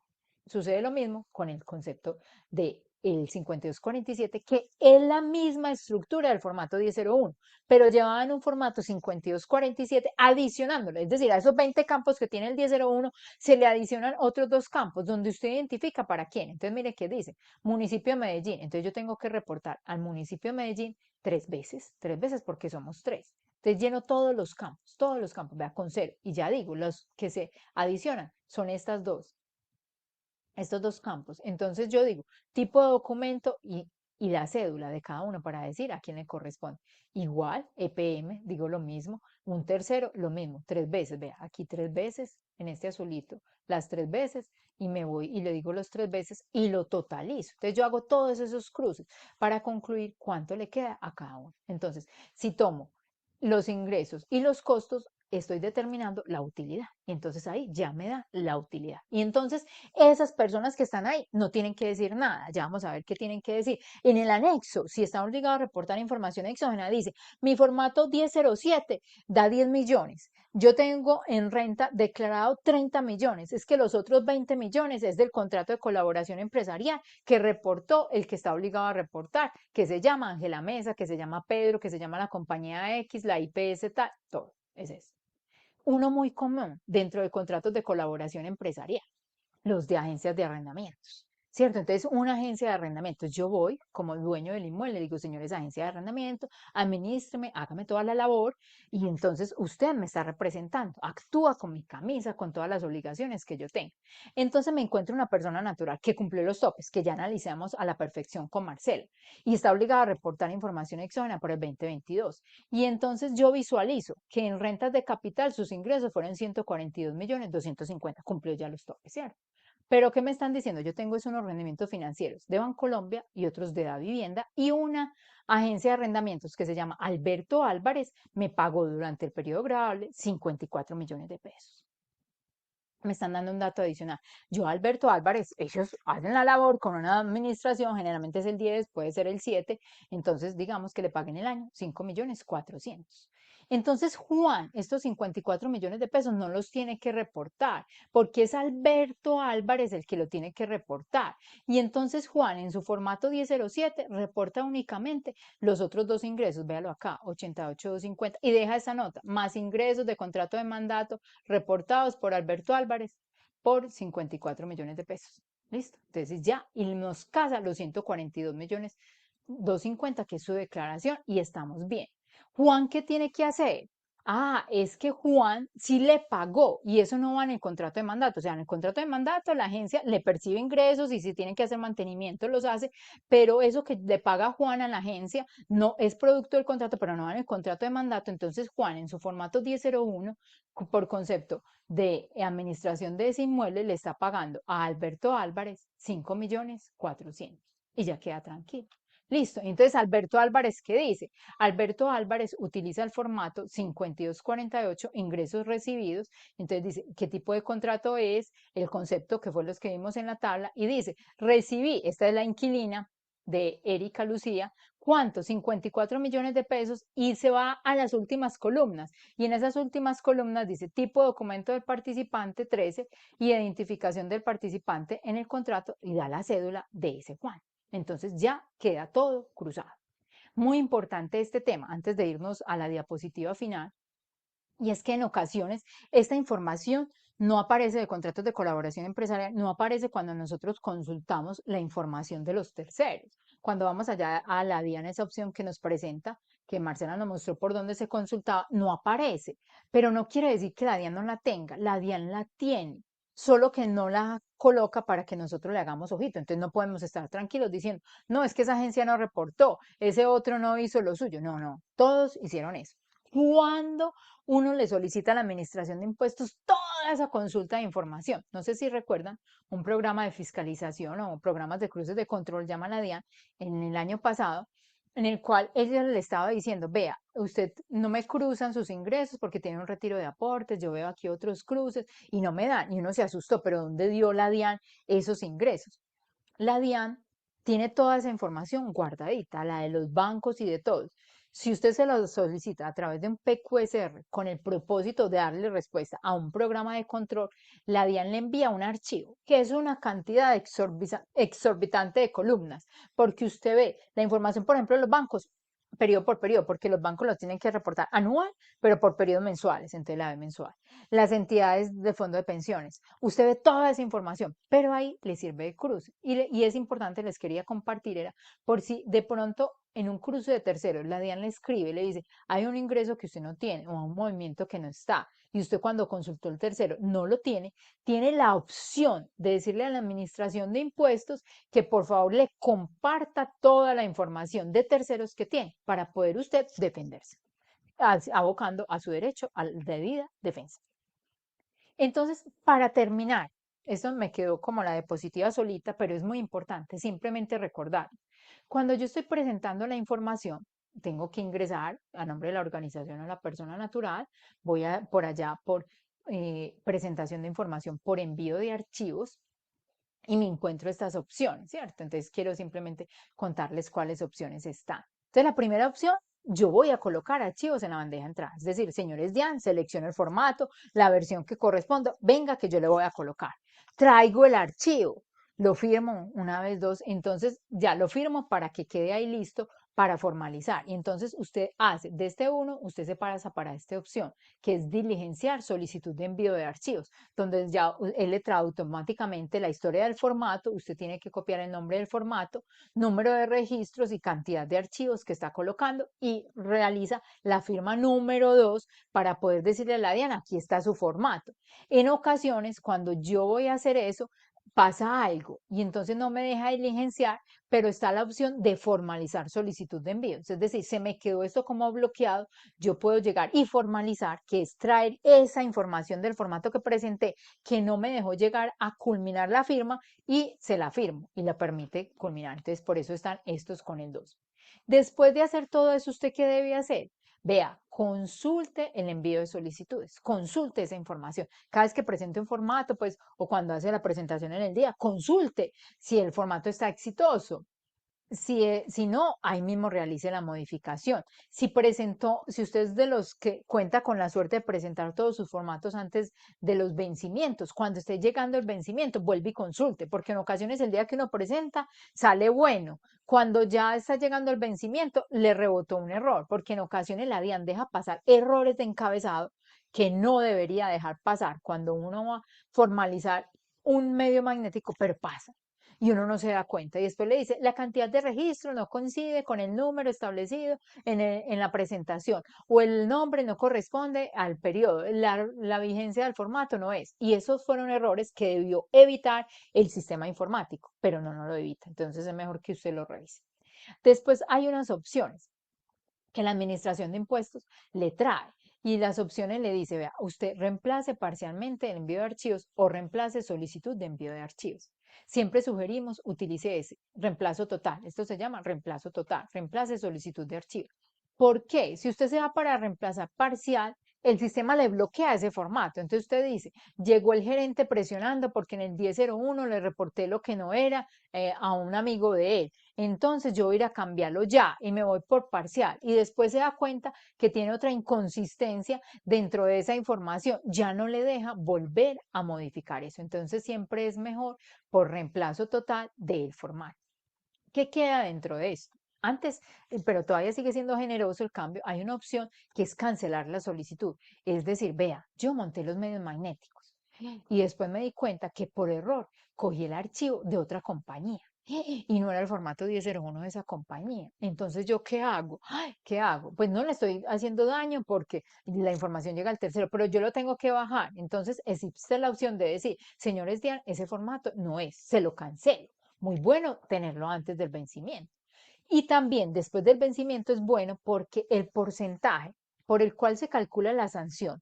sucede lo mismo con el concepto de el 5247, que es la misma estructura del formato 1001, pero llevaba en un formato 5247 adicionándole, es decir, a esos 20 campos que tiene el 1001 se le adicionan otros dos campos donde usted identifica para quién. Entonces, mire qué dice, municipio de Medellín. Entonces, yo tengo que reportar al municipio de Medellín tres veces porque somos tres. Entonces, lleno todos los campos, vea, con cero. Y ya digo, los que se adicionan son estos dos campos. Entonces yo digo, tipo de documento y la cédula de cada uno para decir a quién le corresponde. Igual, EPM, digo lo mismo. Un tercero, lo mismo, tres veces. Vea, aquí tres veces, en este azulito, las tres veces, y me voy y le digo los tres veces y lo totalizo. Entonces yo hago todos esos cruces para concluir cuánto le queda a cada uno. Entonces, si tomo los ingresos y los costos, estoy determinando la utilidad. Y entonces ahí ya me da la utilidad. Y entonces esas personas que están ahí no tienen que decir nada. Ya vamos a ver qué tienen que decir. En el anexo, si está obligado a reportar información exógena, dice, mi formato 1007 da 10 millones. Yo tengo en renta declarado 30 millones. Es que los otros 20 millones es del contrato de colaboración empresarial que reportó el que está obligado a reportar, que se llama Ángela Mesa, que se llama Pedro, que se llama la compañía X, la IPS tal, todo. Es eso. Uno muy común dentro de contratos de colaboración empresarial, los de agencias de arrendamientos, ¿cierto? Entonces, una agencia de arrendamientos, yo voy como dueño del inmueble, le digo, señores, agencia de arrendamiento, administreme, hágame toda la labor y entonces usted me está representando, actúa con mi camisa, con todas las obligaciones que yo tengo. Entonces me encuentro una persona natural que cumplió los topes, que ya analizamos a la perfección con Marcela y está obligada a reportar información exógena por el 2022. Y entonces yo visualizo que en rentas de capital sus ingresos fueron 142.250.000, cumplió ya los topes, ¿cierto? Pero ¿qué me están diciendo? Yo tengo unos rendimientos financieros de Bancolombia y otros de Da Vivienda y una agencia de arrendamientos que se llama Alberto Álvarez me pagó durante el periodo grabable 54 millones de pesos. Me están dando un dato adicional. Yo, Alberto Álvarez, ellos hacen la labor con una administración, generalmente es el 10, puede ser el 7, entonces digamos que le paguen el año 5.400.000. Entonces Juan, estos 54 millones de pesos no los tiene que reportar, porque es Alberto Álvarez el que lo tiene que reportar. Y entonces Juan, en su formato 1007, reporta únicamente los otros dos ingresos, véalo acá, 88.250, y deja esa nota, más ingresos de contrato de mandato reportados por Alberto Álvarez por 54 millones de pesos. ¿Listo? Entonces ya, y nos casa los 142 millones 250, que es su declaración, y estamos bien. Juan, ¿qué tiene que hacer? Ah, es que Juan sí le pagó y eso no va en el contrato de mandato. O sea, en el contrato de mandato la agencia le percibe ingresos y si tienen que hacer mantenimiento los hace, pero eso que le paga Juan a la agencia no es producto del contrato, pero no va en el contrato de mandato. Entonces Juan en su formato 1001, por concepto de administración de ese inmueble, le está pagando a Alberto Álvarez 5.400.000 y ya queda tranquilo. Listo. Entonces, Alberto Álvarez, ¿qué dice? Alberto Álvarez utiliza el formato 5248, ingresos recibidos. Entonces dice, ¿qué tipo de contrato es? El concepto que fue los que vimos en la tabla. Y dice, recibí, esta es la inquilina de Erika Lucía, ¿cuánto? 54 millones de pesos y se va a las últimas columnas. Y en esas últimas columnas dice tipo de documento del participante 13 y identificación del participante en el contrato y da la cédula de ese Juan. Entonces ya queda todo cruzado. Muy importante este tema antes de irnos a la diapositiva final, y es que en ocasiones esta información no aparece de contratos de colaboración empresarial, no aparece cuando nosotros consultamos la información de los terceros. Cuando vamos allá a la DIAN, esa opción que nos presenta, que Marcela nos mostró por dónde se consultaba, no aparece, pero no quiere decir que la DIAN no la tenga, la DIAN la tiene, solo que no la coloca para que nosotros le hagamos ojito. Entonces no podemos estar tranquilos diciendo, no, es que esa agencia no reportó, ese otro no hizo lo suyo. No, no, todos hicieron eso. Cuando uno le solicita a la administración de impuestos toda esa consulta de información. No sé si recuerdan un programa de fiscalización o programas de cruces de control, llama la DIAN, en el año pasado, en el cual ella le estaba diciendo, vea, usted no me cruzan sus ingresos porque tiene un retiro de aportes, yo veo aquí otros cruces y no me dan, y uno se asustó, pero ¿dónde dio la DIAN esos ingresos? La DIAN tiene toda esa información guardadita, la de los bancos y de todos. Si usted se lo solicita a través de un PQSR con el propósito de darle respuesta a un programa de control, la DIAN le envía un archivo, que es una cantidad exorbitante de columnas, porque usted ve la información, por ejemplo, de los bancos, periodo por periodo, porque los bancos los tienen que reportar anual, pero por periodos mensuales, entonces la ve mensual. Las entidades de fondo de pensiones, usted ve toda esa información, pero ahí le sirve de cruce. Y es importante, les quería compartir, era por si de pronto en un cruce de terceros la DIAN le escribe y le dice, hay un ingreso que usted no tiene o un movimiento que no está, y usted cuando consultó el tercero no lo tiene, tiene la opción de decirle a la administración de impuestos que por favor le comparta toda la información de terceros que tiene para poder usted defenderse, abocando a su derecho a la debida defensa. Entonces, para terminar, esto me quedó como la diapositiva solita, pero es muy importante simplemente recordar, cuando yo estoy presentando la información, tengo que ingresar a nombre de la organización o la persona natural, voy por allá por presentación de información por envío de archivos y me encuentro estas opciones, ¿cierto? Entonces quiero simplemente contarles cuáles opciones están. Entonces la primera opción, yo voy a colocar archivos en la bandeja de entrada, es decir, señores Dian, selecciono el formato, la versión que corresponda, venga que yo le voy a colocar. Traigo el archivo, lo firmo una vez, dos, entonces ya lo firmo para que quede ahí listo para formalizar. Y entonces usted hace de este uno, usted se pasa para esta opción, que es diligenciar solicitud de envío de archivos, donde ya él le trae automáticamente la historia del formato, usted tiene que copiar el nombre del formato, número de registros y cantidad de archivos que está colocando y realiza la firma número 2 para poder decirle a la DIAN, aquí está su formato. En ocasiones, cuando yo voy a hacer eso, pasa algo y entonces no me deja diligenciar, pero está la opción de formalizar solicitud de envío. Es decir, se me quedó esto como bloqueado, yo puedo llegar y formalizar, que es traer esa información del formato que presenté, que no me dejó llegar a culminar la firma y se la firmo y la permite culminar. Entonces, por eso están estos con el 2. Después de hacer todo eso, ¿usted qué debe hacer? Vea, consulte el envío de solicitudes, consulte esa información. Cada vez que presente un formato, pues, o cuando hace la presentación en el día, consulte si el formato está exitoso. Si no, ahí mismo realice la modificación. Si presentó, si usted es de los que cuenta con la suerte de presentar todos sus formatos antes de los vencimientos, cuando esté llegando el vencimiento, vuelve y consulte, porque en ocasiones el día que uno presenta sale bueno. Cuando ya está llegando el vencimiento, le rebotó un error, porque en ocasiones la DIAN deja pasar errores de encabezado que no debería dejar pasar cuando uno va a formalizar un medio magnético, pero pasa y uno no se da cuenta. Y después le dice, la cantidad de registro no coincide con el número establecido en la presentación o el nombre no corresponde al periodo, la vigencia del formato no es. Y esos fueron errores que debió evitar el sistema informático, pero no lo evita. Entonces es mejor que usted lo revise. Después hay unas opciones que la administración de impuestos le trae. Y las opciones le dice, vea, usted reemplace parcialmente el envío de archivos o reemplace solicitud de envío de archivos. Siempre sugerimos utilice ese reemplazo total. Esto se llama reemplazo total, reemplace solicitud de archivo. ¿Por qué? Si usted se va para reemplazar parcial, el sistema le bloquea ese formato. Entonces usted dice, llegó el gerente presionando porque en el 1001 le reporté lo que no era a un amigo de él. Entonces yo voy a ir a cambiarlo ya y me voy por parcial. Y después se da cuenta que tiene otra inconsistencia dentro de esa información. Ya no le deja volver a modificar eso. Entonces siempre es mejor por reemplazo total del formato. ¿Qué queda dentro de esto? Antes, pero todavía sigue siendo generoso el cambio, hay una opción que es cancelar la solicitud. Es decir, vea, yo monté los medios magnéticos y después me di cuenta que por error cogí el archivo de otra compañía y no era el formato 1001 de esa compañía. Entonces, ¿yo qué hago? Ay, ¿qué hago? Pues no le estoy haciendo daño porque la información llega al tercero, pero yo lo tengo que bajar. Entonces, existe la opción de decir, señores Dian, ese formato no es, se lo cancelo. Muy bueno tenerlo antes del vencimiento. Y también después del vencimiento es bueno porque el porcentaje por el cual se calcula la sanción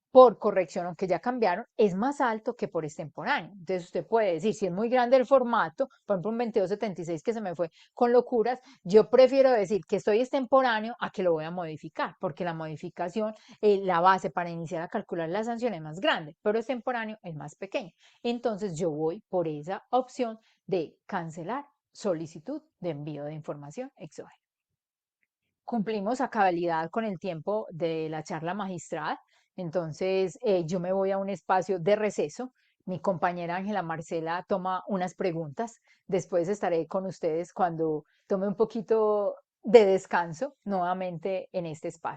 por corrección, aunque ya cambiaron, es más alto que por extemporáneo. Entonces usted puede decir, si es muy grande el formato, por ejemplo un 2276 que se me fue con locuras, yo prefiero decir que estoy extemporáneo a que lo voy a modificar, porque la modificación, la base para iniciar a calcular la sanción es más grande, pero extemporáneo es más pequeño. Entonces yo voy por esa opción de cancelar solicitud de envío de información exógena. Cumplimos a cabalidad con el tiempo de la charla magistral, entonces yo me voy a un espacio de receso. Mi compañera Ángela Marcela toma unas preguntas. Después estaré con ustedes cuando tome un poquito de descanso nuevamente en este espacio.